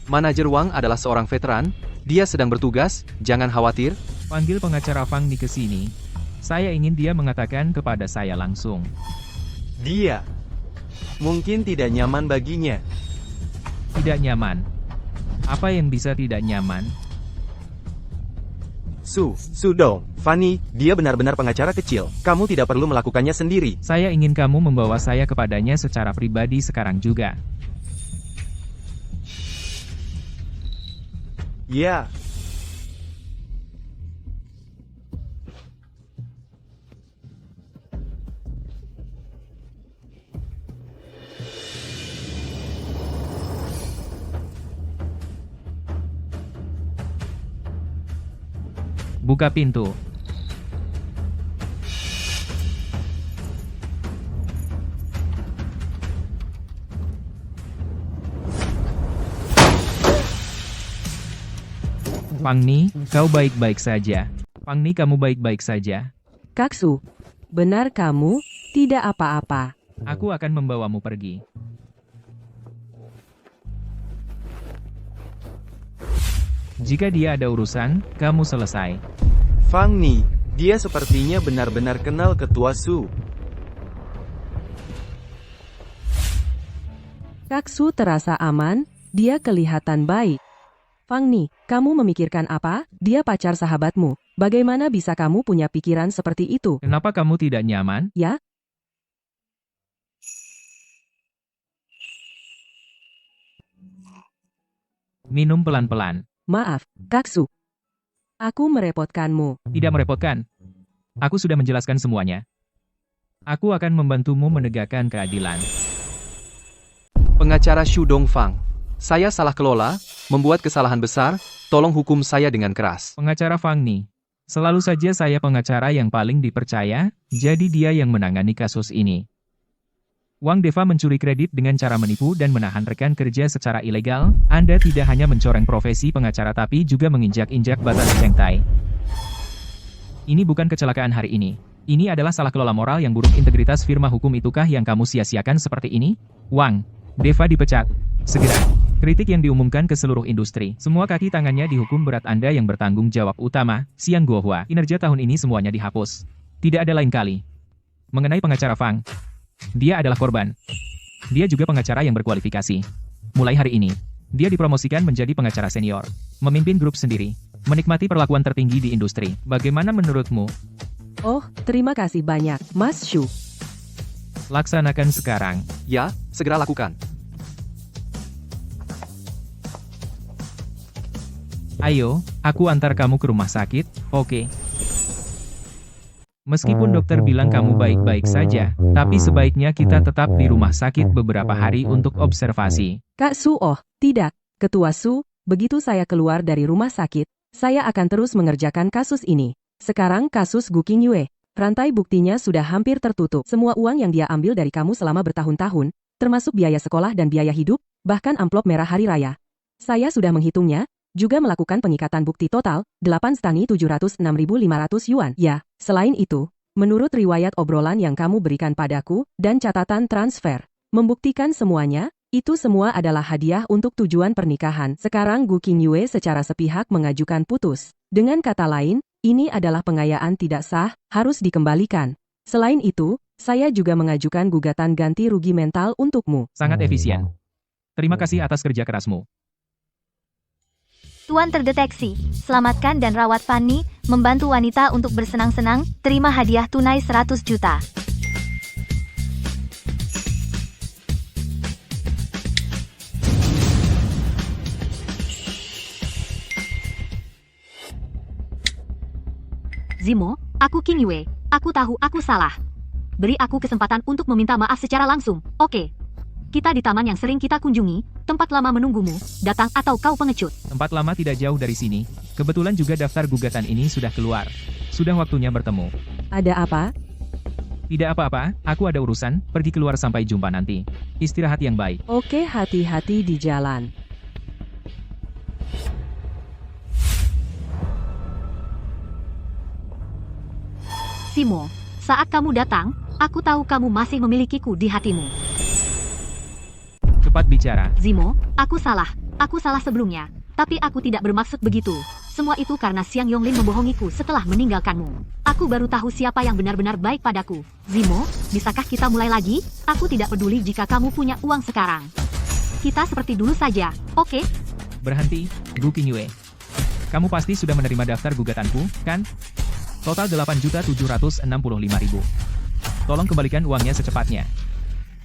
Manajer Wang adalah seorang veteran, dia sedang bertugas, jangan khawatir. Panggil pengacara Fang Ni ke sini. Saya ingin dia mengatakan kepada saya langsung. Dia mungkin tidak nyaman baginya. Tidak nyaman? Apa yang bisa tidak nyaman? Su Dong, Fanny, dia benar-benar pengacara kecil. Kamu tidak perlu melakukannya sendiri. Saya ingin kamu membawa saya kepadanya secara pribadi sekarang juga. Ya. Buka pintu. Fang Ni, kau baik-baik saja. Fang Ni, kamu baik-baik saja. Kak Su, benar kamu, tidak apa-apa. Aku akan membawamu pergi. Jika dia ada urusan, kamu selesai. Fang Ni, dia sepertinya benar-benar kenal Ketua Su. Kak Su terasa aman, dia kelihatan baik. Fang Ni, kamu memikirkan apa? Dia pacar sahabatmu. Bagaimana bisa kamu punya pikiran seperti itu? Kenapa kamu tidak nyaman? Ya? Minum pelan-pelan. Maaf, Kak Su. Aku merepotkanmu. Tidak merepotkan. Aku sudah menjelaskan semuanya. Aku akan membantumu menegakkan keadilan. Pengacara Shu Dongfang, saya salah kelola, membuat kesalahan besar, tolong hukum saya dengan keras. Pengacara Fang Ni, selalu saja saya pengacara yang paling dipercaya, jadi dia yang menangani kasus ini. Wang Deva mencuri kredit dengan cara menipu dan menahan rekan kerja secara ilegal. Anda tidak hanya mencoreng profesi pengacara tapi juga menginjak-injak batas Cheng Tai. Ini bukan kecelakaan hari ini. Ini adalah salah kelola moral yang buruk. Integritas firma hukum itukah yang kamu sia-siakan seperti ini? Wang Deva dipecat. Segera. Kritik yang diumumkan ke seluruh industri. Semua kaki tangannya dihukum berat. Anda yang bertanggung jawab utama, Xiang Guohua. Kinerja tahun ini semuanya dihapus. Tidak ada lain kali. Mengenai pengacara Fang, dia adalah korban. Dia juga pengacara yang berkualifikasi. Mulai hari ini, dia dipromosikan menjadi pengacara senior. Memimpin grup sendiri. Menikmati perlakuan tertinggi di industri. Bagaimana menurutmu? Oh, terima kasih banyak, Mas Shu. Laksanakan sekarang. Ya, segera lakukan. Ayo, aku antar kamu ke rumah sakit, oke? Meskipun dokter bilang kamu baik-baik saja, tapi sebaiknya kita tetap di rumah sakit beberapa hari untuk observasi. Kak Su, oh, tidak. Ketua Su, begitu saya keluar dari rumah sakit, saya akan terus mengerjakan kasus ini. Sekarang kasus Gu Qingyue. Rantai buktinya sudah hampir tertutup. Semua uang yang dia ambil dari kamu selama bertahun-tahun, termasuk biaya sekolah dan biaya hidup, bahkan amplop merah hari raya. Saya sudah menghitungnya, juga melakukan pengikatan bukti total, 8,706.500 yuan. Ya, selain itu, menurut riwayat obrolan yang kamu berikan padaku, dan catatan transfer, membuktikan semuanya, itu semua adalah hadiah untuk tujuan pernikahan. Sekarang Gu Qingyue secara sepihak mengajukan putus. Dengan kata lain, ini adalah pengayaan tidak sah, harus dikembalikan. Selain itu, saya juga mengajukan gugatan ganti rugi mental untukmu. Sangat efisien. Terima kasih atas kerja kerasmu. Tuan terdeteksi. Selamatkan dan rawat Fanny, membantu wanita untuk bersenang-senang, terima hadiah tunai 100 juta. Zimo, aku Qingyue. Aku tahu aku salah. Beri aku kesempatan untuk meminta maaf secara langsung, oke? Kita di taman yang sering kita kunjungi, tempat lama menunggumu, datang atau kau pengecut. Tempat lama tidak jauh dari sini. Kebetulan juga daftar gugatan ini sudah keluar. Sudah waktunya bertemu. Ada apa? Tidak apa-apa, aku ada urusan, pergi keluar sampai jumpa nanti. Istirahat yang baik. Oke, hati-hati di jalan. Zimo, saat kamu datang, aku tahu kamu masih memilikiku di hatimu. Cepat bicara. Zimo, aku salah sebelumnya, tapi aku tidak bermaksud begitu. Semua itu karena Xiang Yonglin membohongiku setelah meninggalkanmu. Aku baru tahu siapa yang benar-benar baik padaku. Zimo, bisakah kita mulai lagi? Aku tidak peduli jika kamu punya uang sekarang. Kita seperti dulu saja, oke? Berhenti, Gu Qingyue. Kamu pasti sudah menerima daftar gugatanku, kan? Total 8.765.000. Tolong kembalikan uangnya secepatnya.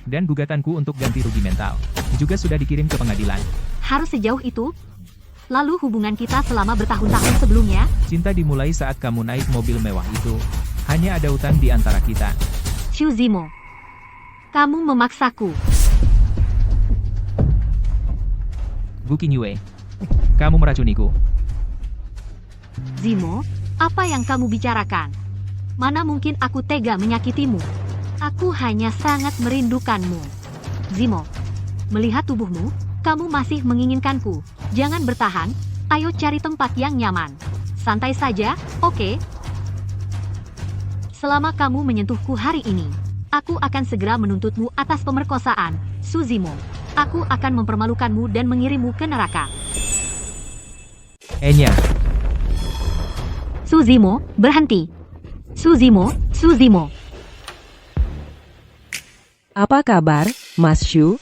Dan gugatanku untuk ganti rugi mental juga sudah dikirim ke pengadilan. Harus sejauh itu? Lalu hubungan kita selama bertahun-tahun sebelumnya? Cinta dimulai saat kamu naik mobil mewah itu. Hanya ada utang di antara kita. Xu Zimo, kamu memaksaku. Gu Qingyue, kamu meracuniku. Zimo, apa yang kamu bicarakan? Mana mungkin aku tega menyakitimu? Aku hanya sangat merindukanmu. Zimo, melihat tubuhmu, kamu masih menginginkanku. Jangan bertahan, ayo cari tempat yang nyaman. Santai saja, oke? Selama kamu menyentuhku hari ini, aku akan segera menuntutmu atas pemerkosaan, Su Zimo. Aku akan mempermalukanmu dan mengirimmu ke neraka. Enya. Su Zimo, berhenti. Su Zimo, Su Zimo. Apa kabar, Mas Shu?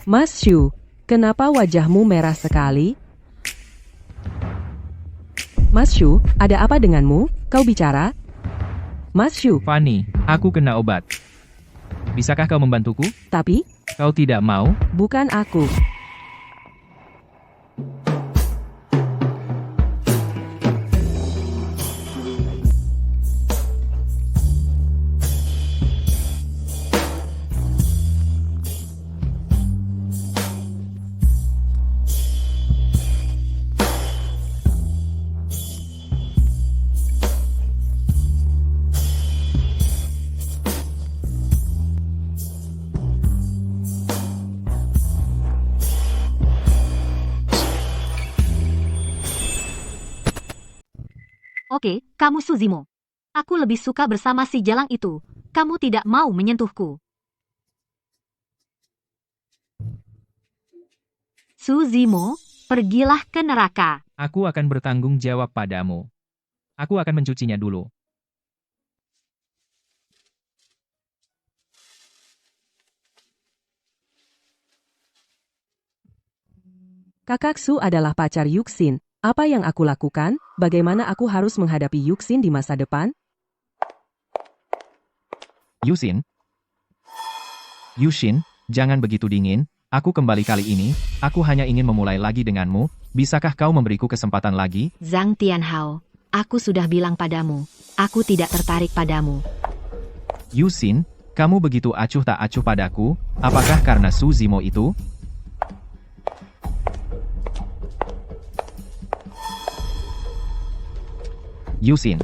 Mas Shu, kenapa wajahmu merah sekali? Mas Shu, ada apa denganmu? Kau bicara? Mas Shu. Fanny, aku kena obat. Bisakah kau membantuku? Tapi? Kau tidak mau? Bukan aku. Oke, kamu Su Zimo. Aku lebih suka bersama si jalang itu. Kamu tidak mau menyentuhku. Su Zimo, pergilah ke neraka. Aku akan bertanggung jawab padamu. Aku akan mencucinya dulu. Kakak Su adalah pacar Yuxin. Apa yang aku lakukan? Bagaimana aku harus menghadapi Yuxin di masa depan? Yuxin? Yuxin, jangan begitu dingin. Aku kembali kali ini. Aku hanya ingin memulai lagi denganmu. Bisakah kau memberiku kesempatan lagi? Zhang Tianhao, aku sudah bilang padamu. Aku tidak tertarik padamu. Yuxin, Kamu begitu acuh tak acuh padaku, apakah karena Su Zimo itu? Yusin.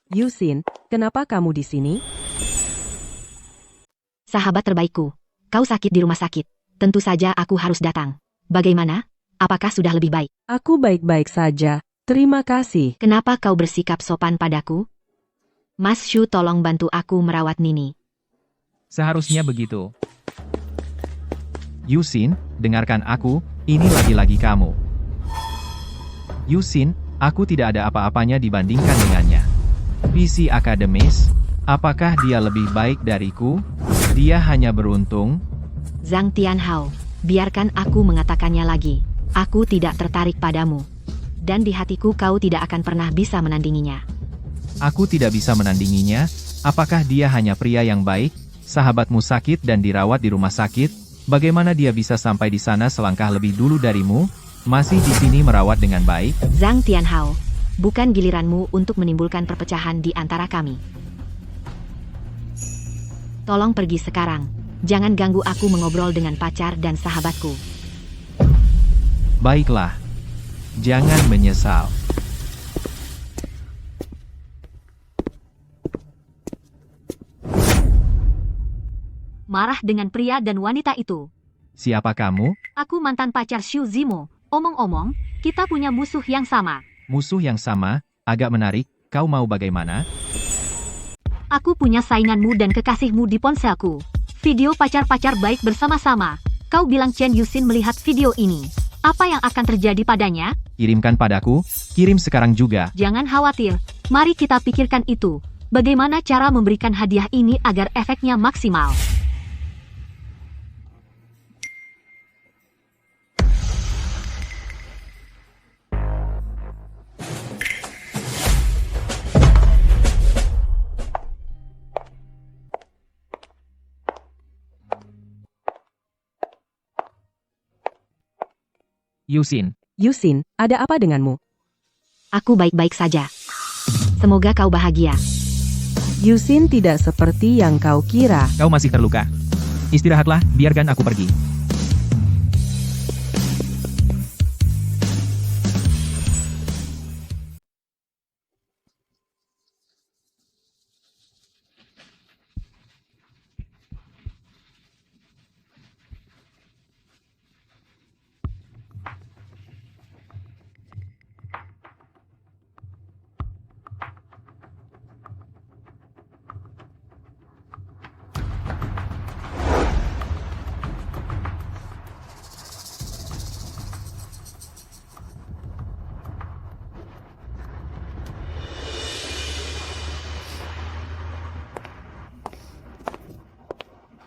Yusin, kenapa kamu di sini? Sahabat terbaikku, kau sakit di rumah sakit. Tentu saja aku harus datang. Bagaimana? Apakah sudah lebih baik? Aku baik-baik saja, terima kasih. Kenapa kau bersikap sopan padaku? Mas Shu, tolong bantu aku merawat Nini. Seharusnya begitu. Yusin, dengarkan aku, ini lagi-lagi kamu. Yusin, aku tidak ada apa-apanya dibandingkan dengannya. PC akademis, apakah dia lebih baik dariku? Dia hanya beruntung. Zhang Tianhao, biarkan aku mengatakannya lagi. Aku tidak tertarik padamu. Dan di hatiku kau tidak akan pernah bisa menandinginya. Aku tidak bisa menandinginya. Apakah dia hanya pria yang baik? Sahabatmu sakit dan dirawat di rumah sakit. Bagaimana dia bisa sampai di sana selangkah lebih dulu darimu? Masih di sini merawat dengan baik? Zhang Tianhao, bukan giliranmu untuk menimbulkan perpecahan di antara kami. Tolong pergi sekarang. Jangan ganggu aku mengobrol dengan pacar dan sahabatku. Baiklah. Jangan menyesal. Marah dengan pria dan wanita itu. Siapa kamu? Aku mantan pacar Shu Zimo. Omong-omong, kita punya musuh yang sama. Musuh yang sama? Agak menarik. Kau mau bagaimana? Aku punya sainganmu dan kekasihmu di ponselku. Video pacar-pacar baik bersama-sama. Kau bilang Chen Yusin melihat video ini. Apa yang akan terjadi padanya? Kirimkan padaku. Kirim sekarang juga. Jangan khawatir. Mari kita pikirkan itu. Bagaimana cara memberikan hadiah ini agar efeknya maksimal? Yusin. Yusin, ada apa denganmu? Aku baik-baik saja. Semoga kau bahagia. Yusin tidak seperti yang kau kira. Kau masih terluka. Istirahatlah, biarkan aku pergi.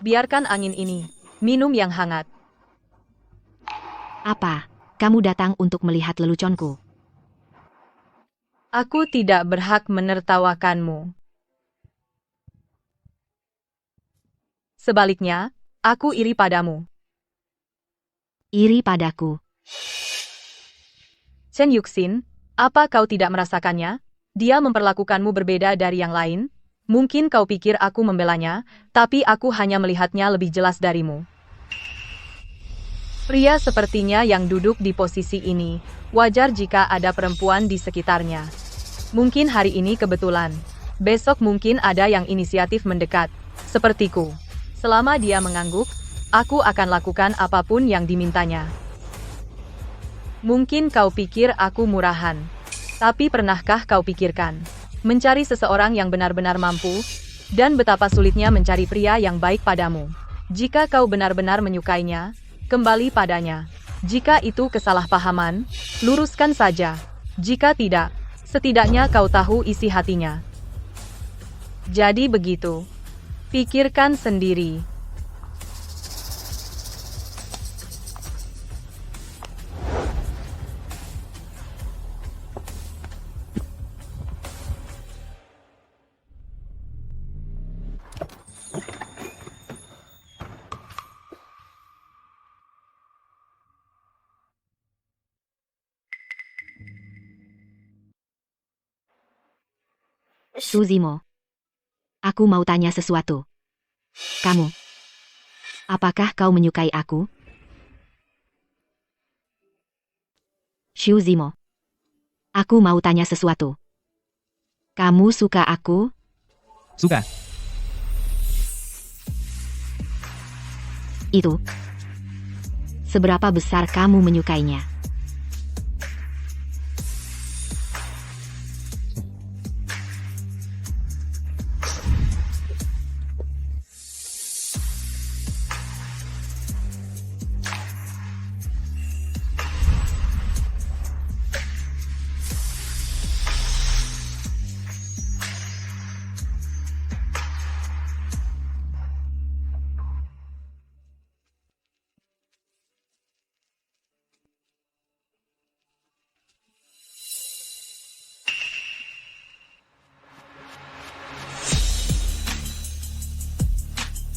Biarkan angin ini. Minum yang hangat. Apa? Kamu datang untuk melihat leluconku? Aku tidak berhak menertawakanmu. Sebaliknya, aku iri padamu. Iri padaku. Chen Yuxin, apa kau tidak merasakannya? Dia memperlakukanmu berbeda dari yang lain? Mungkin kau pikir aku membelanya, tapi aku hanya melihatnya lebih jelas darimu. Pria sepertinya yang duduk di posisi ini, wajar jika ada perempuan di sekitarnya. Mungkin hari ini kebetulan. Besok mungkin ada yang inisiatif mendekat, sepertiku. Selama dia mengangguk, aku akan lakukan apapun yang dimintanya. Mungkin kau pikir aku murahan. Tapi pernahkah kau pikirkan mencari seseorang yang benar-benar mampu, dan betapa sulitnya mencari pria yang baik padamu? Jika kau benar-benar menyukainya, kembali padanya. Jika itu kesalahpahaman, luruskan saja. Jika tidak, setidaknya kau tahu isi hatinya. Jadi begitu. Pikirkan sendiri. Suzimo. Aku mau tanya sesuatu. Kamu. Apakah kau menyukai aku? Suzimo. Aku mau tanya sesuatu. Kamu suka aku? Suka. Itu. Seberapa besar kamu menyukainya?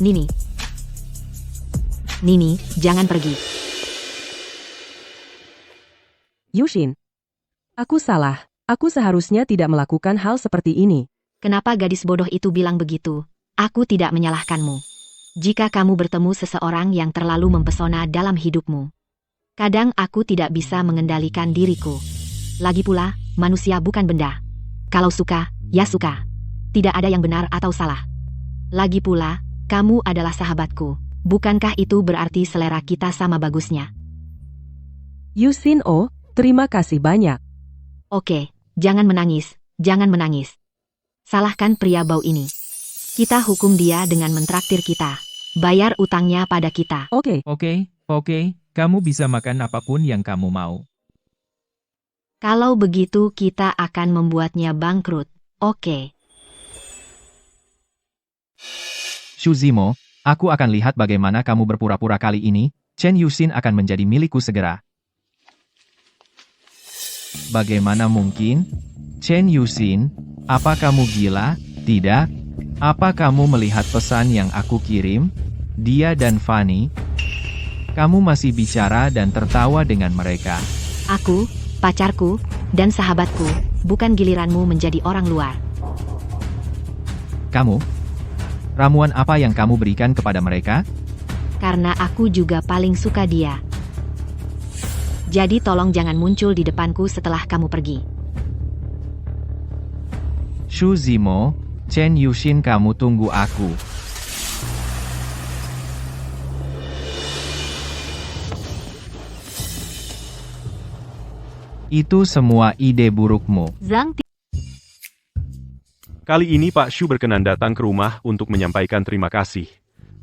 Nini. Nini, jangan pergi. Yushin. Aku salah. Aku seharusnya tidak melakukan hal seperti ini. Kenapa gadis bodoh itu bilang begitu? Aku tidak menyalahkanmu. Jika kamu bertemu seseorang yang terlalu mempesona dalam hidupmu, kadang aku tidak bisa mengendalikan diriku. Lagi pula, manusia bukan benda. Kalau suka, ya suka. Tidak ada yang benar atau salah. Lagi pula, kamu adalah sahabatku. Bukankah itu berarti selera kita sama bagusnya? Yushin Oh, terima kasih banyak. Oke, jangan menangis, jangan menangis. Salahkan pria bau ini. Kita hukum dia dengan mentraktir kita. Bayar utangnya pada kita. Oke. Oke, kamu bisa makan apapun yang kamu mau. Kalau begitu kita akan membuatnya bangkrut. Oke. Suzimo, aku akan lihat bagaimana kamu berpura-pura kali ini. Chen Yushin akan menjadi milikku segera. Bagaimana mungkin? Chen Yushin, apa kamu gila? Tidak. Apa kamu melihat pesan yang aku kirim? Dia dan Fanny. Kamu masih bicara dan tertawa dengan mereka. Aku, pacarku, dan sahabatku, bukan giliranmu menjadi orang luar. Kamu? Ramuan apa yang kamu berikan kepada mereka? Karena aku juga paling suka dia. Jadi tolong jangan muncul di depanku setelah kamu pergi. Suzimo, Chen Yushin, kamu tunggu aku. Itu semua ide burukmu. Zhang Kali ini Pak Shu berkenan datang ke rumah untuk menyampaikan terima kasih.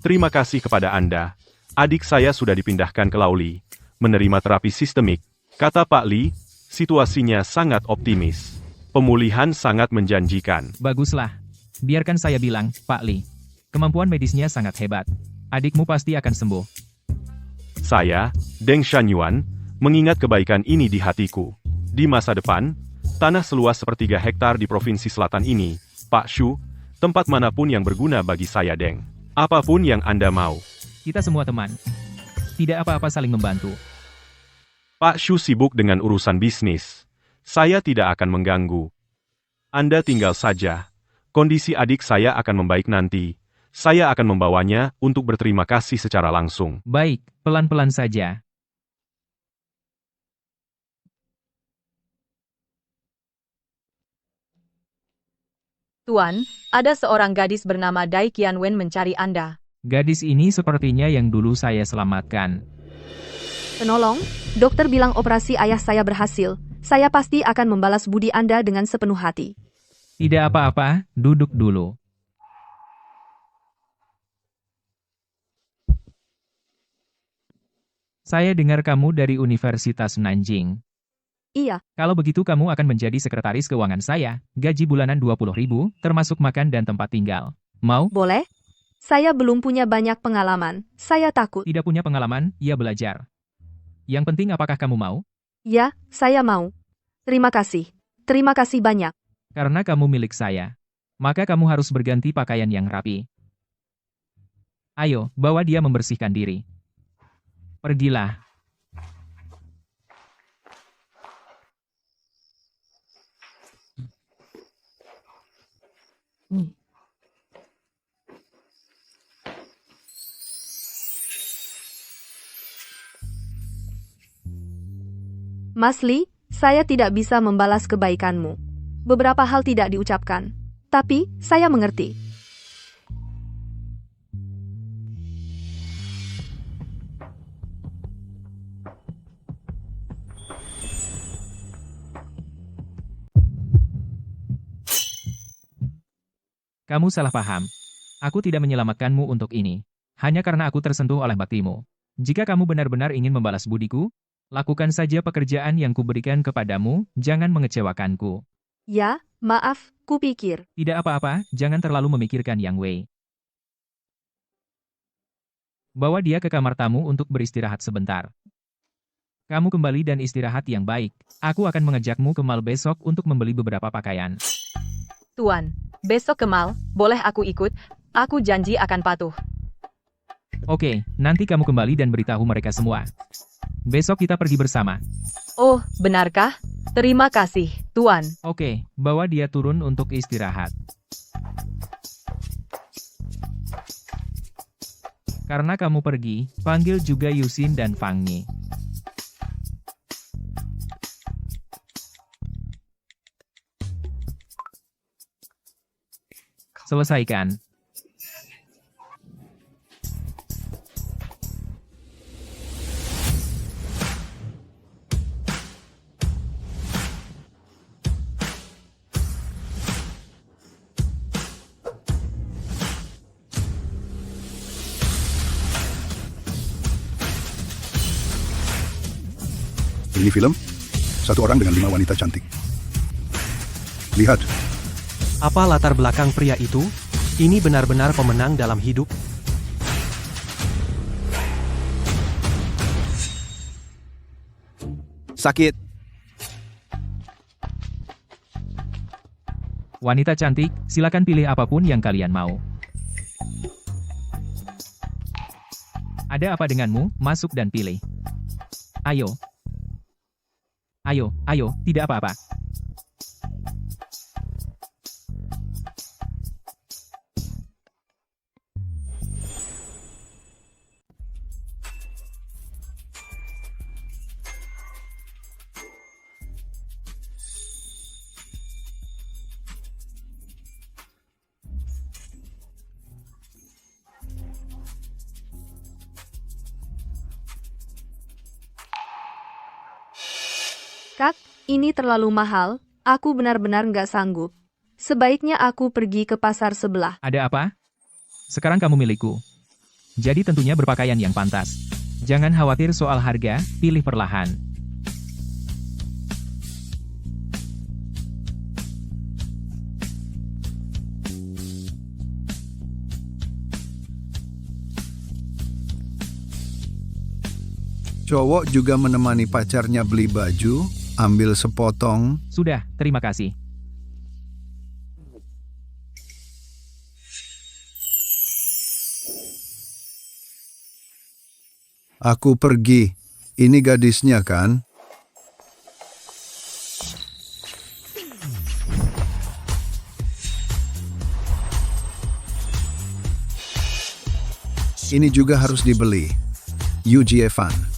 Terima kasih kepada Anda. Adik saya sudah dipindahkan ke Laoli, menerima terapi sistemik. Kata Pak Li, situasinya sangat optimis. Pemulihan sangat menjanjikan. Baguslah. Biarkan saya bilang, Pak Li. Kemampuan medisnya sangat hebat. Adikmu pasti akan sembuh. Saya, Deng Shanyuan, mengingat kebaikan ini di hatiku. Di masa depan, tanah seluas 1/3 hektar di Provinsi Selatan ini, Pak Shu, tempat manapun yang berguna bagi saya, Deng. Apapun yang Anda mau. Kita semua teman. Tidak apa-apa, saling membantu. Pak Shu sibuk dengan urusan bisnis. Saya tidak akan mengganggu. Anda tinggal saja. Kondisi adik saya akan membaik nanti. Saya akan membawanya untuk berterima kasih secara langsung. Baik, pelan-pelan saja. Tuan, ada seorang gadis bernama Dai Qianwen mencari Anda. Gadis ini sepertinya yang dulu saya selamatkan. Penolong, dokter bilang operasi ayah saya berhasil. Saya pasti akan membalas budi Anda dengan sepenuh hati. Tidak apa-apa, duduk dulu. Saya dengar kamu dari Universitas Nanjing. Iya. Kalau begitu kamu akan menjadi sekretaris keuangan saya. Gaji bulanan 20.000, termasuk makan dan tempat tinggal. Mau? Boleh? Saya belum punya banyak pengalaman. Saya takut. Tidak punya pengalaman, ya belajar. Yang penting apakah kamu mau? Ya, saya mau. Terima kasih. Terima kasih banyak. Karena kamu milik saya. Maka kamu harus berganti pakaian yang rapi. Ayo, bawa dia membersihkan diri. Pergilah. Mas Li, saya tidak bisa membalas kebaikanmu. Beberapa hal tidak diucapkan. Tapi, saya mengerti. Kamu salah paham. Aku tidak menyelamatkanmu untuk ini. Hanya karena aku tersentuh oleh baktimu. Jika kamu benar-benar ingin membalas budiku, lakukan saja pekerjaan yang kuberikan kepadamu, jangan mengecewakanku. Ya, maaf, kupikir. Tidak apa-apa, jangan terlalu memikirkan Yang Wei. Bawa dia ke kamar tamu untuk beristirahat sebentar. Kamu kembali dan istirahat yang baik. Aku akan mengajakmu ke mall besok untuk membeli beberapa pakaian. Tuan, besok ke mall, boleh aku ikut? Aku janji akan patuh. Oke, nanti kamu kembali dan beritahu mereka semua. Besok kita pergi bersama. Oh, benarkah? Terima kasih, Tuan. Oke, bawa dia turun untuk istirahat. Karena kamu pergi, panggil juga Yusin dan Fang Yi. Selesaikan. Ini film, satu orang dengan 5 wanita cantik. Lihat, Apa latar belakang pria itu? Ini benar-benar pemenang dalam hidup. Sakit. Wanita cantik, silakan pilih apapun yang kalian mau. Ada apa denganmu? Masuk dan pilih. Ayo. Ayo, tidak apa-apa. Kak, ini terlalu mahal. Aku benar-benar nggak sanggup. Sebaiknya aku pergi ke pasar sebelah. Ada apa? Sekarang kamu milikku. Jadi tentunya berpakaian yang pantas. Jangan khawatir soal harga, pilih perlahan. cowok juga menemani pacarnya beli baju, ambil sepotong. Sudah, terima kasih. Aku pergi. Ini gadisnya kan? Ini juga harus dibeli. Yuji Evan.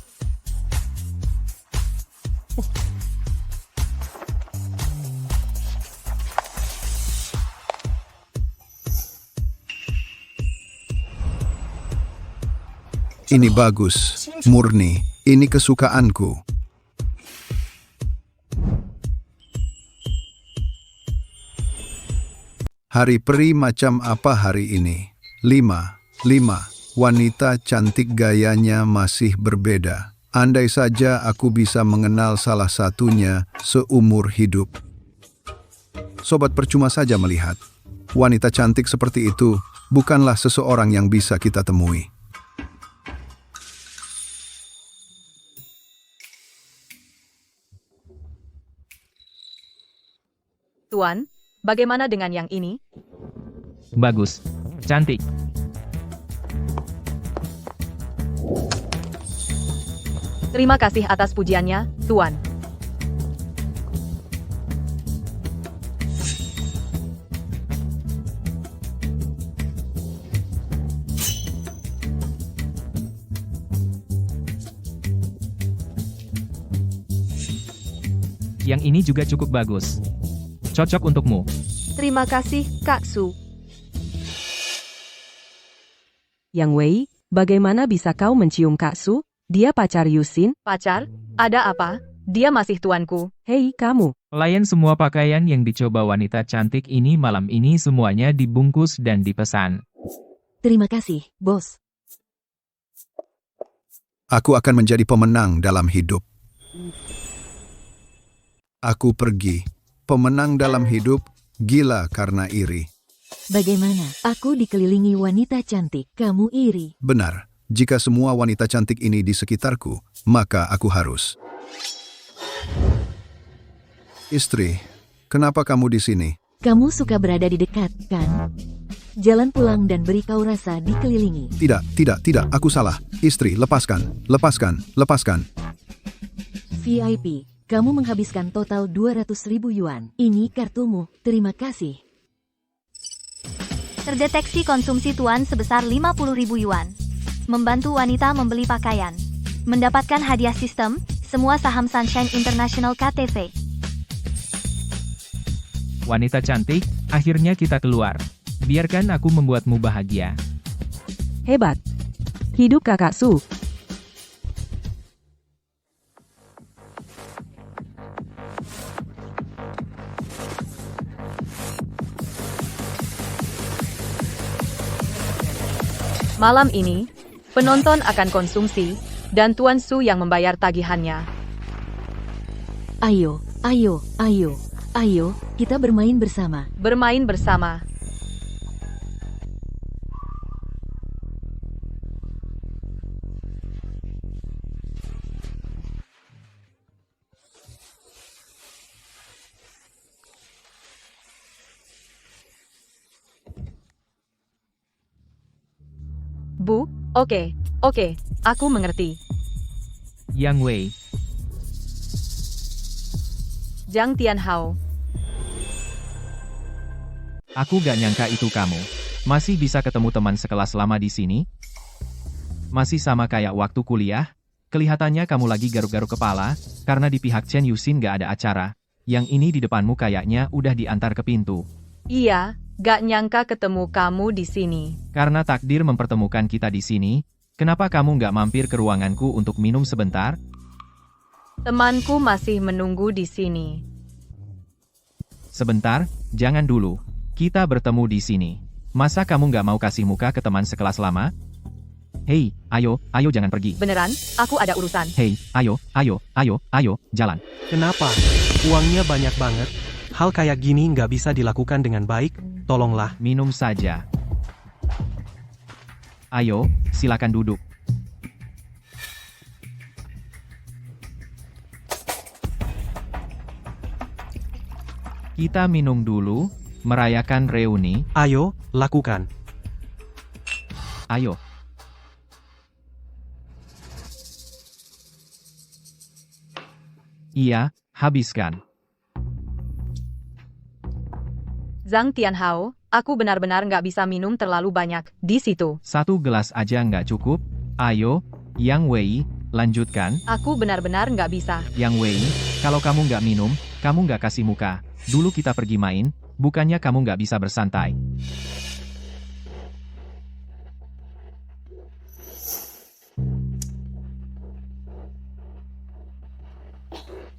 Ini bagus, murni. Ini kesukaanku. Hari peri macam apa hari ini? 5. Wanita cantik gayanya masih berbeda. Andai saja aku bisa mengenal salah satunya seumur hidup. Sobat percuma saja melihat. Wanita cantik seperti itu bukanlah seseorang yang bisa kita temui. Tuan, bagaimana dengan yang ini? Bagus. Cantik. Terima kasih atas pujiannya, Tuan. Yang ini juga cukup bagus. Cocok untukmu. Terima kasih, Kak Su. Yang Wei, bagaimana bisa kau mencium Kak Su? Dia pacar Yusin? Pacar? Ada apa? Dia masih tuanku. Hei, kamu. Layan semua pakaian yang dicoba wanita cantik ini malam ini semuanya dibungkus dan dipesan. Terima kasih, bos. Aku akan menjadi pemenang dalam hidup. Aku pergi. Pemenang dalam hidup, gila karena iri. Bagaimana? Aku dikelilingi wanita cantik. Kamu iri. Benar, jika semua wanita cantik ini di sekitarku, maka aku harus. Istri, kenapa kamu di sini? Kamu suka berada di dekat, kan? Jalan pulang dan beri kau rasa dikelilingi. Tidak, aku salah. Istri, lepaskan. VIP, kamu menghabiskan total 200.000 yuan. Ini kartumu, terima kasih. Terdeteksi konsumsi tuan sebesar 50.000 yuan. Membantu wanita membeli pakaian. Mendapatkan hadiah sistem, semua saham Sunshine International KTV. Wanita cantik, akhirnya kita keluar. Biarkan aku membuatmu bahagia. Hebat. Hidup Kakak Su. Malam ini, penonton akan konsumsi, dan Tuan Su yang membayar tagihannya. Ayo, kita bermain bersama. Bermain bersama. Bu, oke, aku mengerti. Yang Wei, Zhang Tianhao. aku gak nyangka itu kamu. Masih bisa ketemu teman sekelas lama di sini? Masih sama kayak waktu kuliah? Kelihatannya kamu lagi garuk-garuk kepala, karena di pihak Chen Yusin gak ada acara. Yang ini di depanmu kayaknya udah diantar ke pintu. Iya, gak nyangka ketemu kamu di sini. Karena takdir mempertemukan kita di sini, kenapa kamu gak mampir ke ruanganku untuk minum sebentar? Temanku masih menunggu di sini. Sebentar, jangan dulu. Kita bertemu di sini. Masa kamu gak mau kasih muka ke teman sekelas lama? Hei, ayo jangan pergi. Beneran, aku ada urusan. Hei, ayo, jalan. Kenapa? Uangnya banyak banget. Hal kayak gini nggak bisa dilakukan dengan baik, tolonglah. Minum saja. Ayo, silakan duduk. Kita minum dulu, merayakan reuni. Ayo, lakukan. Ayo. Iya, habiskan. Zhang Tianhao, aku benar-benar nggak bisa minum terlalu banyak di situ. 1 gelas aja nggak cukup. Ayo, Yang Wei, lanjutkan. Aku benar-benar nggak bisa. Yang Wei, kalau kamu nggak minum, kamu nggak kasih muka. Dulu kita pergi main, bukannya kamu nggak bisa bersantai.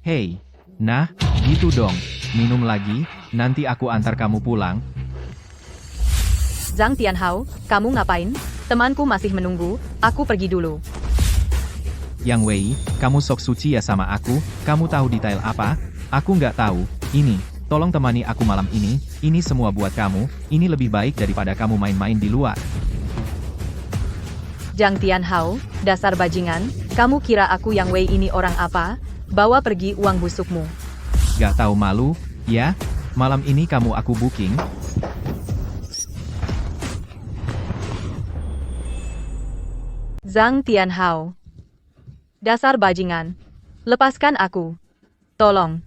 Hei, nah, gitu dong. Minum lagi, nanti aku antar kamu pulang. Zhang Tianhao, kamu ngapain? Temanku masih menunggu, aku pergi dulu. Yang Wei, kamu sok suci ya sama aku, kamu tahu detail apa? Aku nggak tahu. Ini, tolong temani aku malam ini semua buat kamu, ini lebih baik daripada kamu main-main di luar. Zhang Tianhao, dasar bajingan, kamu kira aku Yang Wei ini orang apa? Bawa pergi uang busukmu. Gak tahu malu, ya? Malam ini kamu aku booking. Zhang Tianhao. Dasar bajingan. Lepaskan aku. Tolong.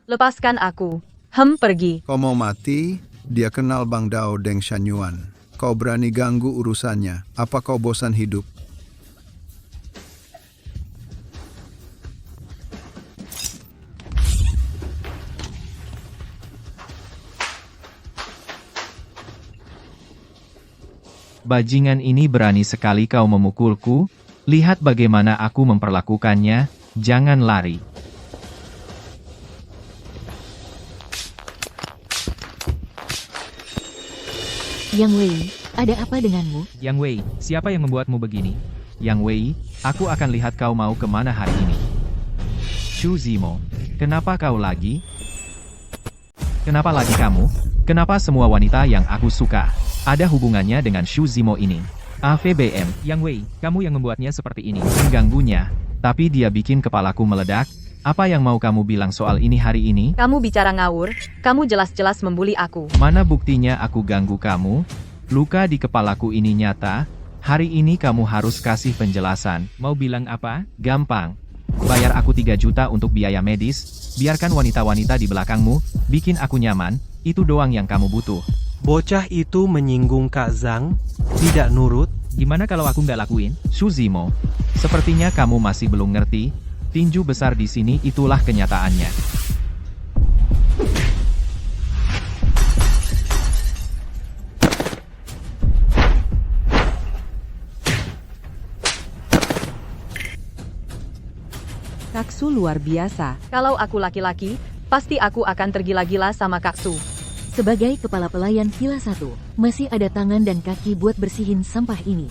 Lepaskan aku. Pergi. Kau mau mati? Dia kenal Bang Dao Deng Shanyuan. Kau berani ganggu urusannya. Apa kau bosan hidup? Bajingan ini berani sekali kau memukulku. Lihat bagaimana aku memperlakukannya. Jangan lari. Yang Wei, ada apa denganmu? Yang Wei, siapa yang membuatmu begini? Yang Wei, aku akan lihat kau mau kemana hari ini. Shu Zimo, kenapa kau lagi? Kenapa lagi kamu? Kenapa semua wanita yang aku suka ada hubungannya dengan Shu Zimo ini? AVBM, Yang Wei, kamu yang membuatnya seperti ini. Mengganggunya, tapi dia bikin kepalaku meledak. Apa yang mau kamu bilang soal ini hari ini? Kamu bicara ngawur, kamu jelas-jelas membuli aku. Mana buktinya aku ganggu kamu? Luka di kepalaku ini nyata. Hari ini kamu harus kasih penjelasan. Mau bilang apa? Gampang. Bayar aku 3 juta untuk biaya medis. Biarkan wanita-wanita di belakangmu bikin aku nyaman. Itu doang yang kamu butuh. Bocah itu menyinggung Kak Zhang, tidak nurut. Gimana kalau aku nggak lakuin? Shu Zimo, sepertinya kamu masih belum ngerti. Tinju besar di sini itulah kenyataannya. Kaksu luar biasa. Kalau aku laki-laki, pasti aku akan tergila-gila sama Kaksu. Sebagai kepala pelayan Villa 1, masih ada tangan dan kaki buat bersihin sampah ini.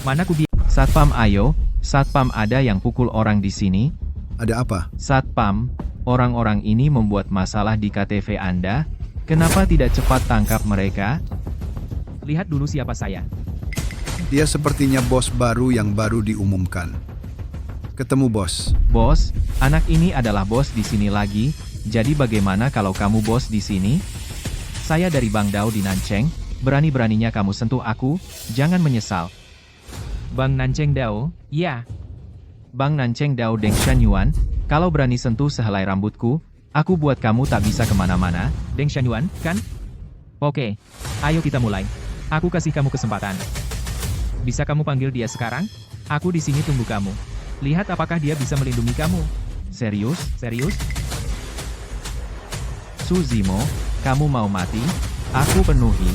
Mana ku Satpam ayo, Satpam ada yang pukul orang di sini? Ada apa? Satpam, orang-orang ini membuat masalah di KTV Anda. Kenapa tidak cepat tangkap mereka? Lihat dulu siapa saya. Dia sepertinya bos baru yang baru diumumkan. Ketemu bos. Bos, anak ini adalah bos di sini lagi. Jadi bagaimana kalau kamu bos di sini? Saya dari Bang Dao di Nancheng. Berani-beraninya kamu sentuh aku, jangan menyesal. Bang Nancheng Dao, ya. Bang Nancheng Dao Deng Shanyuan, kalau berani sentuh sehelai rambutku, aku buat kamu tak bisa kemana-mana. Deng Shanyuan, kan? Oke, ayo kita mulai. Aku kasih kamu kesempatan. Bisa kamu panggil dia sekarang? Aku di sini tunggu kamu. Lihat apakah dia bisa melindungi kamu. Serius? Serius? Shu Zimo, kamu mau mati? Aku penuhi.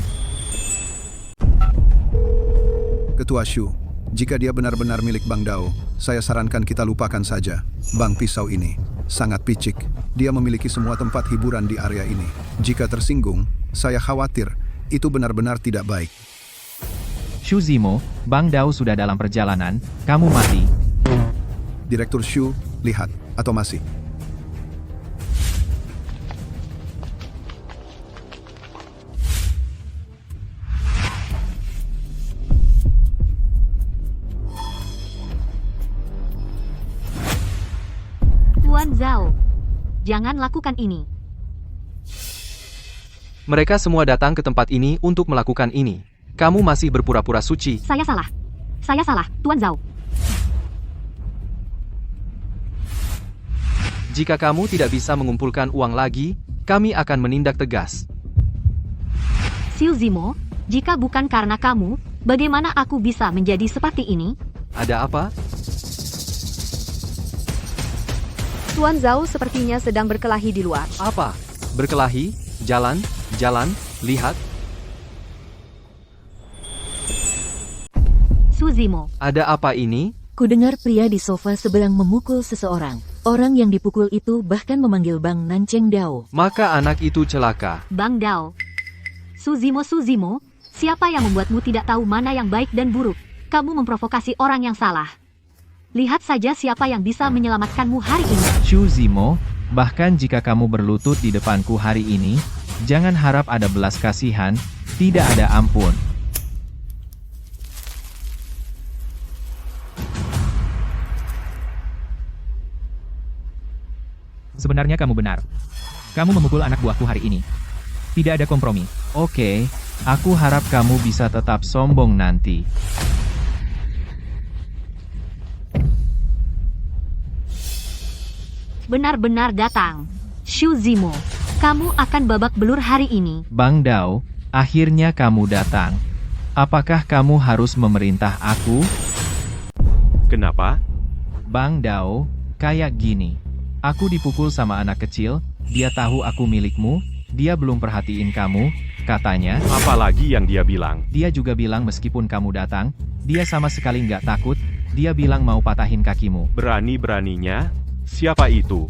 Ketua Shu, jika dia benar-benar milik Bang Dao, saya sarankan kita lupakan saja. Bang Pisau ini sangat picik. Dia memiliki semua tempat hiburan di area ini. Jika tersinggung, saya khawatir itu benar-benar tidak baik. Shu Zimo, Bang Dao sudah dalam perjalanan, kamu mati. Direktur Shu, lihat, atau masih? Tuan Zhao, jangan lakukan ini. Mereka semua datang ke tempat ini untuk melakukan ini. Kamu masih berpura-pura suci. Saya salah. Saya salah, Tuan Zhao. Jika kamu tidak bisa mengumpulkan uang lagi, kami akan menindak tegas. Shu Zimo, jika bukan karena kamu, bagaimana aku bisa menjadi seperti ini? Ada apa? Tuan Zhao sepertinya sedang berkelahi di luar. Apa? Berkelahi? Jalan? Jalan? Lihat? Shu Zimo. Ada apa ini? Kudengar pria di sofa seberang memukul seseorang. Orang yang dipukul itu bahkan memanggil Bang Nancheng Dao. Maka anak itu celaka. Bang Dao. Shu Zimo, siapa yang membuatmu tidak tahu mana yang baik dan buruk? Kamu memprovokasi orang yang salah. Lihat saja siapa yang bisa menyelamatkanmu hari ini. Shu Zimo, bahkan jika kamu berlutut di depanku hari ini, jangan harap ada belas kasihan, tidak ada ampun. Sebenarnya kamu benar. Kamu memukul anak buahku hari ini. Tidak ada kompromi. Oke, aku harap kamu bisa tetap sombong nanti. Benar-benar datang. Shu Zimo, kamu akan babak belur hari ini. Bang Dao, akhirnya kamu datang. Apakah kamu harus memerintah aku? Kenapa? Bang Dao, kayak gini. Aku dipukul sama anak kecil, dia tahu aku milikmu, Dia belum perhatiin kamu, katanya. Apalagi yang dia bilang? Dia juga bilang meskipun kamu datang, dia sama sekali nggak takut. Dia bilang mau patahin kakimu. Berani-beraninya? Siapa itu?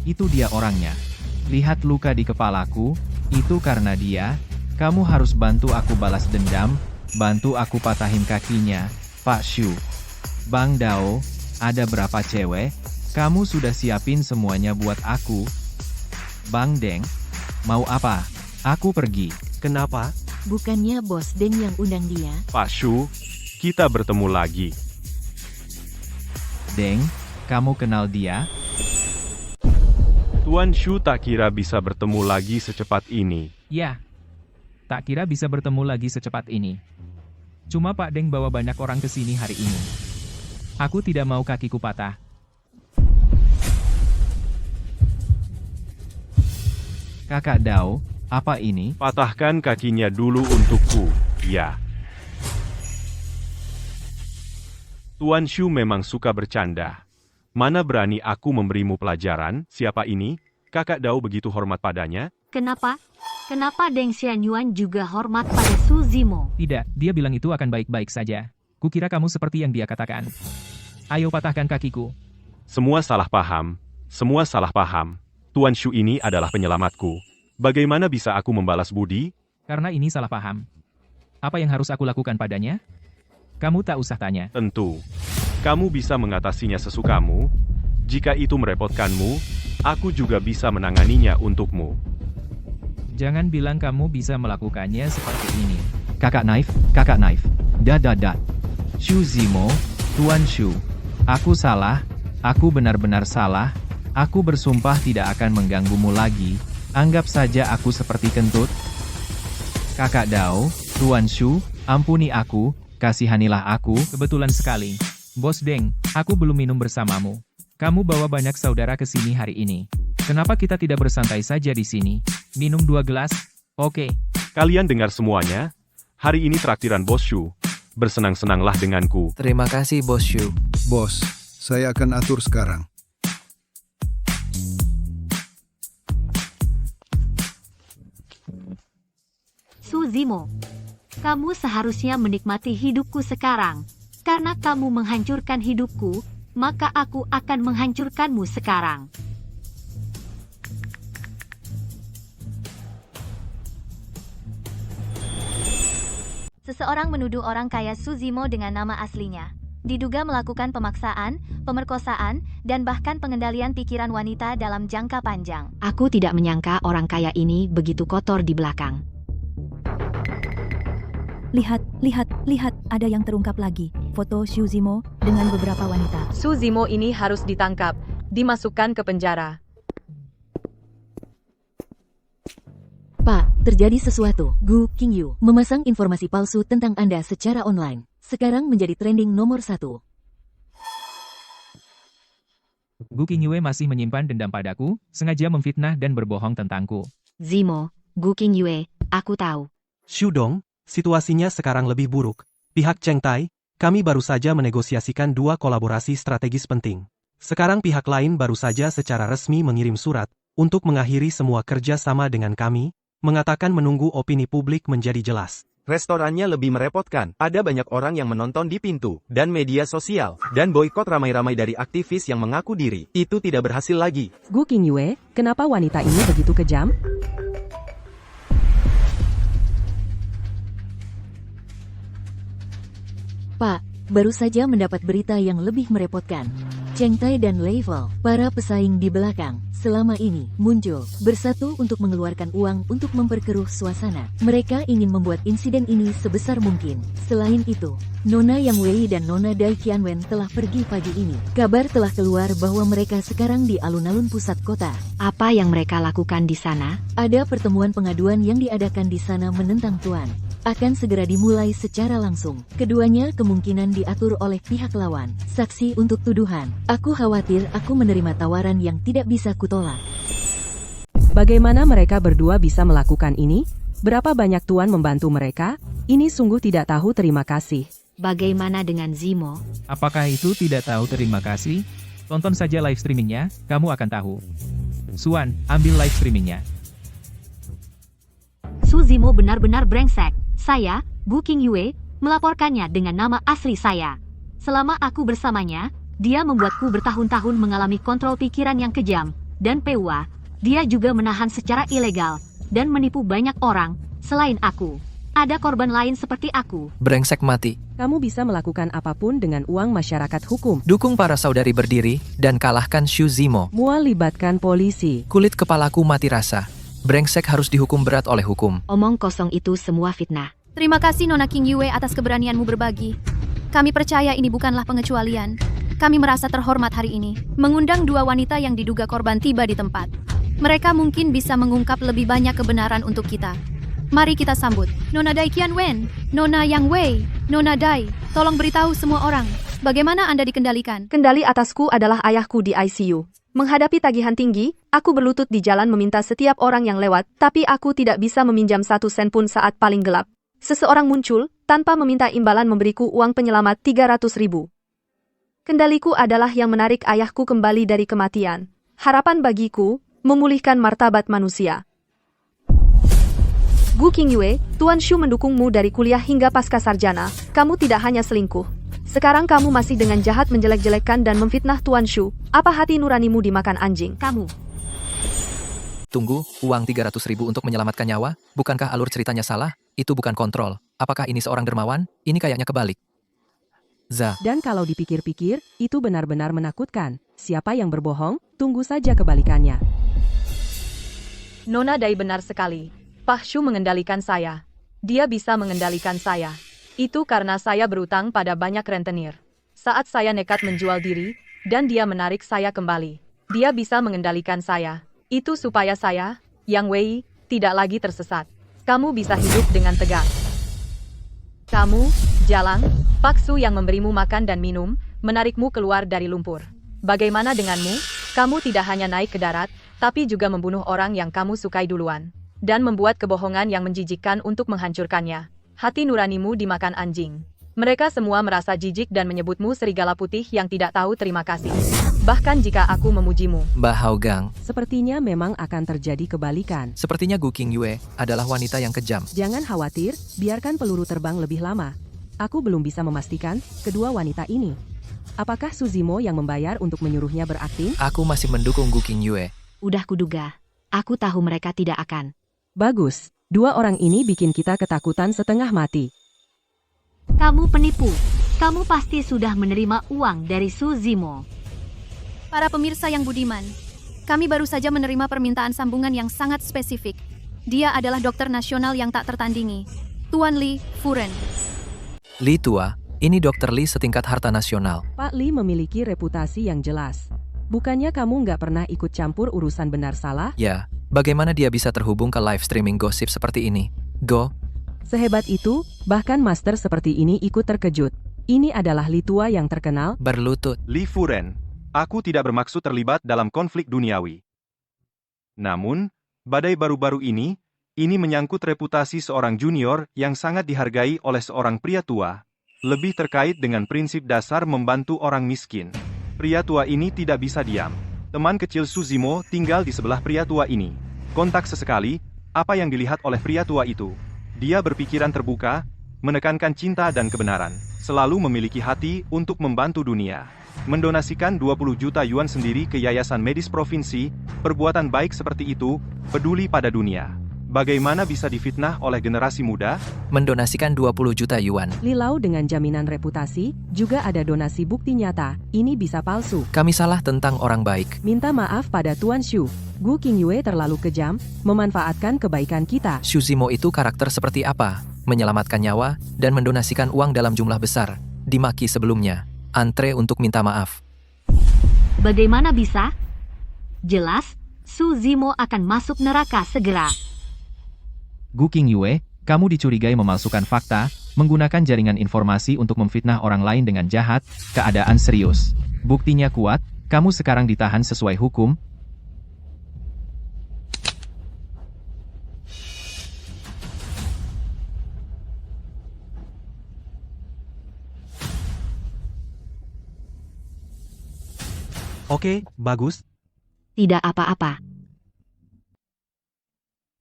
Itu dia orangnya. Lihat luka di kepalaku, itu karena dia. Kamu harus bantu aku balas dendam, bantu aku patahin kakinya, Pak Shu. Bang Dao, ada berapa cewek? Kamu sudah siapin semuanya buat aku. Bang Deng, mau apa? Aku pergi. Kenapa? Bukannya Bos Deng yang undang dia? Pak Shu, kita bertemu lagi. Deng, kamu kenal dia? Tuan Shu tak kira bisa bertemu lagi secepat ini. Ya. Tak kira bisa bertemu lagi secepat ini. Cuma Pak Deng bawa banyak orang ke sini hari ini. Aku tidak mau kakiku patah. Kakak Dao, apa ini? Patahkan kakinya dulu untukku, ya. Tuan Shu memang suka bercanda. Mana berani aku memberimu pelajaran? Siapa ini? Kakak Dao begitu hormat padanya? Kenapa? Kenapa Deng Xianyuan juga hormat pada Su Zimo? Tidak, dia bilang itu akan baik-baik saja. Kukira kamu seperti yang dia katakan. Ayo patahkan kakiku. Semua salah paham. Semua salah paham. Tuan Shu ini adalah penyelamatku. Bagaimana bisa aku membalas budi? Karena ini salah paham. Apa yang harus aku lakukan padanya? Kamu tak usah tanya. Tentu. Kamu bisa mengatasinya sesukamu. Jika itu merepotkanmu, aku juga bisa menanganinya untukmu. Jangan bilang kamu bisa melakukannya seperti ini. Kakak Knife, Kakak Knife. Dadadat. Shu Zimo, Tuan Shu. Aku salah, aku benar-benar salah. Aku bersumpah tidak akan mengganggumu lagi. Anggap saja aku seperti kentut. Kakak Dao, Tuan Shu, ampuni aku, kasihanilah aku. Kebetulan sekali. Bos Deng, aku belum minum bersamamu. Kamu bawa banyak saudara ke sini hari ini. Kenapa kita tidak bersantai saja di sini? Minum 2 gelas? Oke. Kalian dengar semuanya? Hari ini traktiran Bos Shu. Bersenang-senanglah denganku. Terima kasih, Bos Shu. Bos, saya akan atur sekarang. Su Zimo, kamu seharusnya menikmati hidupku sekarang. Karena kamu menghancurkan hidupku, maka aku akan menghancurkanmu sekarang. Seseorang menuduh orang kaya Su Zimo dengan nama aslinya. Diduga melakukan pemaksaan, pemerkosaan, dan bahkan pengendalian pikiran wanita dalam jangka panjang. Aku tidak menyangka orang kaya ini begitu kotor di belakang. Lihat, ada yang terungkap lagi. Foto Su Zimo dengan beberapa wanita. Su Zimo ini harus ditangkap, dimasukkan ke penjara. Pak, terjadi sesuatu. Gu Qingyu memasang informasi palsu tentang Anda secara online. Sekarang menjadi trending nomor 1. Gu Qingyue masih menyimpan dendam padaku, sengaja memfitnah dan berbohong tentangku. Zimo, Gu Qingyue, aku tahu. Shu Dong, situasinya sekarang lebih buruk. Pihak Cheng Tai, kami baru saja menegosiasikan 2 kolaborasi strategis penting. Sekarang pihak lain baru saja secara resmi mengirim surat untuk mengakhiri semua kerja sama dengan kami, mengatakan menunggu opini publik menjadi jelas. Restorannya lebih merepotkan. Ada banyak orang yang menonton di pintu, dan media sosial, dan boikot ramai-ramai dari aktivis yang mengaku diri. Itu tidak berhasil lagi. Gu Qingyue, kenapa wanita ini begitu kejam? Pak, baru saja mendapat berita yang lebih merepotkan. Cheng Tai dan Level, para pesaing di belakang, selama ini muncul, bersatu untuk mengeluarkan uang untuk memperkeruh suasana. Mereka ingin membuat insiden ini sebesar mungkin. Selain itu, Nona Yang Wei dan Nona Dai Qianwen telah pergi pagi ini. Kabar telah keluar bahwa mereka sekarang di alun-alun pusat kota. Apa yang mereka lakukan di sana? Ada pertemuan pengaduan yang diadakan di sana menentang Tuan. Akan segera dimulai secara langsung. Keduanya kemungkinan diatur oleh pihak lawan. Saksi untuk tuduhan. Aku khawatir aku menerima tawaran yang tidak bisa kutolak. Bagaimana mereka berdua bisa melakukan ini? Berapa banyak Tuan membantu mereka? Ini sungguh tidak tahu terima kasih. Bagaimana dengan Zimo? Apakah itu tidak tahu terima kasih? Tonton saja live streamingnya, kamu akan tahu. Suan, ambil live streamingnya. Su Zimo benar-benar brengsek. Saya, Bu King Yue, melaporkannya dengan nama asli saya. Selama aku bersamanya, dia membuatku bertahun-tahun mengalami kontrol pikiran yang kejam, dan PUA, dia juga menahan secara ilegal, dan menipu banyak orang, selain aku. Ada korban lain seperti aku. Brengsek mati. Kamu bisa melakukan apapun dengan uang masyarakat hukum. Dukung para saudari berdiri, dan kalahkan Shu Zimo. Mual libatkan polisi. Kulit kepalaku mati rasa. Brengsek harus dihukum berat oleh hukum. Omong kosong itu semua fitnah. Terima kasih Nona King Yue atas keberanianmu berbagi. Kami percaya ini bukanlah pengecualian. Kami merasa terhormat hari ini, mengundang dua wanita yang diduga korban tiba di tempat. Mereka mungkin bisa mengungkap lebih banyak kebenaran untuk kita. Mari kita sambut Nona Dai Qianwen, Nona Yang Wei, Nona Dai. Tolong beritahu semua orang, bagaimana Anda dikendalikan? Kendali atasku adalah ayahku di ICU. Menghadapi tagihan tinggi, aku berlutut di jalan meminta setiap orang yang lewat, tapi aku tidak bisa meminjam 1 sen pun saat paling gelap. Seseorang muncul, tanpa meminta imbalan memberiku uang penyelamat 300.000. Kendaliku adalah yang menarik ayahku kembali dari kematian. Harapan bagiku, memulihkan martabat manusia. Gu King Yue, Tuan Shu mendukungmu dari kuliah hingga pasca sarjana. Kamu tidak hanya selingkuh. Sekarang kamu masih dengan jahat menjelek-jelekkan dan memfitnah Tuan Shu. Apa hati nuranimu dimakan anjing? Kamu. Tunggu, uang 300.000 untuk menyelamatkan nyawa? Bukankah alur ceritanya salah? Itu bukan kontrol. Apakah ini seorang dermawan? Ini kayaknya kebalik. Dan kalau dipikir-pikir, itu benar-benar menakutkan. Siapa yang berbohong? Tunggu saja kebalikannya. Nona Dai benar sekali. Pak Shu mengendalikan saya. Dia bisa mengendalikan saya. Itu karena saya berutang pada banyak rentenir. Saat saya nekat menjual diri, dan dia menarik saya kembali. Dia bisa mengendalikan saya. Itu supaya saya, Yang Wei, tidak lagi tersesat. Kamu bisa hidup dengan tegas. Kamu, Jalang, Pak Shu yang memberimu makan dan minum, menarikmu keluar dari lumpur. Bagaimana denganmu? Kamu tidak hanya naik ke darat, tapi juga membunuh orang yang kamu sukai duluan. Dan membuat kebohongan yang menjijikkan untuk menghancurkannya. Hati nuranimu dimakan anjing. Mereka semua merasa jijik dan menyebutmu serigala putih yang tidak tahu terima kasih. Bahkan jika aku memujimu. Mbah Hao-gang. Sepertinya memang akan terjadi kebalikan. Sepertinya Gu King Yue adalah wanita yang kejam. Jangan khawatir, biarkan peluru terbang lebih lama. Aku belum bisa memastikan kedua wanita ini. Apakah Su Zimo yang membayar untuk menyuruhnya berakting? Aku masih mendukung Gu King Yue. Udah kuduga. Aku tahu mereka tidak akan. Bagus, dua orang ini bikin kita ketakutan setengah mati. Kamu penipu. Kamu pasti sudah menerima uang dari Su Zimo. Para pemirsa yang budiman, kami baru saja menerima permintaan sambungan yang sangat spesifik. Dia adalah dokter nasional yang tak tertandingi, Tuan Li Furen. Li Tua, ini Dokter Li setingkat harta nasional. Pak Li memiliki reputasi yang jelas. Bukannya kamu nggak pernah ikut campur urusan benar salah? Ya, bagaimana dia bisa terhubung ke live streaming gosip seperti ini? Go. Sehebat itu, bahkan master seperti ini ikut terkejut. Ini adalah Li Tua yang terkenal. Berlutut. Li Furen, aku tidak bermaksud terlibat dalam konflik duniawi. Namun, badai baru-baru ini menyangkut reputasi seorang junior yang sangat dihargai oleh seorang pria tua. Lebih terkait dengan prinsip dasar membantu orang miskin. Pria tua ini tidak bisa diam. Teman kecil Su Zimo tinggal di sebelah pria tua ini. Kontak sesekali, apa yang dilihat oleh pria tua itu. Dia berpikiran terbuka, menekankan cinta dan kebenaran. Selalu memiliki hati untuk membantu dunia. Mendonasikan 20 juta yuan sendiri ke Yayasan Medis Provinsi, perbuatan baik seperti itu, peduli pada dunia. Bagaimana bisa difitnah oleh generasi muda? Mendonasikan 20 juta yuan. Lilau dengan jaminan reputasi, juga ada donasi bukti nyata, ini bisa palsu. Kami salah tentang orang baik. Minta maaf pada Tuan Shu. Gu King Yue terlalu kejam, memanfaatkan kebaikan kita. Shu Zimo itu karakter seperti apa? Menyelamatkan nyawa, dan mendonasikan uang dalam jumlah besar. Dimaki sebelumnya. Antre untuk minta maaf. Bagaimana bisa? Jelas, Su Zimo akan masuk neraka segera. Gu King Yue, kamu dicurigai memalsukan fakta, menggunakan jaringan informasi untuk memfitnah orang lain dengan jahat, keadaan serius. Buktinya kuat, kamu sekarang ditahan sesuai hukum. Oke, bagus. Tidak apa-apa.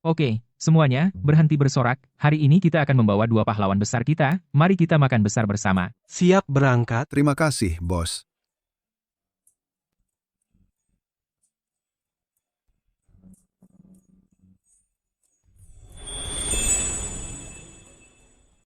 Oke, Semuanya, berhenti bersorak, hari ini kita akan membawa 2 pahlawan besar kita, mari kita makan besar bersama. Siap berangkat. Terima kasih, bos.